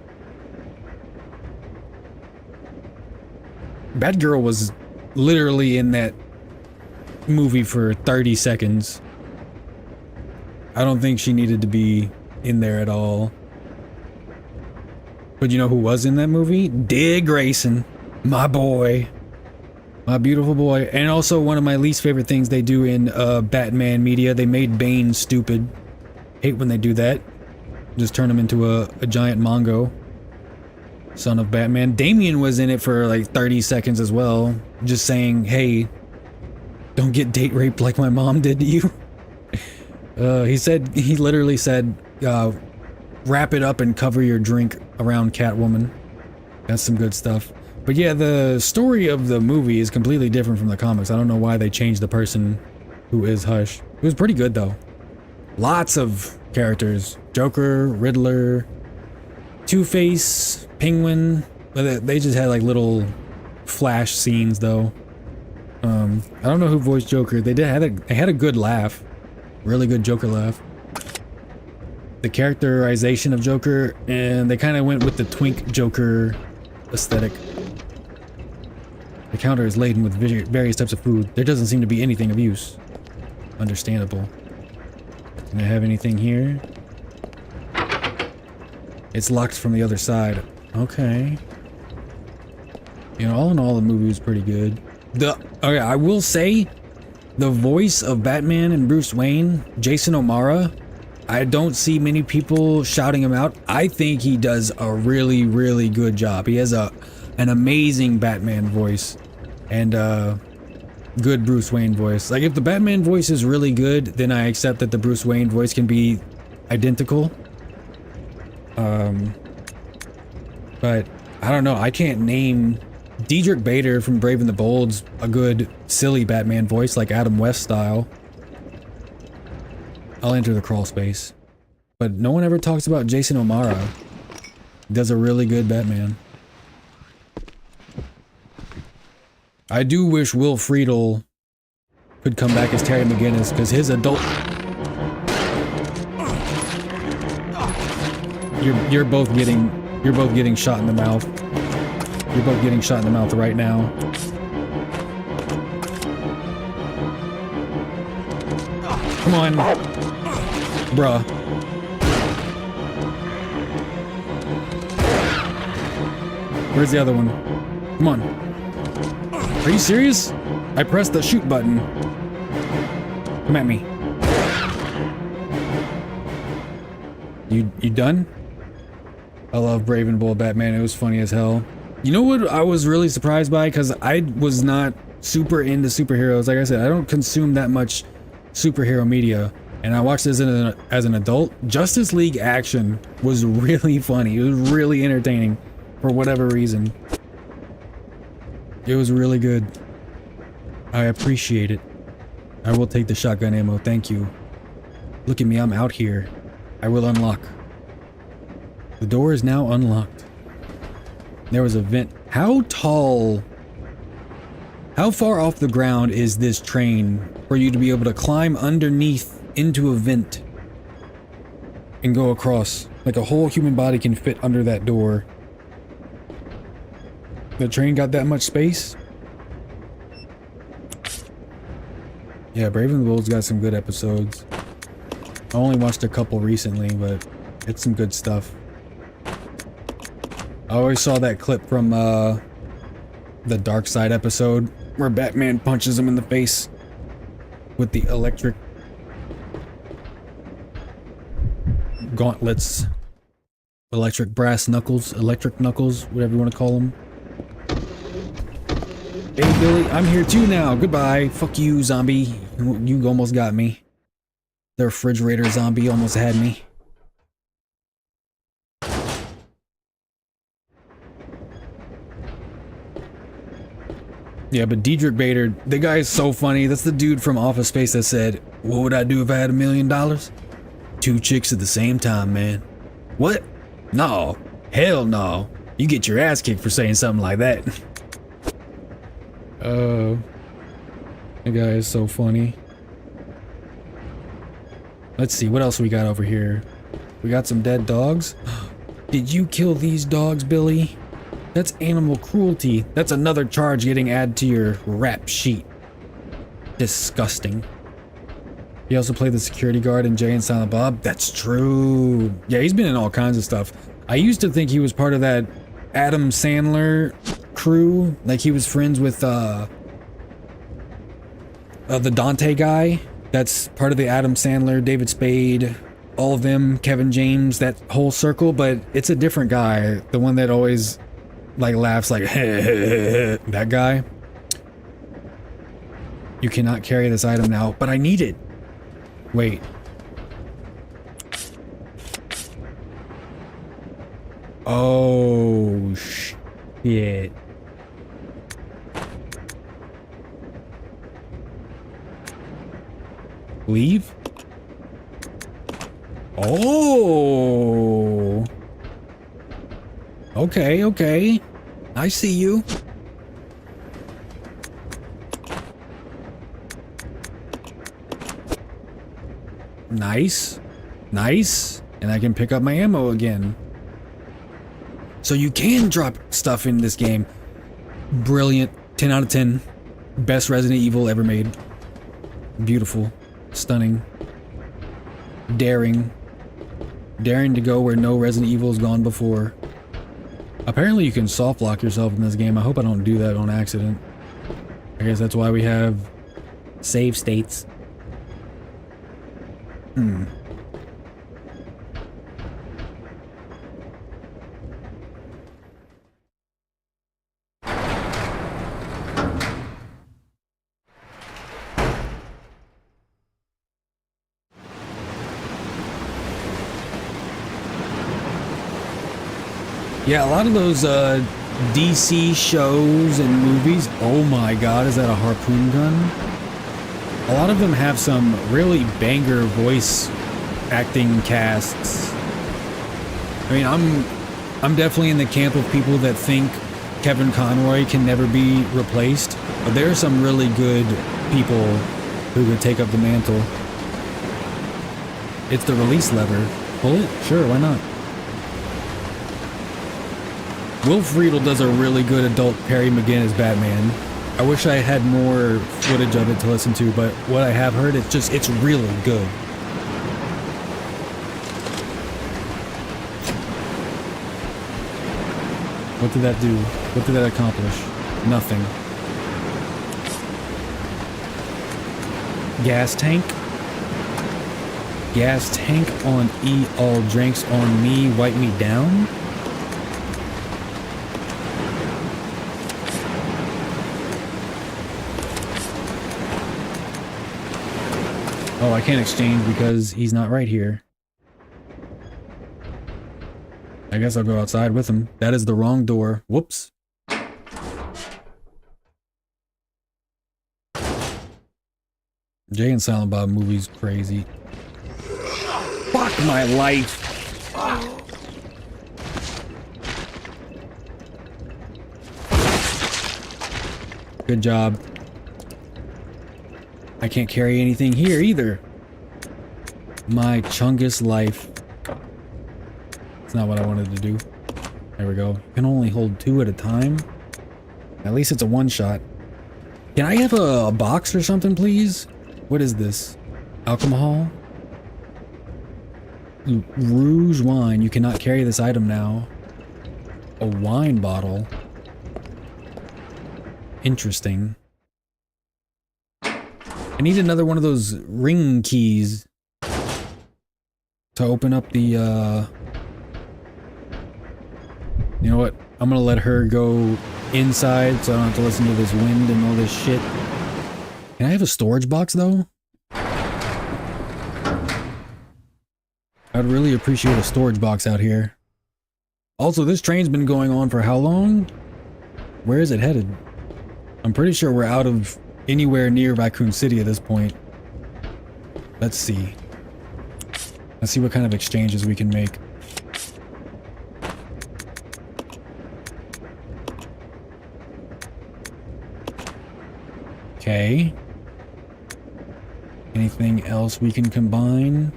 Batgirl was literally in that movie for 30 seconds. I don't think she needed to be in there at all. But you know who was in that movie? Dick Grayson. My boy. My beautiful boy. And also one of my least favorite things they do in Batman media. They made Bane stupid. Hate when they do that. Just turn him into a giant Mongo. Son of Batman. Damien was in it for like 30 seconds as well. Just saying, hey, don't get date raped like my mom did to you. He literally said, wrap it up and cover your drink around Catwoman. That's some good stuff. But yeah, the story of the movie is completely different from the comics. I don't know why they changed the person who is Hush. It was pretty good though. Lots of characters. Joker, Riddler, Two-Face, Penguin. But they just had like little flash scenes though. I don't know who voiced Joker. They had a good laugh. Really good Joker laugh. the characterization of Joker, and they kind of went with the twink Joker aesthetic. The counter is laden with various types of food. There doesn't seem to be anything of use. Understandable. Can I have anything here? It's locked from the other side. Okay. You know, all in all, the movie was pretty good. Okay, I will say, the voice of Batman and Bruce Wayne, Jason O'Mara, I don't see many people shouting him out. I think he does a really, really good job. He has an amazing Batman voice and good Bruce Wayne voice. Like, if the Batman voice is really good, then I accept that the Bruce Wayne voice can be identical. But I don't know. I can't name Diedrich Bader from Brave and the Bold's a good silly Batman voice like Adam West style. I'll enter the crawl space. But no one ever talks about Jason O'Mara. He does a really good Batman. I do wish Will Friedle could come back as Terry McGinnis, because his adult... You're both getting shot in the mouth. You're both getting shot in the mouth right now. Come on. Bruh. Where's the other one? Come on. Are you serious? I pressed the shoot button. Come at me. You done? I love Brave and Bold Batman. It was funny as hell. You know what I was really surprised by? Because I was not super into superheroes. Like I said, I don't consume that much superhero media. And I watched this as an adult. Justice League Action was really funny. It was really entertaining for whatever reason. It was really good. I appreciate it. I will take the shotgun ammo. Thank you. Look at me. I'm out here. I will unlock. The door is now unlocked. There was a vent. How tall? How far off the ground is this train for you to be able to climb underneath into a vent and go across? Like a whole human body can fit under that door. The train got that much space? Yeah, Brave and the Bold's got some good episodes. I only watched a couple recently, but it's some good stuff. I always saw that clip from the Dark Side episode where Batman punches him in the face with the electric gauntlets. Electric brass knuckles, electric knuckles, whatever you want to call them. Hey Billy, I'm here too now. Goodbye. Fuck you, zombie. You almost got me. The refrigerator zombie almost had me. Yeah, but Diedrich Bader, the guy is so funny. That's the dude from Office Space that said, "What would I do if I had $1 million? 2 chicks at the same time, man." What? No. Hell no. You get your ass kicked for saying something like that. The guy is so funny. Let's see, what else we got over here? We got some dead dogs. Did you kill these dogs, Billy? That's animal cruelty. That's another charge getting added to your rap sheet. Disgusting. He also played the security guard in Jay and Silent Bob. That's true. Yeah, he's been in all kinds of stuff. I used to think he was part of that Adam Sandler crew. Like he was friends with the Dante guy. That's part of the Adam Sandler, David Spade, all of them, Kevin James, that whole circle. But it's a different guy. The one that always like laughs like that guy. You cannot carry this item now, but I need it. Wait. Oh shit. Leave? Oh. Okay, okay. I see you. Nice. Nice. And I can pick up my ammo again. So you can drop stuff in this game. Brilliant. 10 out of 10. Best Resident Evil ever made. Beautiful. Stunning. Daring. Daring to go where no Resident Evil has gone before. Apparently you can soft lock yourself in this game. I hope I don't do that on accident. I guess that's why we have save states. Yeah, a lot of those DC shows and movies, oh my god, is that a harpoon gun? A lot of them have some really banger voice acting casts. I mean, I'm definitely in the camp of people that think Kevin Conroy can never be replaced, but there are some really good people who could take up the mantle. It's the release lever. Pull it? Sure, why not? Will Friedle does a really good adult Perry McGinn as Batman. I wish I had more footage of it to listen to, but what I have heard, it's really good. What did that do? What did that accomplish? Nothing. Gas tank? Gas tank on E, all drinks on me, wipe me down? Oh, I can't exchange because he's not right here. I guess I'll go outside with him. That is the wrong door. Whoops. Jay and Silent Bob movie's crazy. Fuck my life. Good job. I can't carry anything here either. My Chungus life. It's not what I wanted to do. There we go. You can only hold 2 at a time. At least it's a one-shot. Can I have a box or something, please? What is this? Alcohol? Rouge wine. You cannot carry this item now. A wine bottle. Interesting. I need another one of those ring keys to open up the, you know what? I'm gonna let her go inside so I don't have to listen to this wind and all this shit. Can I have a storage box, though? I'd really appreciate a storage box out here. Also, this train's been going on for how long? Where is it headed? I'm pretty sure we're out of anywhere near Raccoon City at this point. Let's see. Let's see what kind of exchanges we can make. Okay. Anything else we can combine?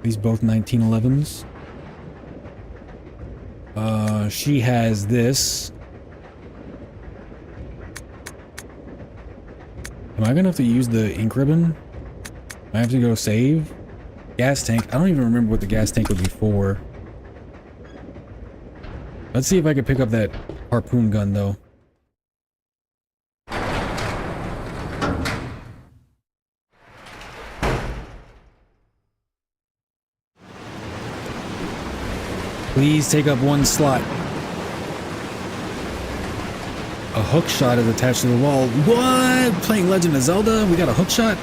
These both 1911s. She has this. Am I gonna have to use the ink ribbon? I have to go save? Gas tank? I don't even remember what the gas tank would be for. Let's see if I can pick up that harpoon gun, though. Please take up 1 slot. A hook shot is attached to the wall. What? Playing Legend of Zelda? We got a hook shot?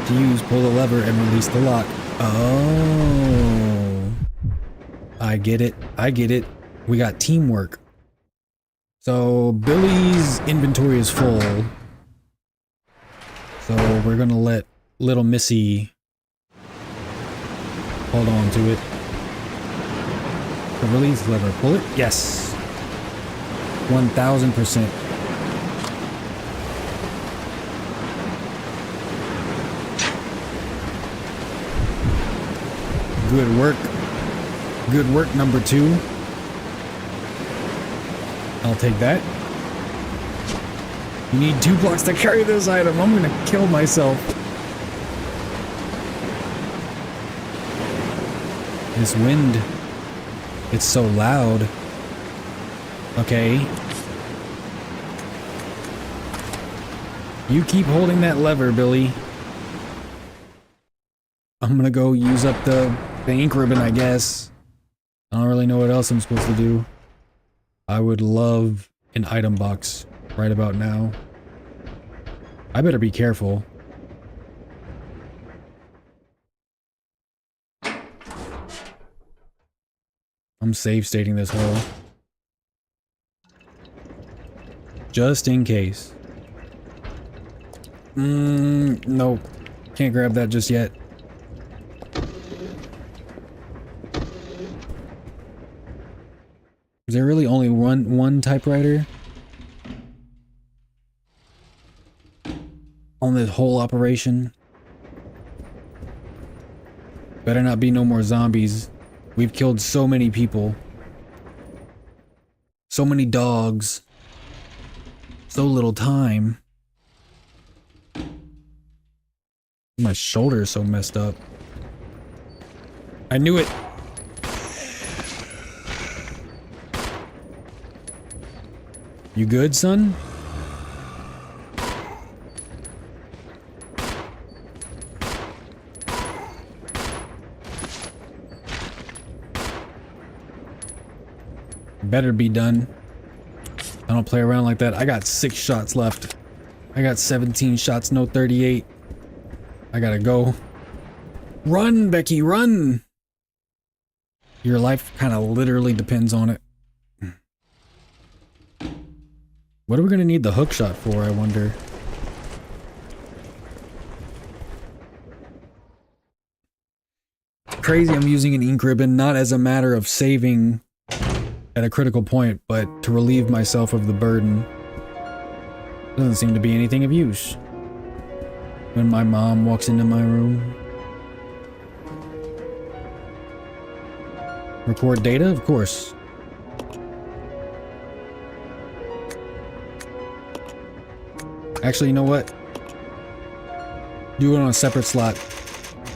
To use, pull the lever and release the lock. Oh. I get it. I get it. We got teamwork. So Billy's inventory is full. So we're gonna let little Missy hold on to it. The release lever. Pull it? Yes. 1000%. Good work. Good work, number 2. I'll take that. You need 2 blocks to carry this item. I'm gonna kill myself. This wind. It's so loud. Okay. You keep holding that lever, Billy. I'm gonna go use up the ink ribbon, I guess. I don't really know what else I'm supposed to do. I would love an item box right about now. I better be careful. I'm save stating this hole. Just in case. Nope. Can't grab that just yet. Is there really only one typewriter on this whole operation? Better not be no more zombies. We've killed so many people. So many dogs. So little time. My shoulder is so messed up. I knew it. You good, son? Better be done. I don't play around like that. I got 6 shots left. I got 17 shots, no 38. I gotta go. Run, Becky, run! Your life kind of literally depends on it. What are we gonna need the hook shot for, I wonder? Crazy I'm using an ink ribbon not as a matter of saving at a critical point, but to relieve myself of the burden. Doesn't seem to be anything of use. When my mom walks into my room. Record data, of course. Actually, you know what? Do it on a separate slot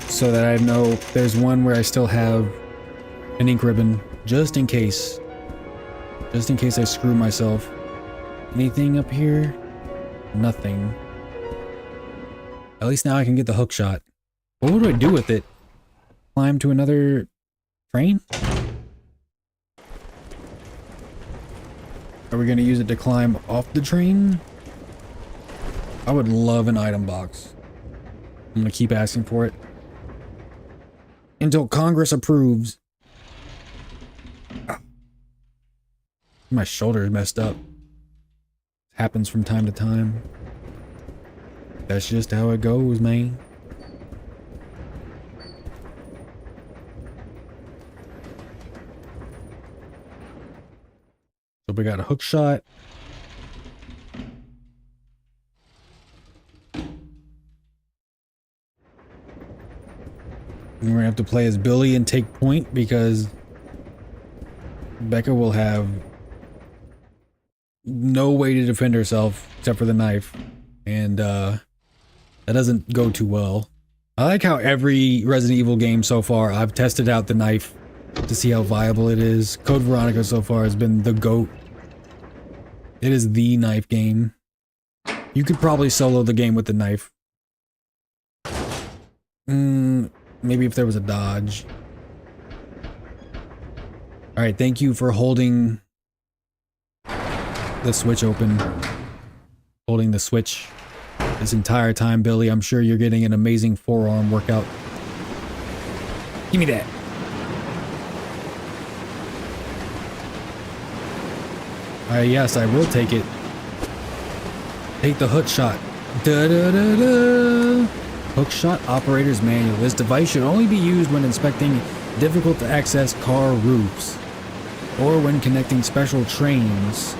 so that I know there's one where I still have an ink ribbon, just in case. Just in case I screw myself. Anything up here? Nothing. At least now I can get the hook shot. But what do I do with it? Climb to another train? Are we gonna use it to climb off the train? I would love an item box. I'm gonna keep asking for it. Until Congress approves. My shoulder is messed up. Happens from time to time. That's just how it goes, man. So we got a hook shot. And we're gonna have to play as Billy and take point because Becca will have no way to defend herself except for the knife. And that doesn't go too well. I like how every Resident Evil game so far I've tested out the knife to see how viable it is. Code Veronica so far has been the GOAT. It is the knife game. You could probably solo the game with the knife. Maybe if there was a dodge. Alright, thank you for holding the switch open. Holding the switch this entire time, Billy. I'm sure you're getting an amazing forearm workout. Give me that. Yes, I will take it. Take the hook shot. Da da da da. Hook shot operator's manual. This device should only be used when inspecting difficult to access car roofs or when connecting special trains.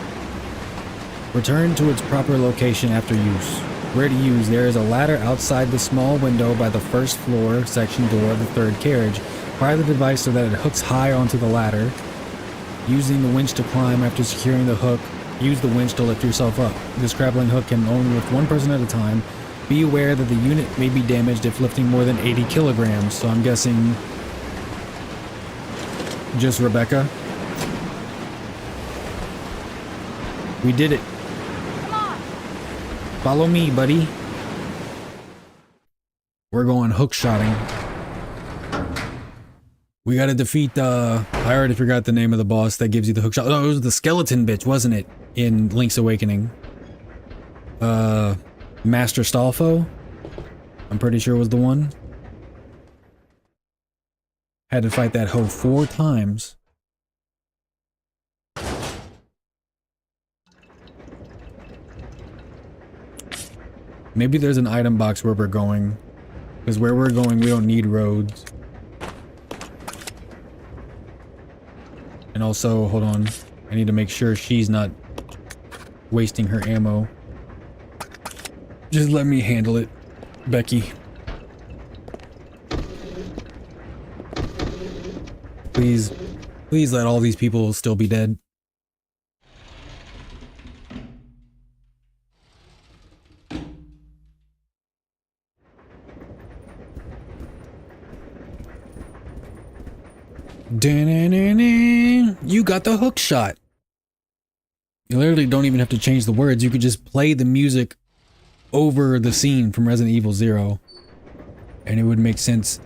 Return to its proper location after use. Where to use? There is a ladder outside the small window by the first floor section door of the third carriage. Fire the device so that it hooks high onto the ladder. Using the winch to climb after securing the hook, use the winch to lift yourself up. This grappling hook can only lift one person at a time. Be aware that the unit may be damaged if lifting more than 80 kilograms. So I'm guessing just Rebecca. We did it. Come on. Follow me, buddy. We're going hook shotting. We gotta defeat I already forgot the name of the boss that gives you the hook shot. Oh, it was the skeleton bitch, wasn't it? In Link's Awakening. Master Stalfo? I'm pretty sure was the one. Had to fight that hoe 4 times. Maybe there's an item box where we're going. Because where we're going, we don't need roads. And also, hold on. I need to make sure she's not wasting her ammo. Just let me handle it, Becky. Please, please let all these people still be dead. You got the hook shot. You literally don't even have to change the words. You could just play the music over the scene from Resident Evil 0 and it would make sense.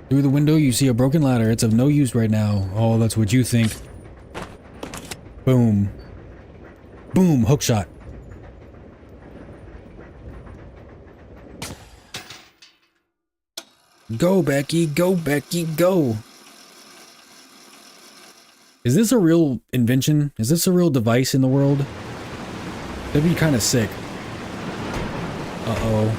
Through the window you see a broken ladder. It's of no use right now. Oh, that's what you think. Boom. Boom, hook shot. Go, Becky, go, Becky, go. Is this a real invention? Is this a real device in the world? That'd be kind of sick. Uh-oh.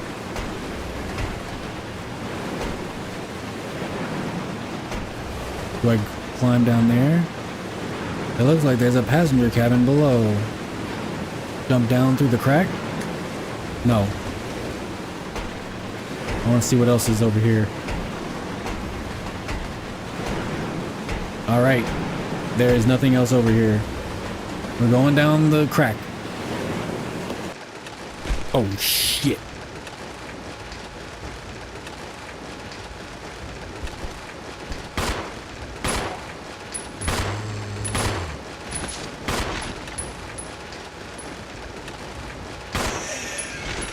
Do I climb down there? It looks like there's a passenger cabin below. Jump down through the crack? No. I want to see what else is over here. Alright. There is nothing else over here. We're going down the crack. Oh, shit.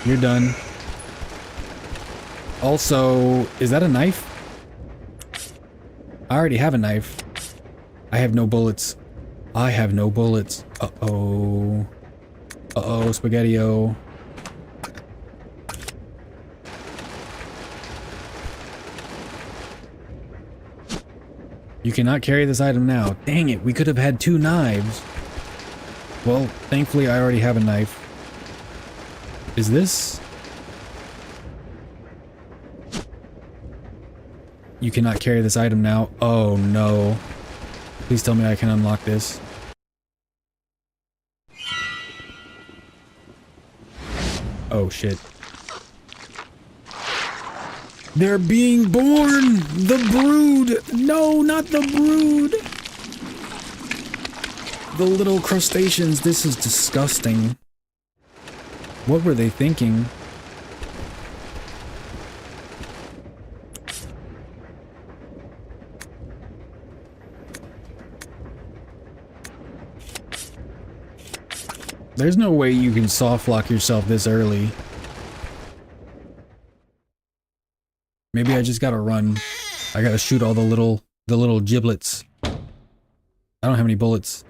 You're done. Also, is that a knife? I already have a knife. I have no bullets. I have no bullets. Uh-oh. Uh-oh, Spaghetti-O. You cannot carry this item now. Dang it, we could have had 2 knives. Well, thankfully I already have a knife. Is this? You cannot carry this item now. Oh no. Please tell me I can unlock this. Oh shit. They're being born! The brood! No, not the brood! The little crustaceans, this is disgusting. What were they thinking? There's no way you can soft lock yourself this early. Maybe I just gotta run. I gotta shoot all the little giblets. I don't have any bullets.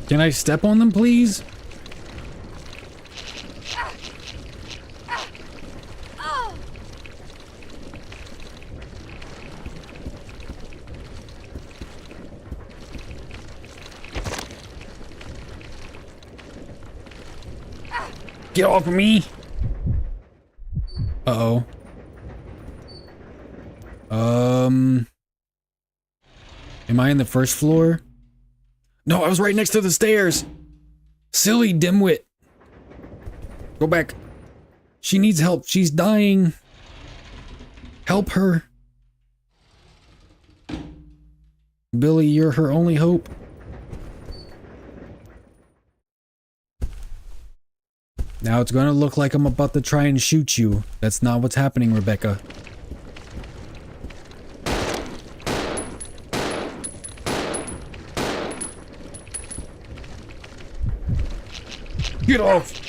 Can I step on them, please? Get off of me! Uh-oh. Am I in the first floor? No, I was right next to the stairs! Silly dimwit! Go back. She needs help. She's dying. Help her. Billy, you're her only hope. Now it's gonna look like I'm about to try and shoot you. That's not what's happening, Rebecca. Get off!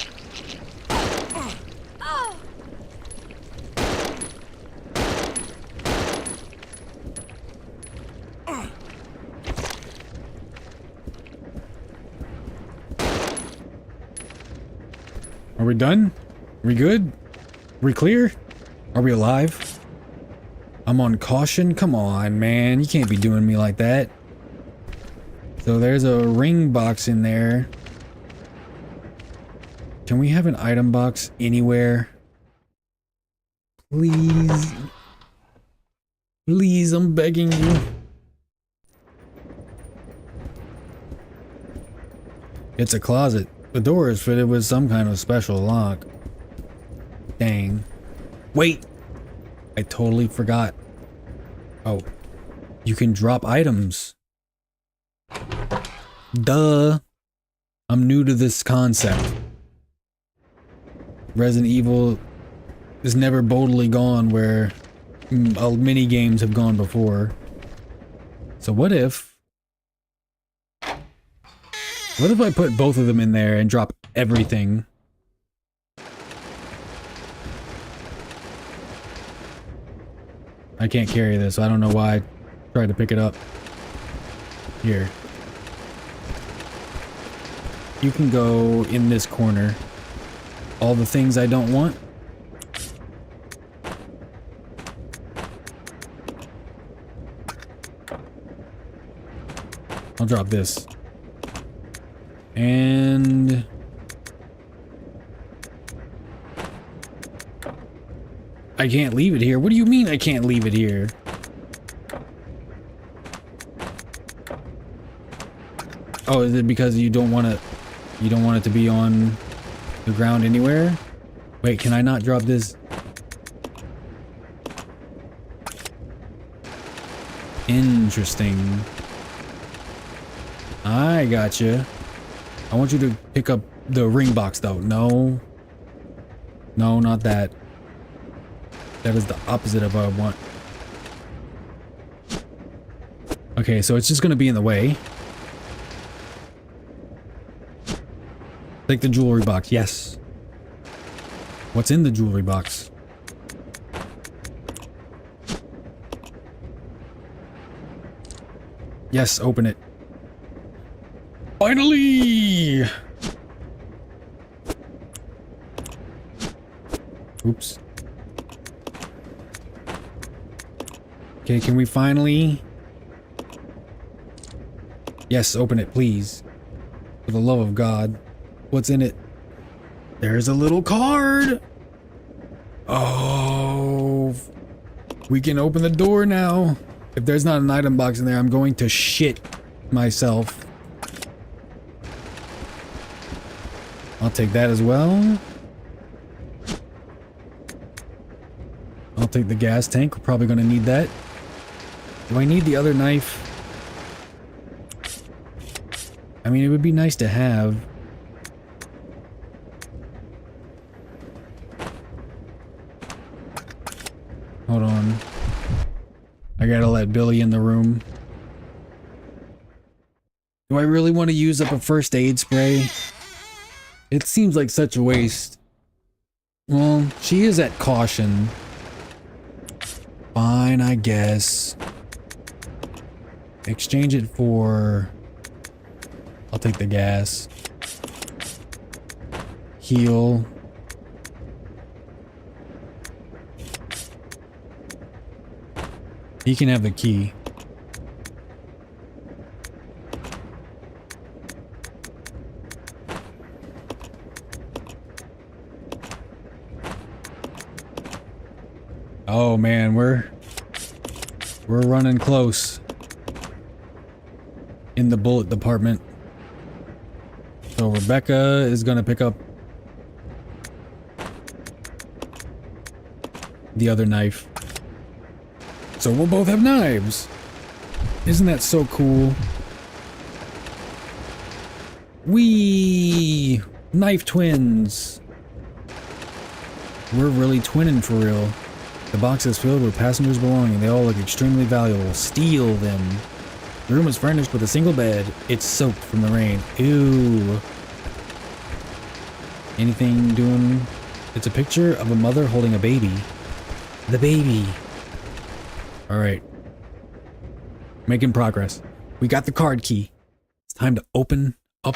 Are we done? Are we good? Are we clear? Are we alive? I'm on caution? Come on, man. You can't be doing me like that. So there's a ring box in there. Can we have an item box anywhere? Please. Please, I'm begging you. It's a closet. The door is fitted with some kind of special lock. Dang. Wait! I totally forgot. Oh. You can drop items. Duh. I'm new to this concept. Resident Evil is never boldly gone where mini games have gone before. So what if I put both of them in there and drop everything? I can't carry this, so I don't know why I tried to pick it up. Here. You can go in this corner. All the things I don't want. I'll drop this. And I can't leave it here. What do you mean I can't leave it here? Oh, is it because you don't want it to be on the ground anywhere? Wait, can I not drop this? Interesting. I gotcha. I want you to pick up the ring box though. No. No, not that. That is the opposite of what I want. Okay, so it's just gonna be in the way. Take the jewelry box. Yes. What's in the jewelry box? Yes, open it. Finally! Oops. Okay, can we finally... Yes, open it, please. For the love of God. What's in it? There's a little card! Oh... We can open the door now. If there's not an item box in there, I'm going to shit myself. I'll take that as well. I'll take the gas tank. We're probably going to need that. Do I need the other knife? I mean, it would be nice to have. Hold on. I gotta let Billy in the room. Do I really want to use up a first aid spray? It seems like such a waste. Well, she is at caution. Fine, I guess. Exchange it for... I'll take the gas. Heal. He can have the key. Oh man, we're running close in the bullet department. So Rebecca is gonna pick up the other knife. So we'll both have knives. Isn't that so cool? Wee! Knife twins! We're really twinning for real. The box is filled with passengers' belongings. They all look extremely valuable. Steal them. The room is furnished with a single bed. It's soaked from the rain. Ew. Anything doing... It's a picture of a mother holding a baby. The baby. Alright. Making progress. We got the card key. It's time to open up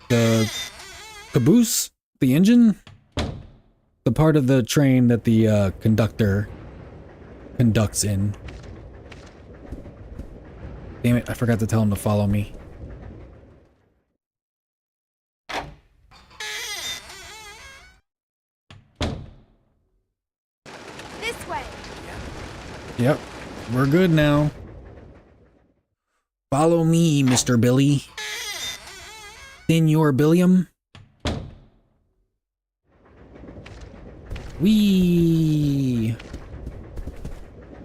the caboose? The engine? The part of the train that the conductor conducts in. Damn it, I forgot to tell him to follow me. This way. Yep, we're good now. Follow me, Mr. Billy. Senor Billiam. Whee!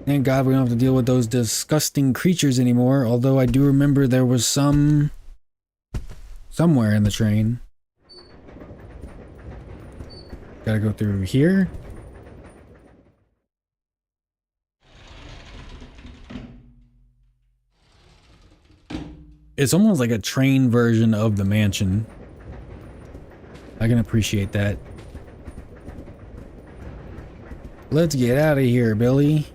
Thank God we don't have to deal with those disgusting creatures anymore, although I do remember there was some... somewhere in the train. Gotta go through here. It's almost like a train version of the mansion. I can appreciate that. Let's get out of here, Billy.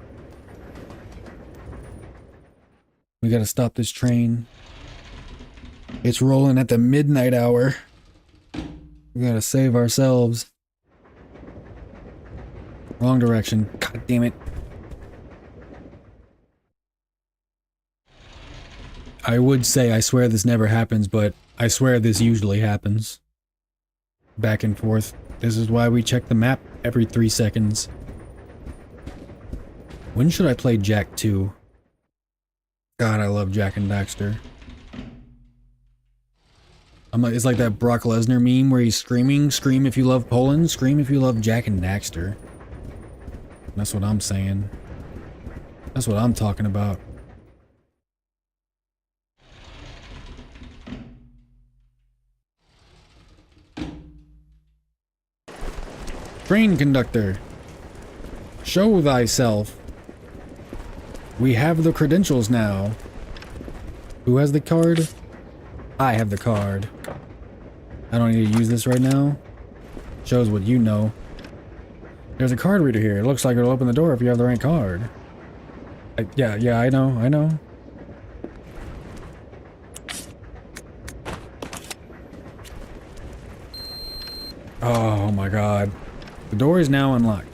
We gotta stop this train. It's rolling at the midnight hour. We gotta save ourselves. Wrong direction. God damn it. I would say I swear this never happens, but I swear this usually happens. Back and forth. This is why we check the map every 3 seconds. When should I play Jack 2? God, I love Jack and Daxter. It's like that Brock Lesnar meme where he's screaming, scream if you love Poland, scream if you love Jack and Daxter. That's what I'm saying. That's what I'm talking about. Train conductor, show thyself. We have the credentials now. Who has the card? I have the card. I don't need to use this right now. Shows what you know. There's a card reader here. It looks like it'll open the door if you have the right card. Yeah, I know. Oh my god. The door is now unlocked.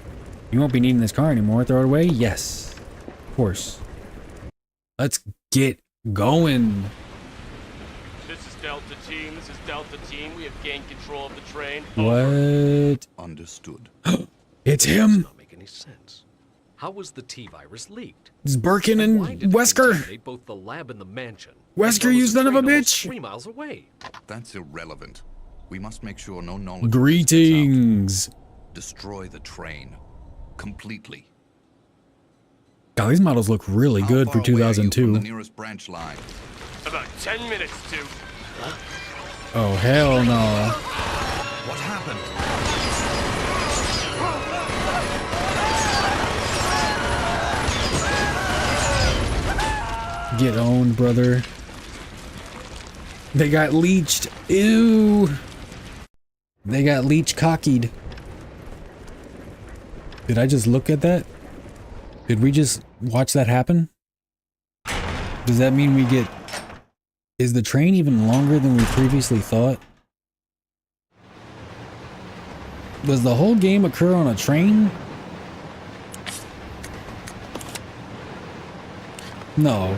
You won't be needing this car anymore. Throw it away? Yes. Of course. Let's get going. This is Delta Team. This is Delta Team. We have gained control of the train. What? Understood. It's him! Does not make any sense. How was the T-virus leaked? It's Birkin and Wesker. Contaminate both the lab and the mansion. Wesker, you son of a bitch! 3 miles away. That's irrelevant. We must make sure no knowledge. Greetings. Destroy the train completely. God, these models look really good for 2002. The nearest branch line. About 10 minutes to. Oh hell no! What happened? Get owned, brother. They got leeched. Ew. They got leech cockied. Did I just look at that? Did we just watch that happen? Does that mean we get... Is the train even longer than we previously thought? Does the whole game occur on a train? No.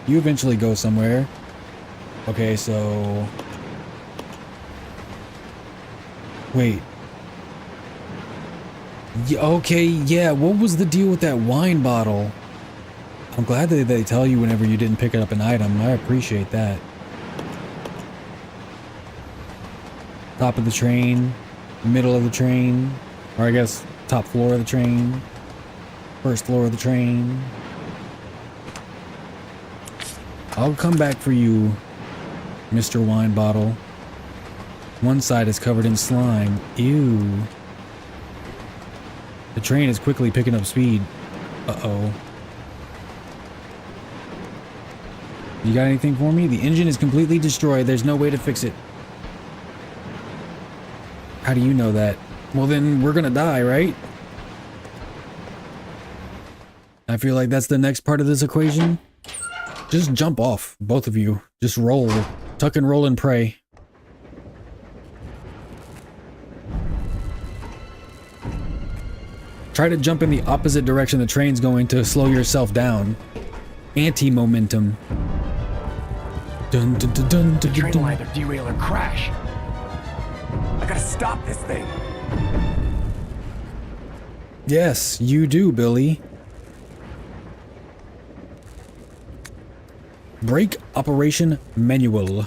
You eventually go somewhere. Okay, so... Wait. Okay, yeah, what was the deal with that wine bottle? I'm glad that they tell you whenever you didn't pick up an item. I appreciate that. Top of the train, middle of the train, or I guess top floor of the train, first floor of the train. I'll come back for you, Mr. Wine Bottle. One side is covered in slime. Ew. The train is quickly picking up speed. Uh-oh. You got anything for me? The engine is completely destroyed. There's no way to fix it. How do you know that? Well, then we're gonna die, right? I feel like that's the next part of this equation. Just jump off, both of you. Just roll. Tuck and roll and pray. Try to jump in the opposite direction the train's going to slow yourself down. Anti-momentum. Dun dun dun dun dun. The train will either derail or crash. I gotta stop this thing. Yes, you do, Billy. Brake operation manual.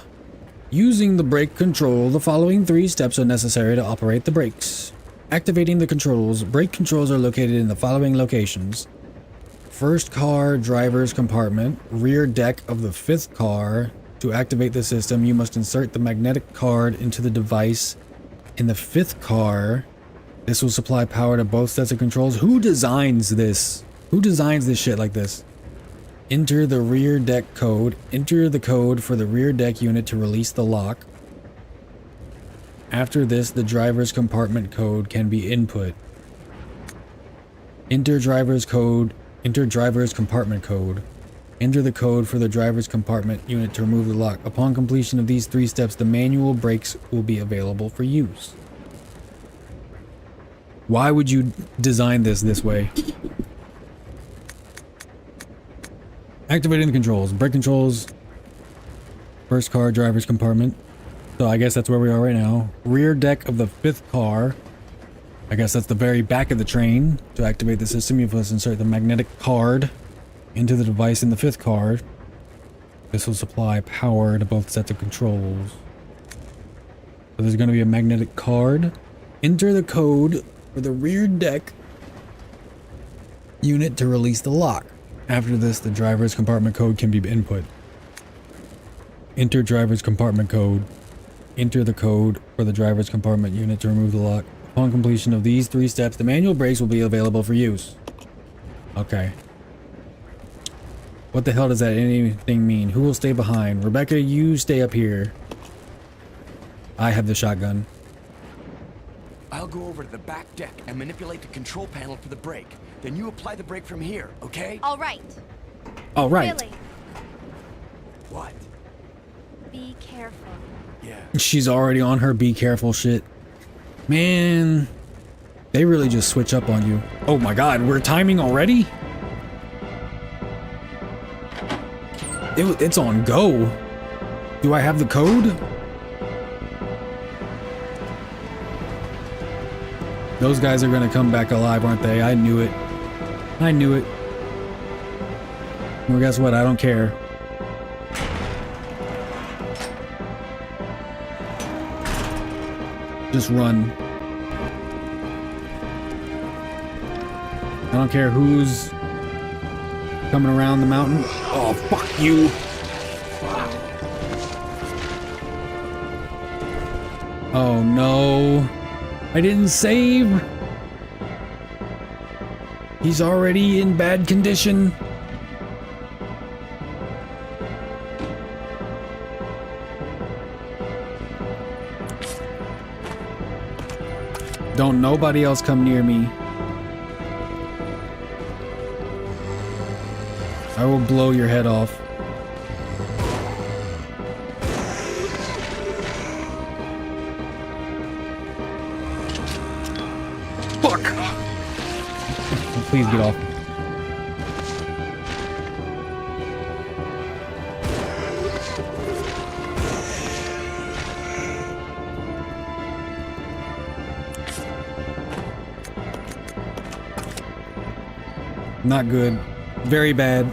Using the brake control, the following 3 steps are necessary to operate the brakes. Activating the controls. Brake controls are located in the following locations. First car, driver's compartment, rear deck of the 5th car. To activate the system, you must insert the magnetic card into the device in the 5th car. This will supply power to both sets of controls. Who designs this? Who designs this shit like this? Enter the rear deck code. Enter the code for the rear deck unit to release the lock. After this, the driver's compartment code can be input. Enter driver's code. Enter driver's compartment code. Enter the code for the driver's compartment unit to remove the lock. Upon completion of these 3 steps, the manual brakes will be available for use. Why would you design this way? Activating the controls. Brake controls. First car, driver's compartment. So I guess that's where we are right now. Rear deck of the 5th car. I guess that's the very back of the train. To activate the system, you must insert the magnetic card into the device in the 5th car. This will supply power to both sets of controls. So there's going to be a magnetic card. Enter the code for the rear deck unit to release the lock. After this, the driver's compartment code can be input. Enter driver's compartment code. Enter the code for the driver's compartment unit to remove the lock. Upon completion of these 3 steps, the manual brakes will be available for use. Okay. What the hell does that anything mean? Who will stay behind? Rebecca, you stay up here. I have the shotgun. I'll go over to the back deck and manipulate the control panel for the brake. Then you apply the brake from here, okay? All right. All right. Billy, What? be careful. Yeah. She's already on her be careful shit. Man, they really just switch up on you. Oh my god, we're timing already? It's on go. Do I have the code? Those guys are gonna come back alive, aren't they? I knew it. I knew it. Well, guess what? I don't care. Just run. I don't care who's coming around the mountain. Oh, fuck you. Oh no. I didn't save. He's already in bad condition. Don't nobody else come near me. I will blow your head off. Fuck! Please get off. Not good. Very bad.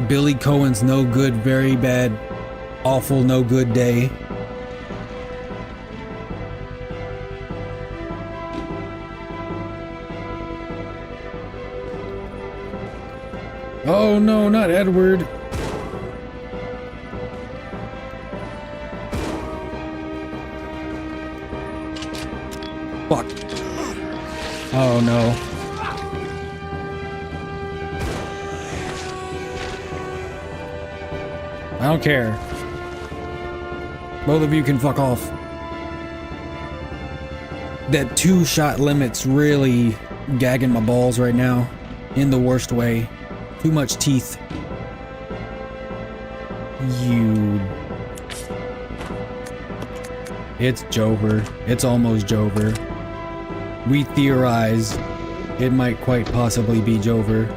Billy Cohen's no good, very bad. Awful, no good day. Oh no, not Edward. Fuck. Oh no. I don't care. Both of you can fuck off. That 2-shot limit's really gagging my balls right now. In the worst way. Too much teeth. You... It's Jover. It's almost Jover. We theorize it might quite possibly be Jover.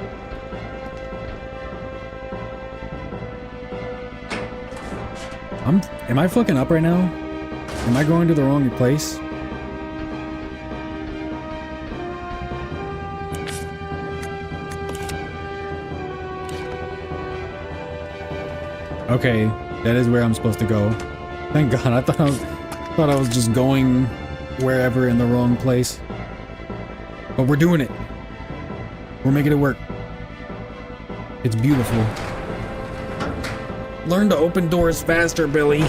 Am I fucking up right now? Am I going to the wrong place? Okay, that is where I'm supposed to go. Thank God, I thought I was just going wherever in the wrong place. But we're doing it. We're making it work. It's beautiful. Learn to open doors faster, Billy.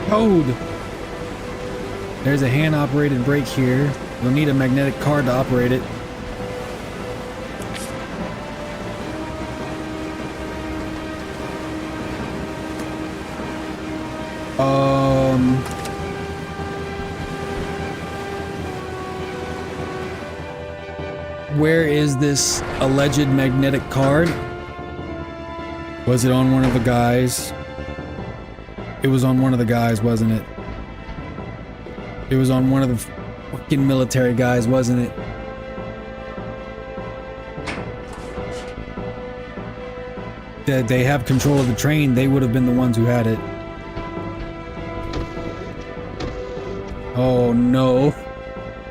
Code. There's a hand-operated brake here. You'll need a magnetic card to operate it. Where is this alleged magnetic card? Was it on one of the guys? It was on one of the guys, wasn't it? It was on one of the fucking military guys, wasn't it? They have control of the train. They would have been the ones who had it. Oh no.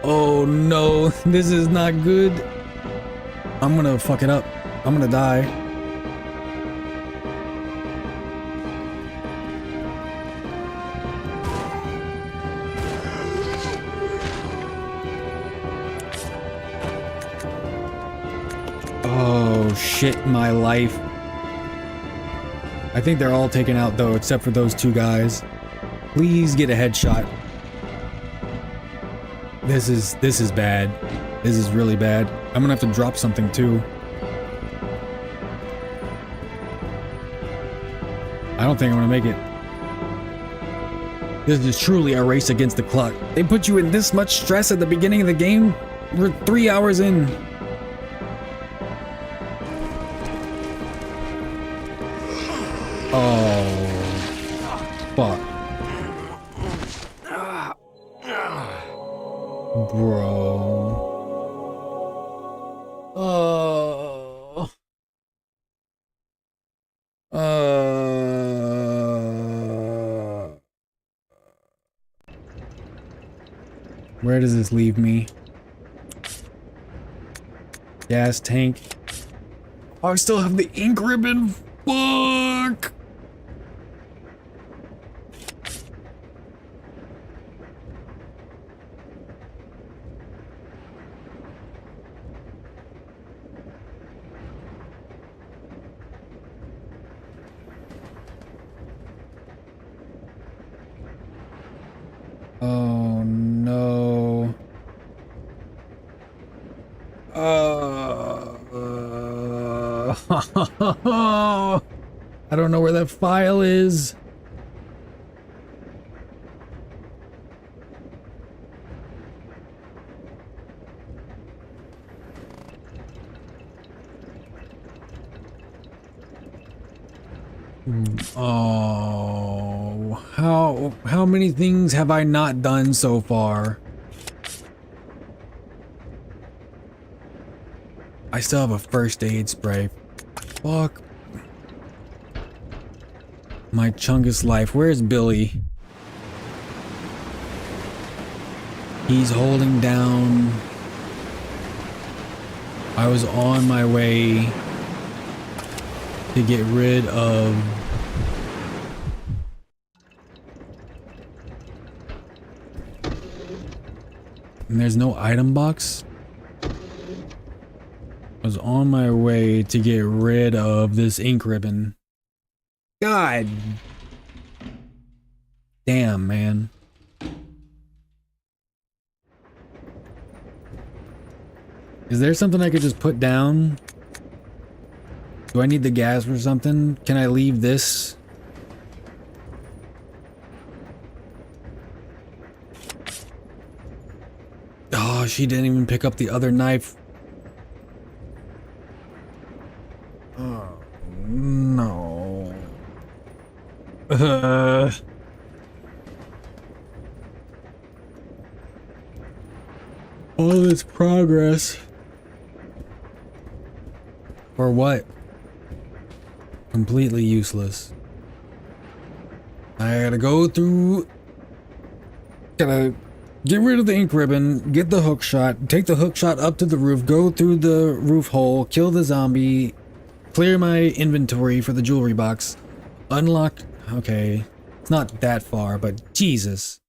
Oh no. This is not good. I'm gonna fuck it up. I'm gonna die. Oh shit, my life. I think they're all taken out though, except for those two guys. Please get a headshot. This is bad. This is really bad. I'm gonna have to drop something too. I don't think I'm gonna make it. This is truly a race against the clock. They put you in this much stress at the beginning of the game? We're 3 hours in. Oh. Fuck. Bro. Oh. Where does this leave me? Gas tank. Oh, I still have the ink ribbon. Fuck. Oh no. I don't know where that file is. Oh, how many things have I not done so far? I still have a first aid spray. Fuck. My Chungus life. Where's Billy? He's holding down. I was on my way to get rid of and there's no item box. I was on my way to get rid of this ink ribbon. God damn, man. Is there something I could just put down? Do I need the gas or something? Can I leave this? Oh, she didn't even pick up the other knife. Oh, no. All this progress. For what? Completely useless. I gotta go through. Gotta get rid of the ink ribbon, get the hook shot, take the hook shot up to the roof, go through the roof hole, kill the zombie, clear my inventory for the jewelry box, unlock. Okay, it's not that far, but Jesus.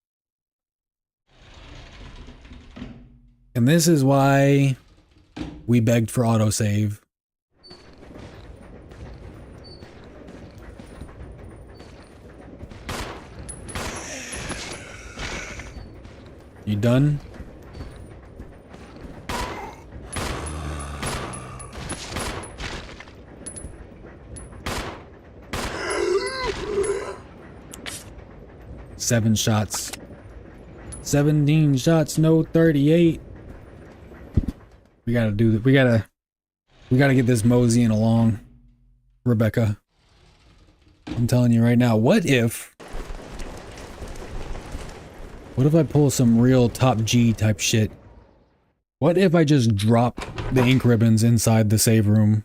And this is why we begged for autosave. You done? Seven shots. 17 shots, no 38. We gotta do that. We gotta get this moseying along, Rebecca. I'm telling you right now, what if I pull some real top G type shit? What if I just drop the ink ribbons inside the save room?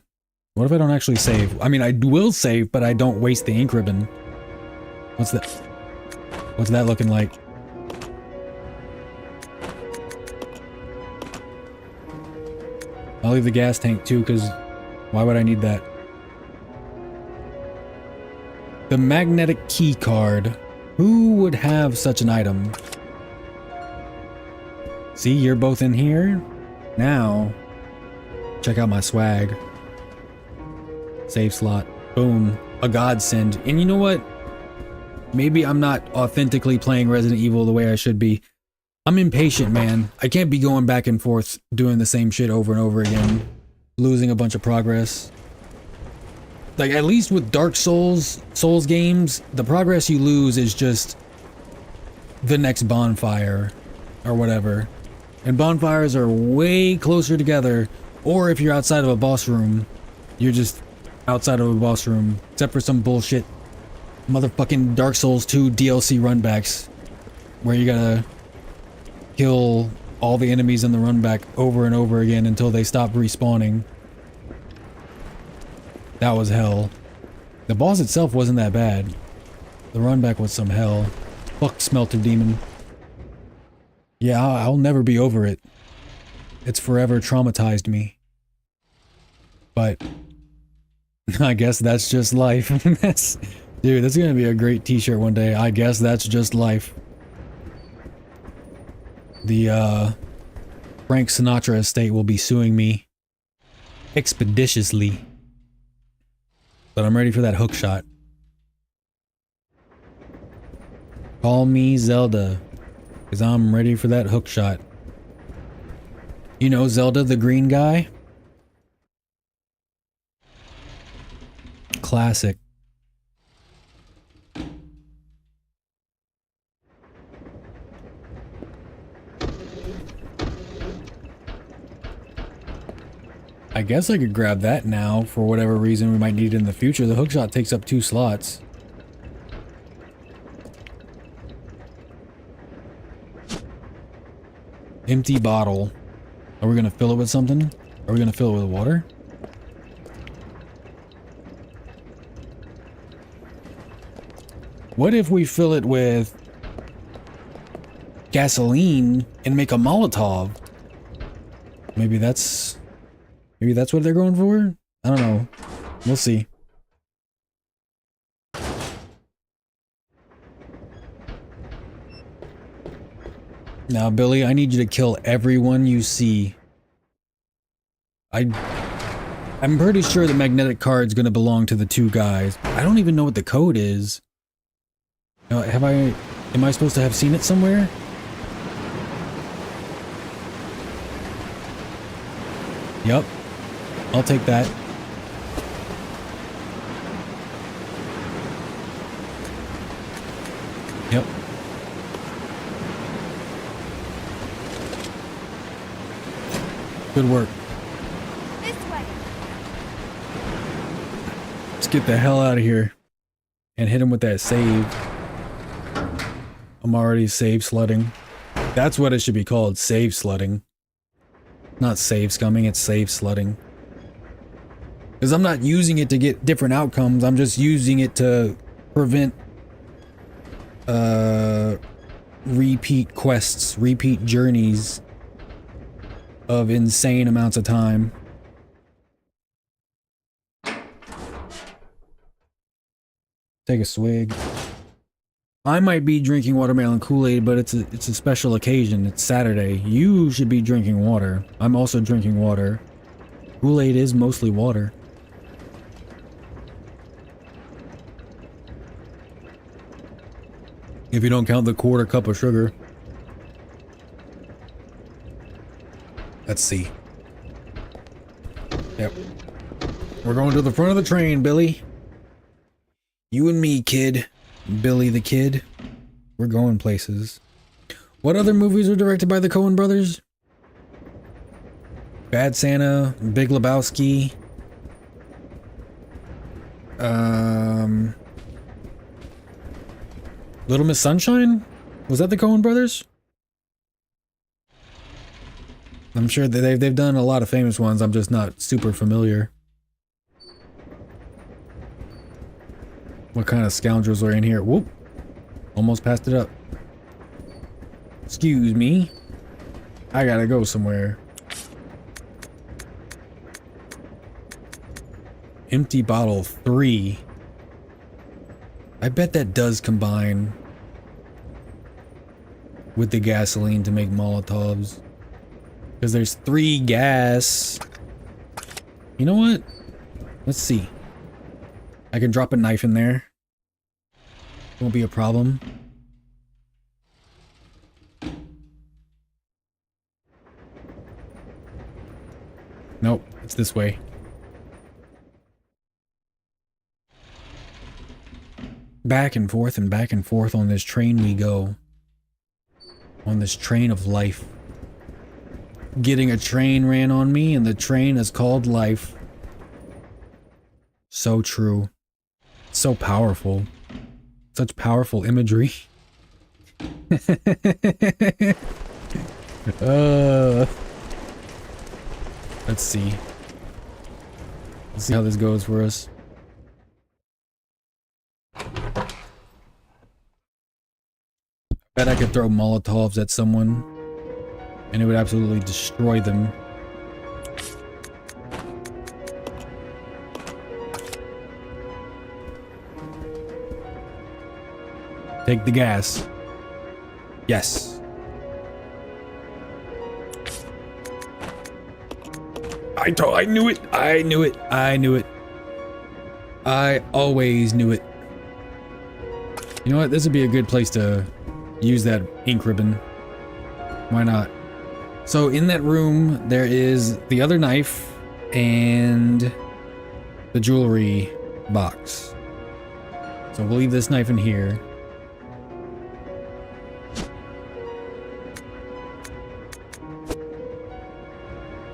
What if I don't actually save? I mean, I will save, but I don't waste the ink ribbon. What's that? What's that looking like? I'll leave the gas tank too, because why would I need that? The magnetic key card. Who would have such an item? See, you're both in here. Now, check out my swag. Save slot. Boom. A godsend. And you know what? Maybe I'm not authentically playing Resident Evil the way I should be. I'm impatient, man. I can't be going back and forth doing the same shit over and over again. Losing a bunch of progress. Like, at least with Dark Souls games, the progress you lose is just the next bonfire or whatever. And bonfires are way closer together. Or if you're outside of a boss room, you're just outside of a boss room. Except for some bullshit motherfucking Dark Souls 2 DLC runbacks where you gotta kill all the enemies in the runback over and over again until they stop respawning. That was hell. The boss itself wasn't that bad. The runback was some hell. Fuck Smelter Demon. Yeah, I'll never be over it. It's forever traumatized me. But I guess that's just life. Dude, that's gonna be a great t-shirt one day. I guess that's just life. The Frank Sinatra estate will be suing me expeditiously. But I'm ready for that hook shot. Call me Zelda, because I'm ready for that hook shot. You know Zelda, the green guy? Classic. I guess I could grab that now for whatever reason we might need it in the future. The hookshot takes up 2 slots. Empty bottle. Are we gonna fill it with something? Are we gonna fill it with water? What if we fill it with gasoline and make a Molotov. Maybe that's what they're going for? I don't know. We'll see. Now, Billy, I need you to kill everyone you see. I'm pretty sure the magnetic card's gonna belong to the two guys. I don't even know what the code is. Am I supposed to have seen it somewhere? Yep. I'll take that. Yep. Good work. This way. Let's get the hell out of here and hit him with that save. I'm already save sledding. That's what it should be called, save sledding. Not save scumming, it's save sledding. Because I'm not using it to get different outcomes, I'm just using it to prevent repeat quests, repeat journeys of insane amounts of time. Take a swig. I might be drinking watermelon Kool-Aid, but it's a special occasion. It's Saturday. You should be drinking water. I'm also drinking water. Kool-Aid is mostly water. If you don't count the quarter cup of sugar. Let's see. Yep. We're going to the front of the train, Billy. You and me, kid. Billy the Kid. We're going places. What other movies are directed by the Coen brothers? Bad Santa, Big Lebowski. Little Miss Sunshine? Was that the Coen brothers? I'm sure that they've done a lot of famous ones. I'm just not super familiar. What kind of scoundrels are in here? Whoop. Almost passed it up. Excuse me. I gotta go somewhere. Empty bottle 3. I bet that does combine with the gasoline to make Molotovs. Because there's 3 gas. You know what? Let's see. I can drop a knife in there. Won't be a problem. Nope, it's this way. Back and forth on this train we go. On this train of life. Getting a train ran on me, and the train is called life. So true. So powerful. Such powerful imagery. Let's see. Let's see how this goes for us. Bet I could throw Molotovs at someone and it would absolutely destroy them. Take the gas. Yes. I knew it. I knew it. I knew it. I always knew it. You know what? This would be a good place to use that ink ribbon. Why not? So in that room, there is the other knife and the jewelry box. So we'll leave this knife in here.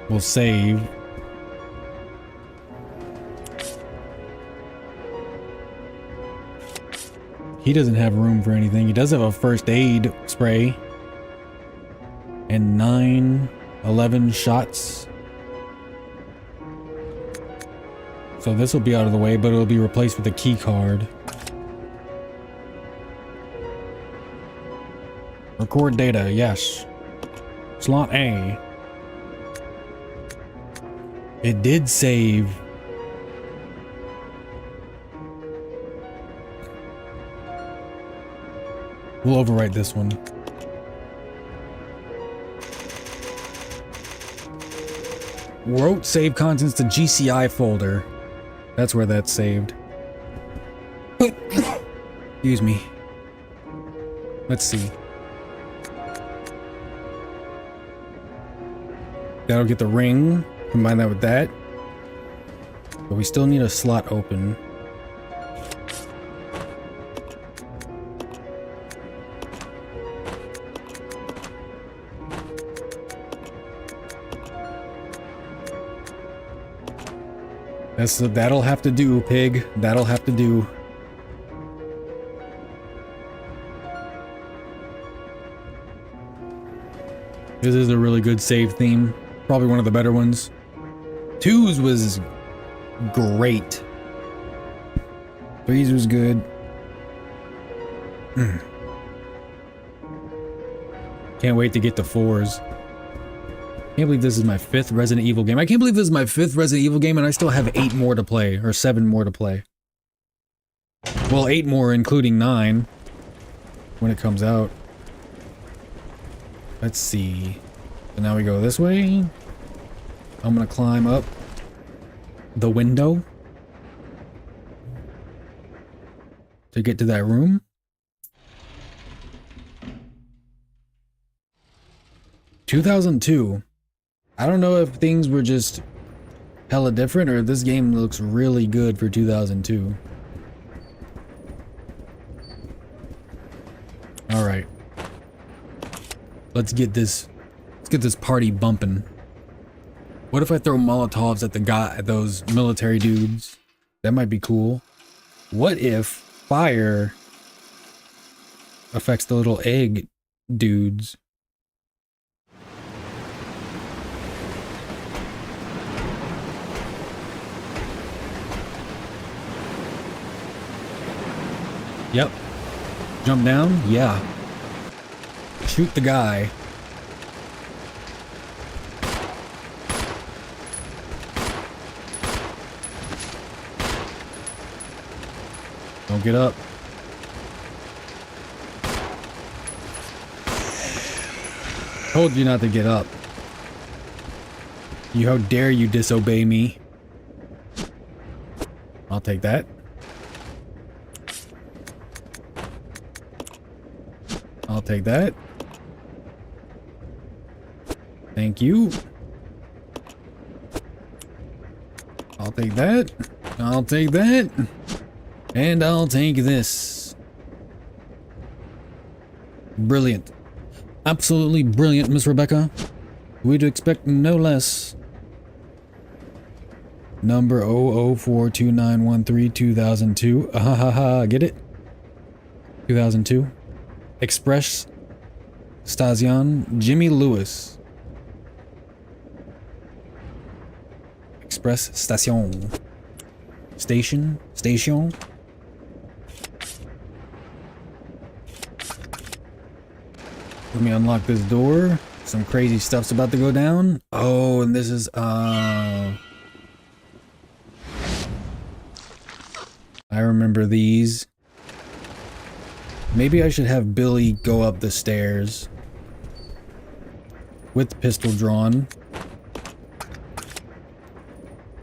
We'll save. He doesn't have room for anything. He does have a first aid spray. And 11 shots. So this will be out of the way, but it'll be replaced with a key card. Record data, yes. Slot A. It did save. We'll overwrite this one. Wrote save contents to GCI folder. That's where that's saved. Excuse me. Let's see. That'll get the ring. Combine that with that. But we still need a slot open. That'll have to do, pig. That'll have to do. This is a really good save theme. Probably one of the better ones. 2's was great. 3's was good. Can't wait to get to 4's. Can't believe this is my 5th Resident Evil game. I can't believe this is my 5th Resident Evil game and I still have 8 more to play, or 7 more to play. Well, 8 more including 9 when it comes out. Let's see. So now we go this way. I'm gonna climb up the window to get to that room. (2002). I don't know if things were just hella different or if this game looks really good for 2002. All right. Let's get this party bumping. What if I throw Molotovs at those military dudes? That might be cool. What if fire affects the little egg dudes? Yep. Jump down? Yeah. Shoot the guy. Don't get up. Told you not to get up. How dare you disobey me? I'll take that. I'll take that. Thank you. I'll take that. I'll take that. And I'll take this. Brilliant. Absolutely brilliant, Miss Rebecca. We'd expect no less. Number 00429132 2002. Ha ha ha. Get it? 2002. Express Station Jimmy Lewis. Express Station. Station. Let me unlock this door. Some crazy stuff's about to go down. Oh, and this is I remember these. Maybe I should have Billy go up the stairs with the pistol drawn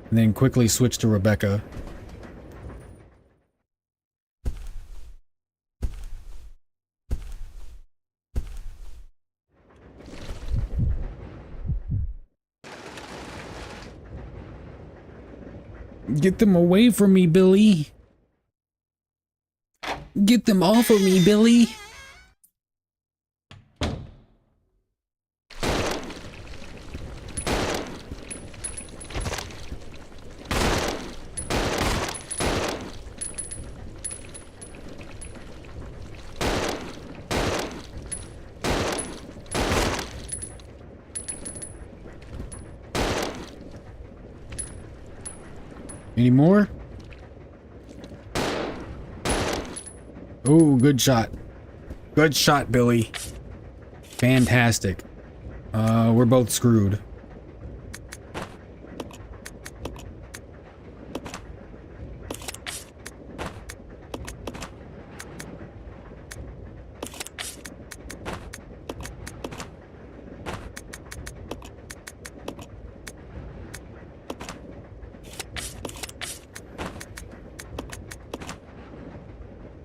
and then quickly switch to Rebecca. Get them away from me, Billy. Get them off of me, Billy. Any more? Oh, good shot. Good shot, Billy. Fantastic. We're both screwed.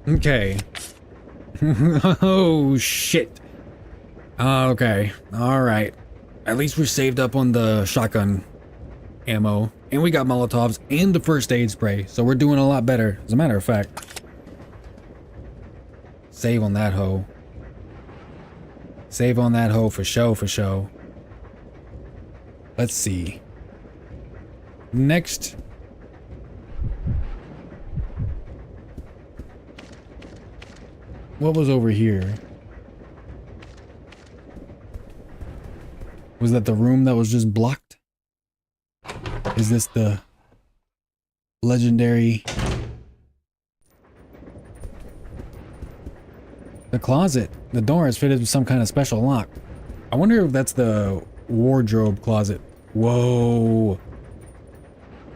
Okay. Oh, shit. Okay. Alright. At least we're saved up on the shotgun ammo. And we got Molotovs and the first aid spray. So we're doing a lot better, as a matter of fact. Save on that hoe. Save on that hoe for show, for show. Let's see. Next. What was over here? Was that the room that was just blocked? Is this the legendary... The closet. The door is fitted with some kind of special lock. I wonder if that's the wardrobe closet. Whoa.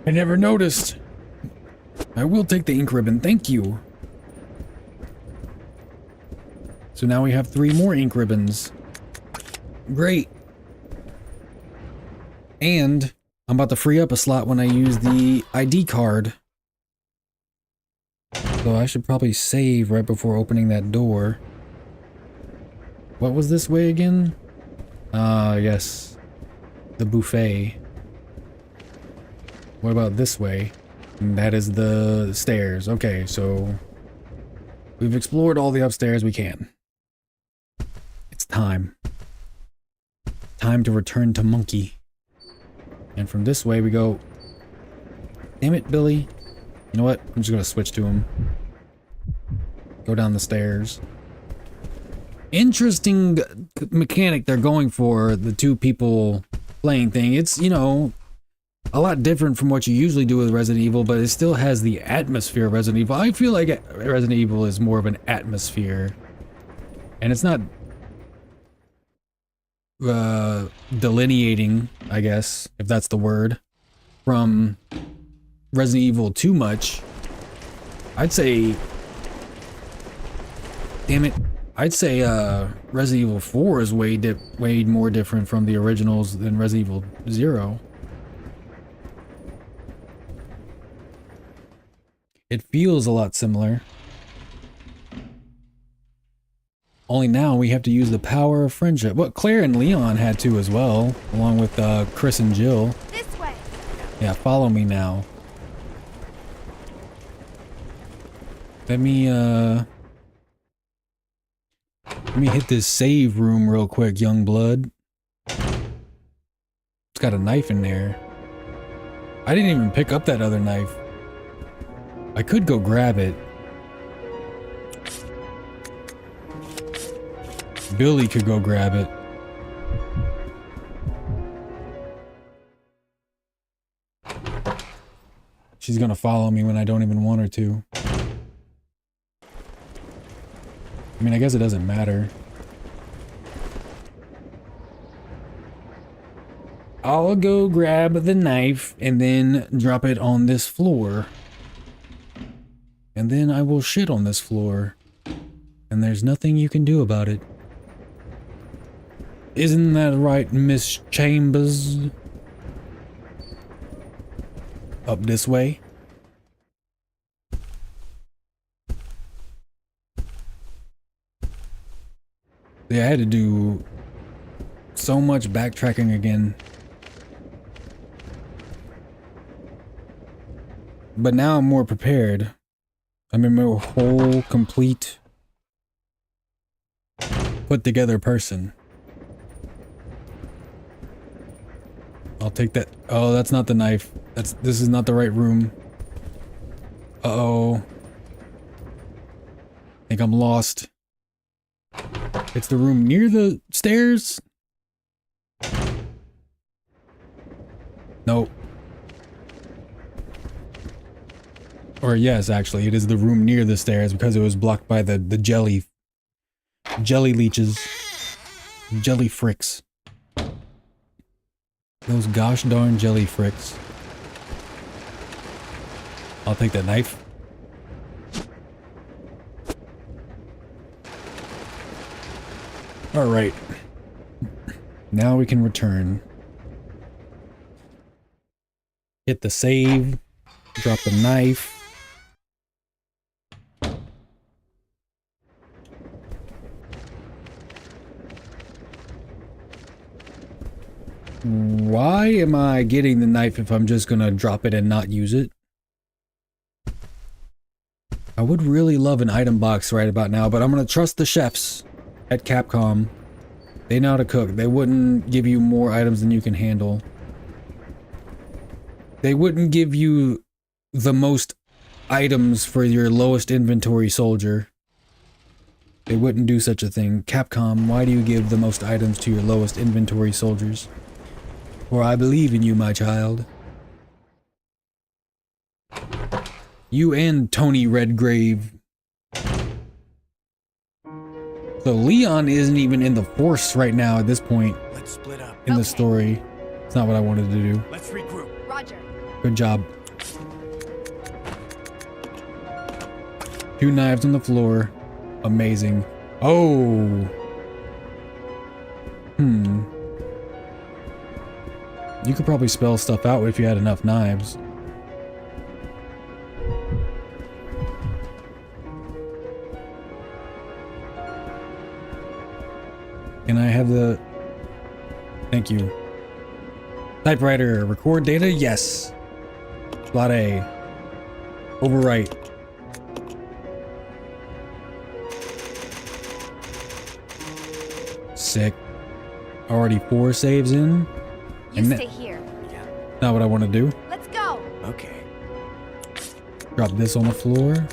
I never noticed. I will take the ink ribbon, thank you. So now we have 3 more ink ribbons. Great. And I'm about to free up a slot when I use the ID card. So I should probably save right before opening that door. What was this way again? Yes. The buffet. What about this way? And that is the stairs. Okay, so we've explored all the upstairs we can. It's time. Time to return to Monkey. And from this way we go... Damn it, Billy. You know what? I'm just gonna switch to him. Go down the stairs. Interesting mechanic they're going for, the 2 people playing thing. It's, you know, a lot different from what you usually do with Resident Evil, but it still has the atmosphere of Resident Evil. I feel like Resident Evil is more of an atmosphere. And it's not... delineating, I guess, if that's the word, from Resident Evil too much. I'd say, damn it, I'd say Resident Evil 4 is way more different from the originals than Resident Evil 0. It feels a lot similar. Only now we have to use the power of friendship. Well, Claire and Leon had to as well, along with Chris and Jill. This way. Yeah, follow me now. Let me hit this save room real quick, young blood. It's got a knife in there. I didn't even pick up that other knife. I could go grab it. Billy could go grab it. She's gonna follow me when I don't even want her to. I mean, I guess it doesn't matter. I'll go grab the knife and then drop it on this floor. And then I will shit on this floor. And there's nothing you can do about it. Isn't that right, Miss Chambers? Up this way. Yeah, I had to do so much backtracking again. But now I'm more prepared. I'm a more whole, complete, put together person. I'll take that. Oh, that's not the knife. This is not the right room. Uh-oh. I think I'm lost. It's the room near the stairs? Nope. Or yes, actually, it is the room near the stairs because it was blocked by the jelly leeches. Jelly fricks. Those gosh darn jelly fricks. I'll take that knife. Alright. Now we can return. Hit the save. Drop the knife. Why am I getting the knife if I'm just gonna drop it and not use it? I would really love an item box right about now, but I'm gonna trust the chefs at Capcom. They know how to cook. They wouldn't give you more items than you can handle. They wouldn't give you the most items for your lowest inventory soldier. They wouldn't do such a thing. Capcom, why do you give the most items to your lowest inventory soldiers? For I believe in you, my child. You and Tony Redgrave. So Leon isn't even in the force right now at this point. Let's split up. In the story. It's not what I wanted to do. Let's regroup. Roger. Good job. 2 knives on the floor. Amazing. Oh. You could probably spell stuff out if you had enough knives. Can I have the... Thank you. Typewriter. Record data? Yes. Slot A. Overwrite. Sick. Already 4 saves in. You stay here. Not what I want to do. Let's go. Okay. Drop this on the floor.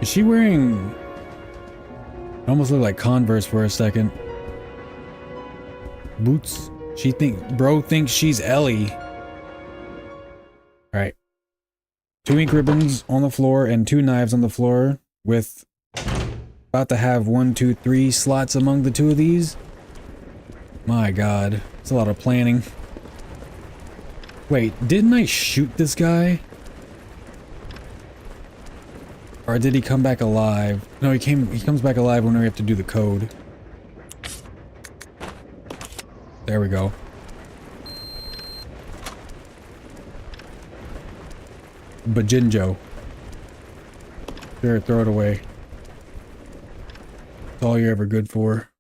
Is she wearing... It almost looked like Converse for a second. Boots. Bro thinks she's Ellie. Alright. 2 ink ribbons on the floor and 2 knives on the floor with about to have 1, 2, 3 slots among the 2 of these. My god. It's a lot of planning. Wait, didn't I shoot this guy? Or did he come back alive? No, he comes back alive when we have to do the code. There we go. Bajinjo. Sure, throw it away. That's all you're ever good for.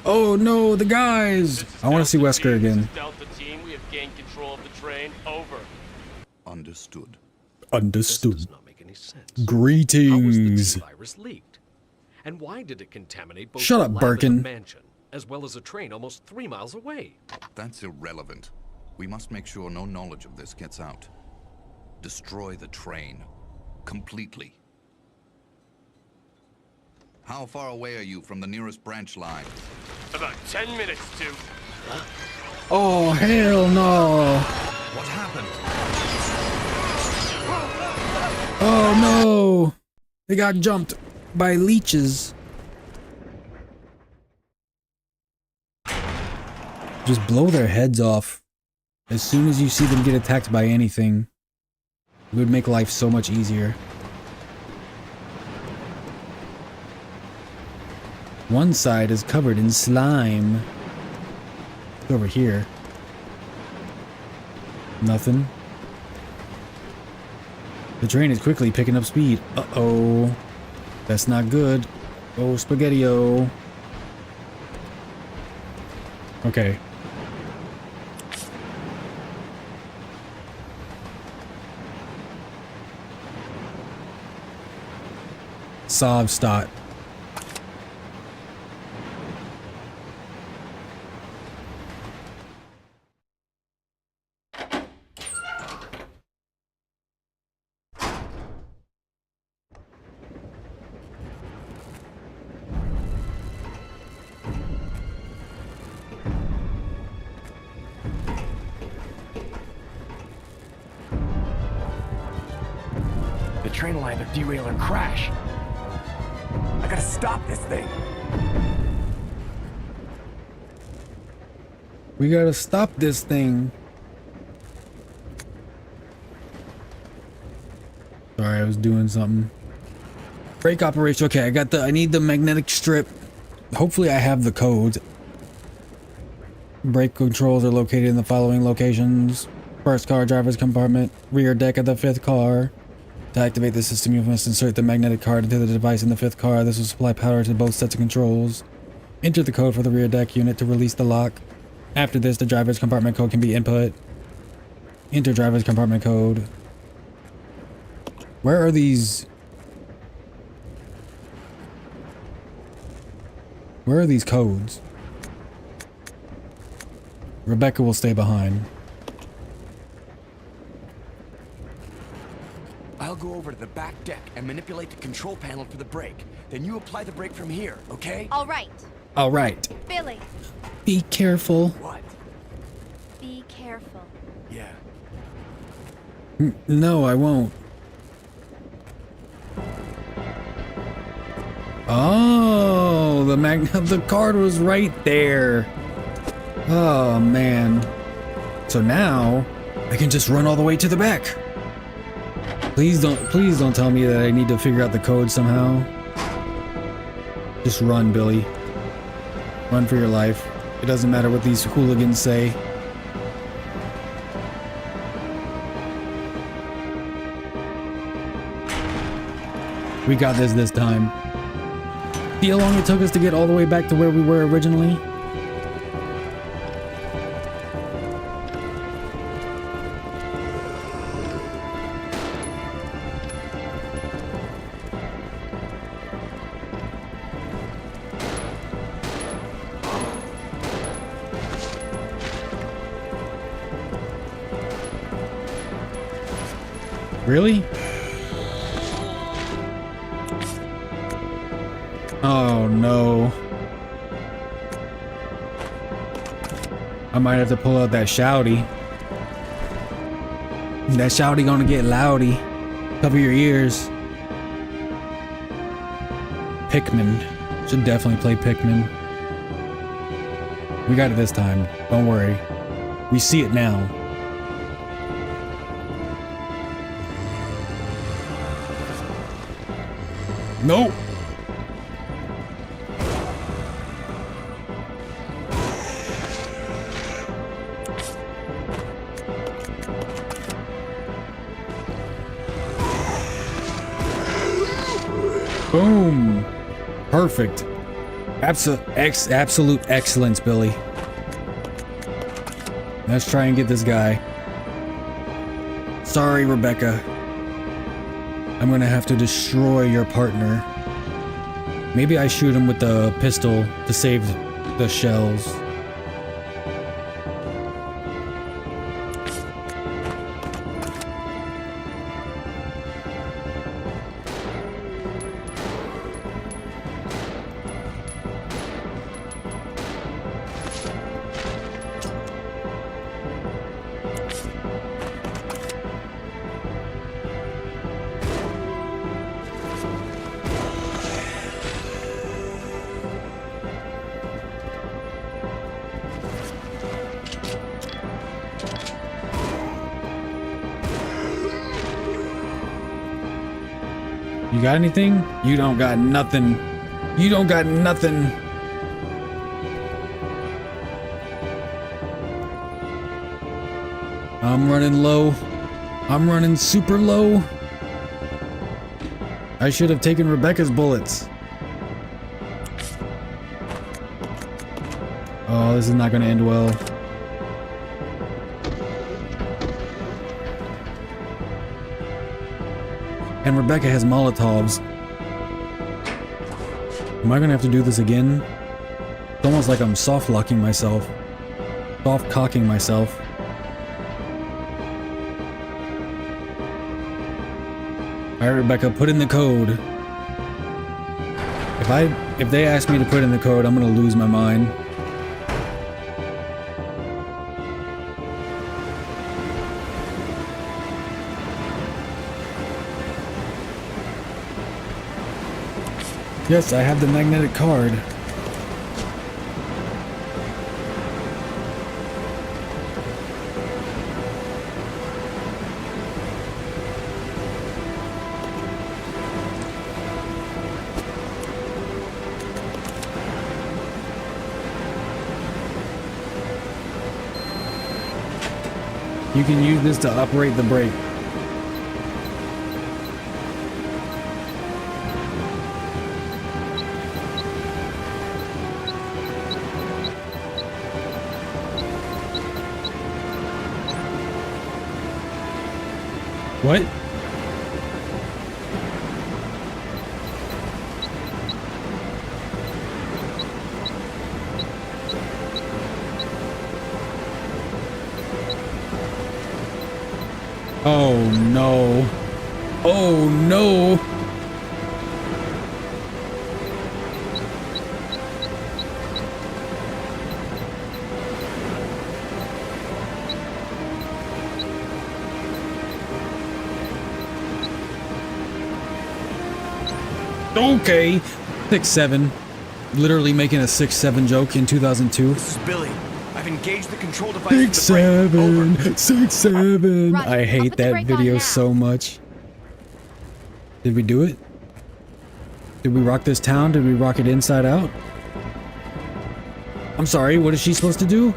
Oh no, the guys! I want to see Wesker again. Delta team, we have gained control of the train. Over. Understood. Understood. This does not make any sense. Greetings. How was the T-virus leaked? And why did it contaminate both Shut the up, lab and Birkin. the mansion, as well as a train almost 3 miles away? That's irrelevant. We must make sure no knowledge of this gets out. Destroy the train. Completely. How far away are you from the nearest branch line? About 10 minutes to... Oh, hell no. What happened? Oh no. They got jumped by leeches. Just blow their heads off. As soon as you see them get attacked by anything. It would make life so much easier. One side is covered in slime. Look over here. Nothing. The train is quickly picking up speed. Uh-oh. That's not good. Oh, spaghetti-o. Okay. Sovstat. the train will either derail or crash. I gotta stop this thing. We gotta stop this thing. Sorry, I was doing something. Brake operation. Okay, I need the magnetic strip. Hopefully I have the codes. Brake controls are located in the following locations. First car, driver's compartment, rear deck of the 5th car. To activate the system, you must insert the magnetic card into the device in the 5th car. This will supply power to both sets of controls. Enter the code for the rear deck unit to release the lock. After this, the driver's compartment code can be input. Enter driver's compartment code. Where are these? Where are these codes? Rebecca will stay behind. I'll go over to the back deck and manipulate the control panel for the brake. Then you apply the brake from here, okay? All right. All right. Billy. Be careful. What? Be careful. Yeah. No, I won't. Oh, the card was right there. Oh man. So now I can just run all the way to the back. Please don't tell me that I need to figure out the code somehow. Just run, Billy. Run for your life. It doesn't matter what these hooligans say. We got this time. See how long it took us to get all the way back to where we were originally? Really? Oh no. I might have to pull out that shouty. That shouty gonna get loudy. Cover your ears. Pikmin. Should definitely play Pikmin. We got it this time. Don't worry. We see it now. Nope. Boom. Perfect. Absolute excellence, Billy. Let's try and get this guy. Sorry, Rebecca. I'm gonna have to destroy your partner. Maybe I shoot him with the pistol to save the shells. You got anything? You don't got nothing. You don't got nothing. I'm running low. I'm running super low. I should have taken Rebecca's bullets. Oh, this is not going to end well. And Rebecca has Molotovs. Am I gonna have to do this again? It's almost like I'm soft-locking myself. Soft-cocking myself. Alright, Rebecca, put in the code. If they ask me to put in the code, I'm gonna lose my mind. Yes, I have the magnetic card. You can use this to operate the brake. What? Oh no. Oh no. Okay. 6-7. Literally making a 6-7 joke in 2002. This is Billy. I've engaged the control device. 6-7. 6-7. I hate that video so much. Did we do it? Did we rock this town? Did we rock it inside out? I'm sorry, what is she supposed to do?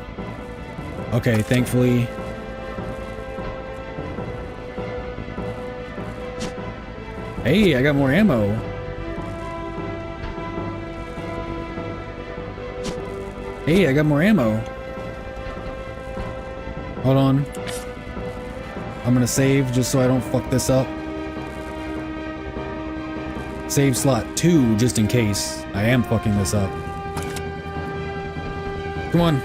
Okay, thankfully. Hey, I got more ammo. Hey, I got more ammo. Hold on. I'm gonna save just so I don't fuck this up. Save slot 2 just in case I am fucking this up. Come on.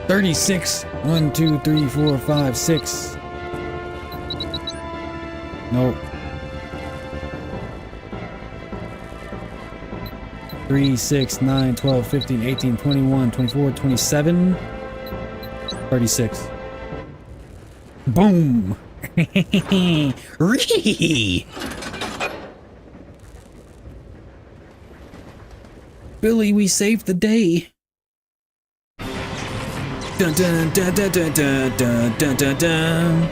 36. 1, 2, 3, 4, 5, 6. Nope. 3, 6, 9, 12, 15, 18, 21, 24, 27, 36. Boom! Ree! Billy, we saved the day. Dun dun dun dun dun dun dun dun dun dun.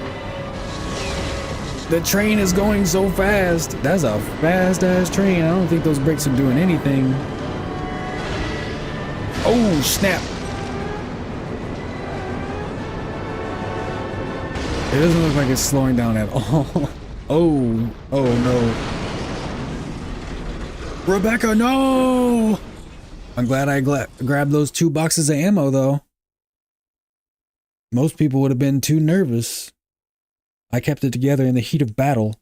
The train is going so fast. That's a fast ass train. I don't think those brakes are doing anything. Oh snap. It doesn't look like it's slowing down at all. Oh no. Rebecca, no! I'm glad I grabbed those 2 boxes of ammo though. Most people would have been too nervous. I kept it together in the heat of battle.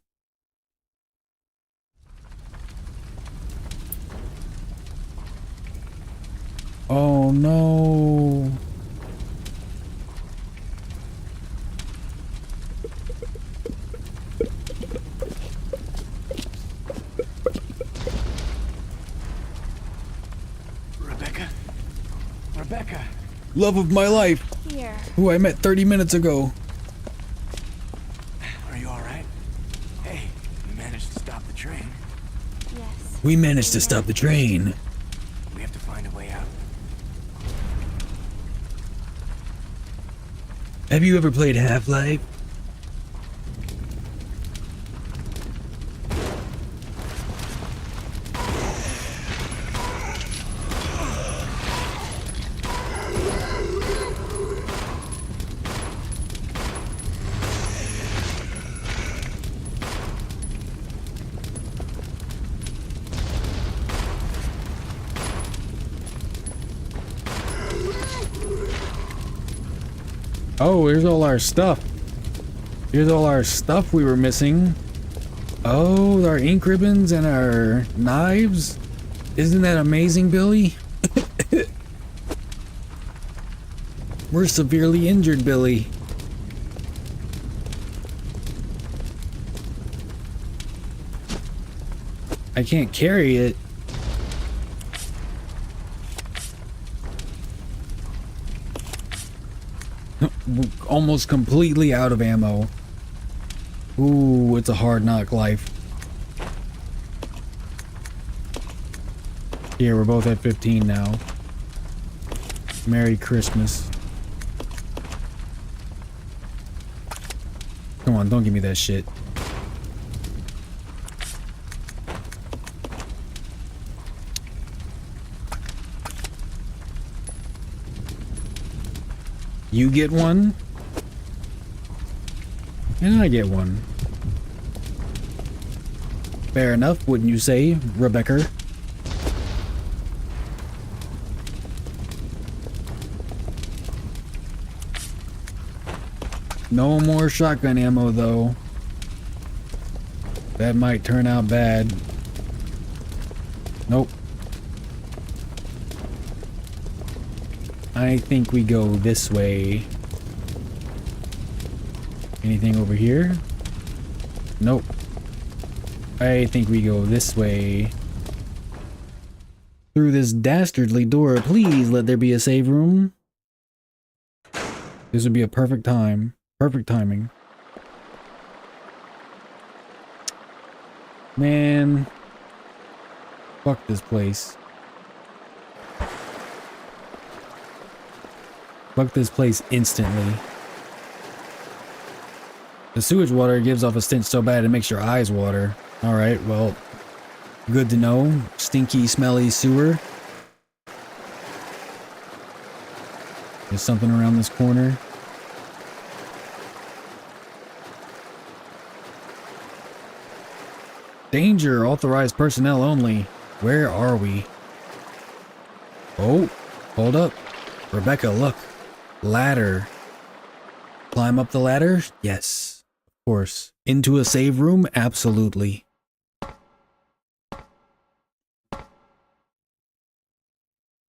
Oh no. Rebecca. Love of my life. Here. Who I met 30 minutes ago. Are you alright? Hey, we managed to stop the train. Yes. We managed to stop the train. We have to find a way out. Have you ever played Half-Life? Oh, here's all our stuff. Here's all our stuff we were missing. Oh, our ink ribbons and our knives. Isn't that amazing, Billy? We're severely injured, Billy. I can't carry it. Almost completely out of ammo. Ooh, it's a hard knock life. Here, we're both at 15 now. Merry Christmas. Come on, don't give me that shit. You get one, and I get one. Fair enough, wouldn't you say, Rebecca? No more shotgun ammo, though. That might turn out bad. Nope. I think we go this way. Anything over here? Nope. I think we go this way. Through this dastardly door. Please let there be a save room. This would be a perfect time. Perfect timing. Man. Fuck this place. Fuck this place instantly. The sewage water gives off a stench so bad it makes your eyes water. Alright, well, good to know. Stinky, smelly sewer. There's something around this corner. Danger, authorized personnel only. Where are we? Oh, hold up. Rebecca, look. Ladder. Climb up the ladder? Yes, of course. Into a save room? Absolutely.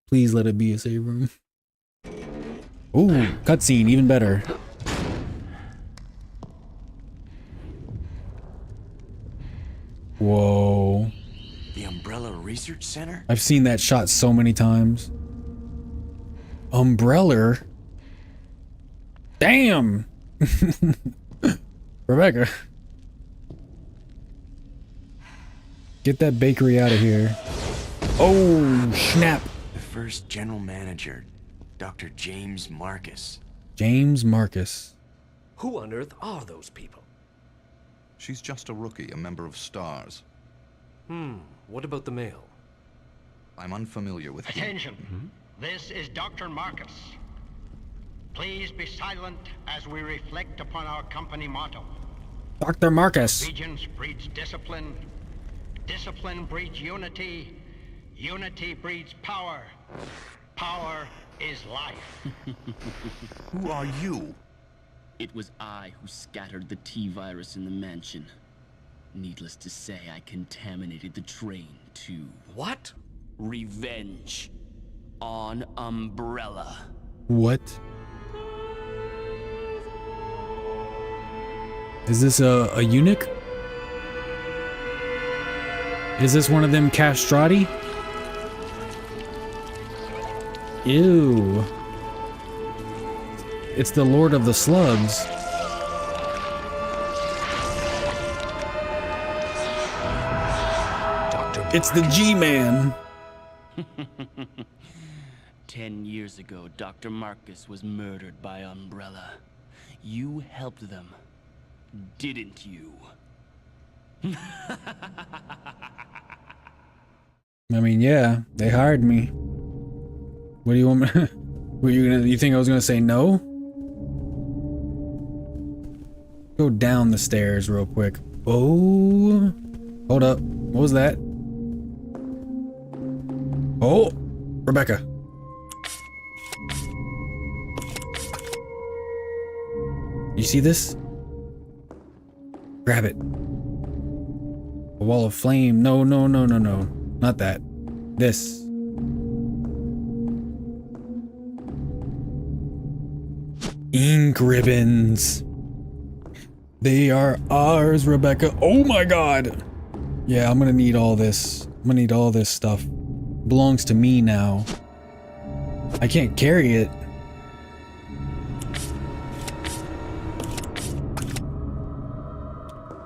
Please let it be a save room. Ooh, cutscene, even better. Whoa. The Umbrella Research Center? I've seen that shot so many times. Umbrella? Damn! Rebecca. Get that bakery out of here. Oh, snap. The first general manager, Dr. James Marcus. James Marcus. Who on earth are those people? She's just a rookie, a member of STARS. What about the mail? I'm unfamiliar with him. Attention. This is Dr. Marcus. Please be silent as we reflect upon our company motto. Dr. Marcus. Obedience breeds discipline. Discipline breeds unity. Unity breeds power. Power is life. Who are you? It was I who scattered the T-virus in the mansion. Needless to say, I contaminated the train too. What? Revenge. On Umbrella. What? Is this a eunuch? Is this one of them castrati? Ew. It's the Lord of the Slugs. It's the G-Man. 10 years ago, Dr. Marcus was murdered by Umbrella. You helped them, didn't you? I mean, yeah, they hired me. What do you want me? You think I was gonna say no? Go down the stairs real quick. Oh, hold up. What was that? Oh, Rebecca. You see this? Grab it. A wall of flame. No, no, no, no, no. Not that. This. Ink ribbons. They are ours, Rebecca. Oh my god. Yeah, I'm gonna need all this. I'm gonna need all this stuff. It belongs to me now. I can't carry it.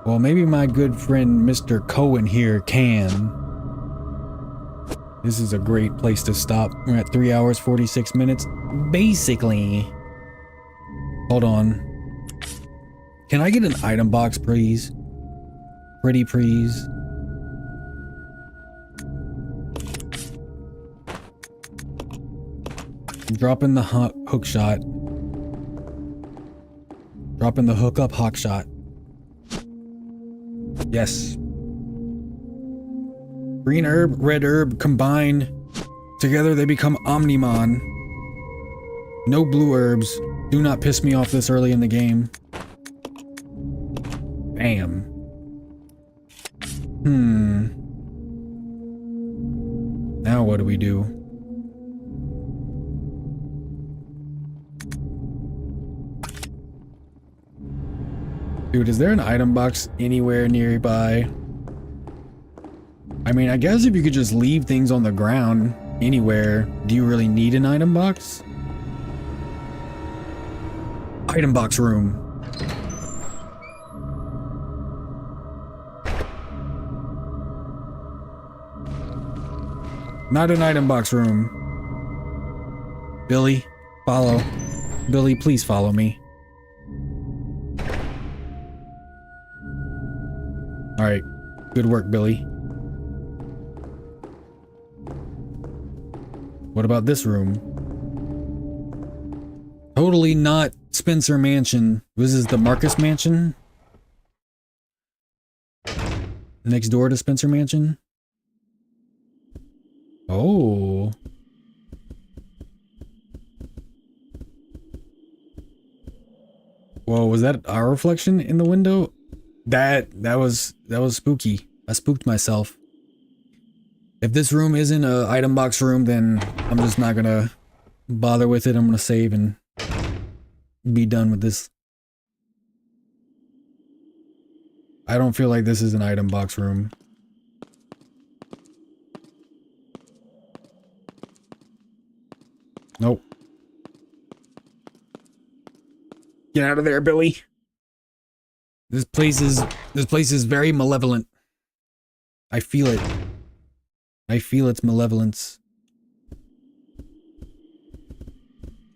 Well, maybe my good friend Mr. Cohen here can. This is a great place to stop. We're at 3 hours, 46 minutes. Basically. Hold on. Can I get an item box, please? Pretty please. Drop in the hook shot. Drop in the hook up hawk shot. Yes. Green herb, red herb combine. Together they become Omnimon. No blue herbs. Do not piss me off this early in the game. Bam. Now what do we do? Dude, is there an item box anywhere nearby? I mean, I guess if you could just leave things on the ground anywhere, do you really need an item box? Item box room. Not an item box room. Billy, follow. Billy, please follow me. Alright, good work, Billy. What about this room? Totally not Spencer Mansion. This is the Marcus Mansion? Next door to Spencer Mansion? Oh. Whoa, was that our reflection in the window? That was spooky. I spooked myself. If this room isn't an item box room, then I'm just not gonna bother with it. I'm gonna save and be done with this. I don't feel like this is an item box room. Nope. Get out of there, Billy. This place is very malevolent. I feel it. I feel its malevolence.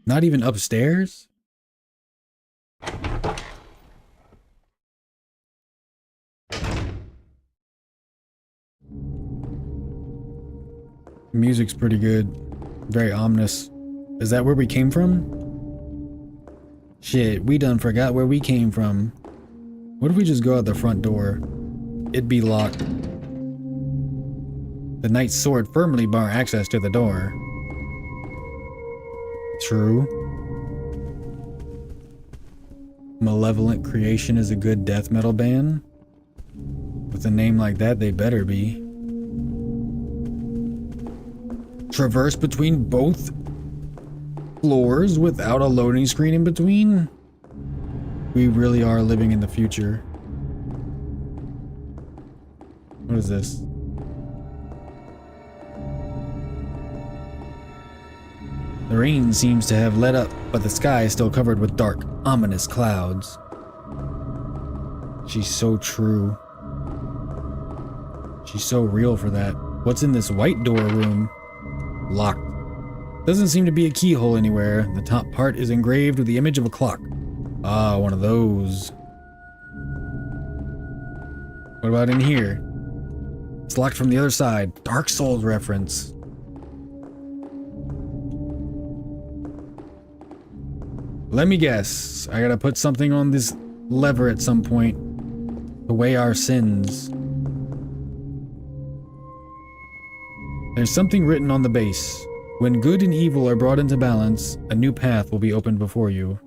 Not even upstairs? Music's pretty good. Very ominous. Is that where we came from? Shit, we done forgot where we came from. What if we just go out the front door? It'd be locked. The knight's sword firmly bar access to the door. True. Malevolent Creation is a good death metal band. With a name like that, they better be. Traverse between both floors without a loading screen in between? We really are living in the future. What is this? The rain seems to have let up, but the sky is still covered with dark, ominous clouds. She's so true. She's so real for that. What's in this white door room? Locked. Doesn't seem to be a keyhole anywhere. The top part is engraved with the image of a clock. Ah, one of those. What about in here? It's locked from the other side. Dark Souls reference. Let me guess. I gotta put something on this lever at some point to weigh our sins. There's something written on the base. When good and evil are brought into balance, a new path will be opened before you.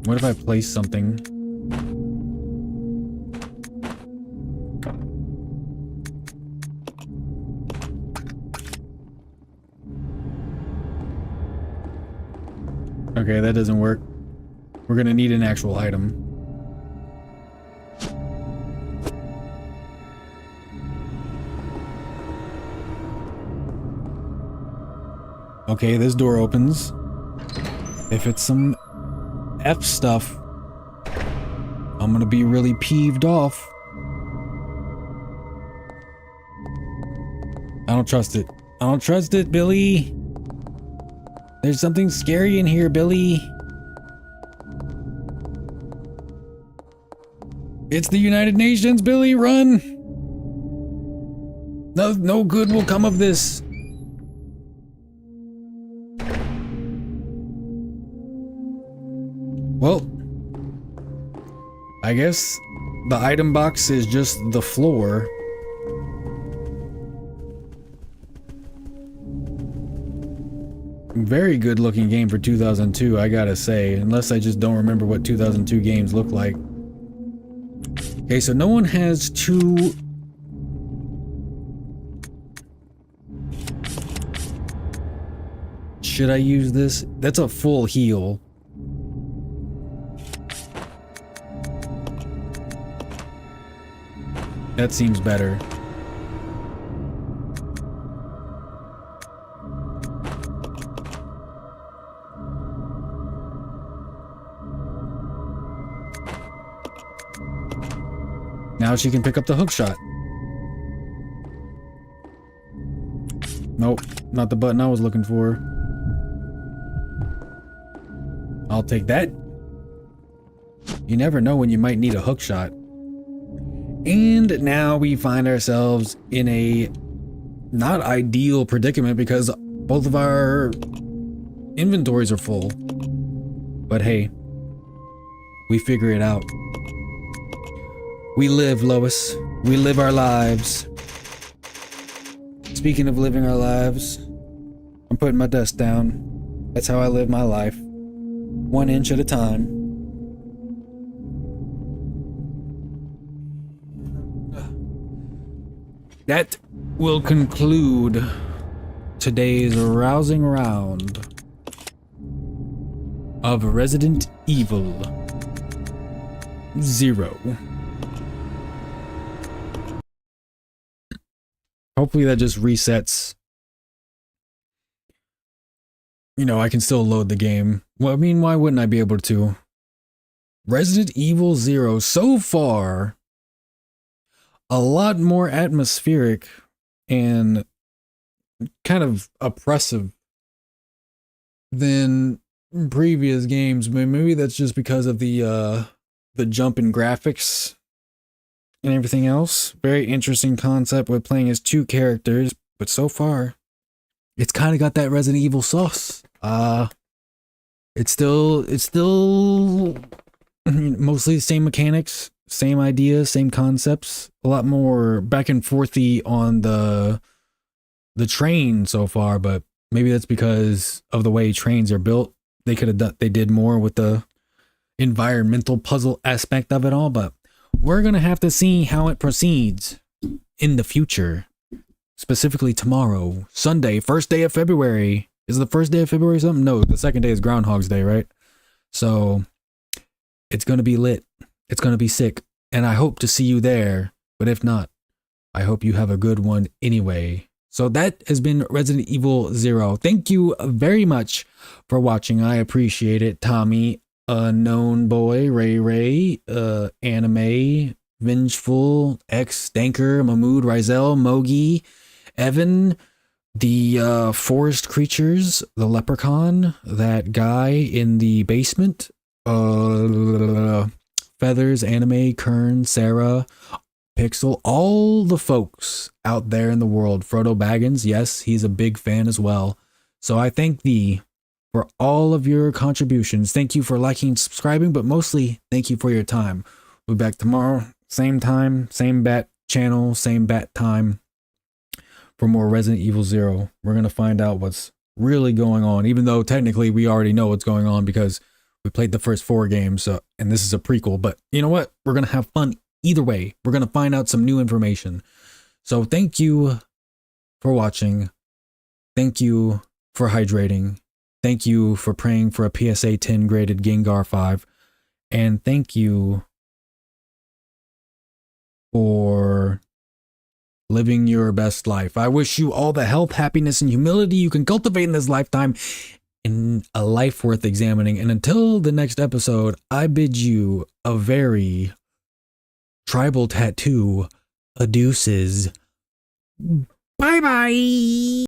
What if I place something? Okay, that doesn't work. We're gonna need an actual item. Okay, this door opens. If it's some F stuff, I'm gonna be really peeved off. I don't trust it. I don't trust it, Billy. There's something scary in here, Billy. It's the United Nations, Billy, run! No good will come of this. Well, I guess the item box is just the floor. Very good looking game for 2002, I gotta say, unless I just don't remember what 2002 games look like. Okay, so no one has two... Should I use this? That's a full heal. That seems better. Now she can pick up the hook shot. Nope, not the button I was looking for. I'll take that. You never know when you might need a hook shot. And now we find ourselves in a not ideal predicament because both of our inventories are full. But hey, we figure it out. We live, Lois. We live our lives. Speaking of living our lives, I'm putting my dust down. That's how I live my life. 1 inch at a time. That will conclude today's rousing round of Resident Evil 0. Hopefully that just resets. You know, I can still load the game. Well, I mean, why wouldn't I be able to? Resident Evil 0, so far, a lot more atmospheric and kind of oppressive than previous games. Maybe that's just because of the jump in graphics and everything else. Very interesting concept with playing as 2 characters, but so far, it's kind of got that Resident Evil sauce. It's still mostly the same mechanics, same ideas, same concepts. A lot more back and forthy on the train so far, but maybe that's because of the way trains are built. They could have done, they did more with the environmental puzzle aspect of it all, but we're gonna have to see how it proceeds in the future. Specifically tomorrow, Sunday, 1st day of February. Is the 1st day of February something? No, the 2nd day is Groundhog's Day, right? So it's gonna be lit. It's gonna be sick. And I hope to see you there. But if not, I hope you have a good one anyway. So that has been Resident Evil 0. Thank you very much for watching. I appreciate it. Tommy, Unknown Boy, Ray, Anime, Vengeful, X, Stanker, Mahmood, Rizel, Mogi, Evan, the forest creatures, the leprechaun, that guy in the basement, Feathers, Anime, Kern, Sarah, Pixel, all the folks out there in the world. Frodo Baggins, yes, he's a big fan as well. So I thank thee for all of your contributions. Thank you for liking and subscribing, but mostly thank you for your time. We'll be back tomorrow, same time, same bat channel, same bat time for more Resident Evil 0. We're going to find out what's really going on, even though technically we already know what's going on because we played the first 4 games, and this is a prequel. But you know what? We're going to have fun either way. We're going to find out some new information. So thank you for watching. Thank you for hydrating. Thank you for praying for a PSA 10 graded Gengar 5. And thank you for living your best life. I wish you all the health, happiness, and humility you can cultivate in this lifetime, in a life worth examining. And until the next episode, I bid you a very tribal tattoo. Adeuces. Bye bye.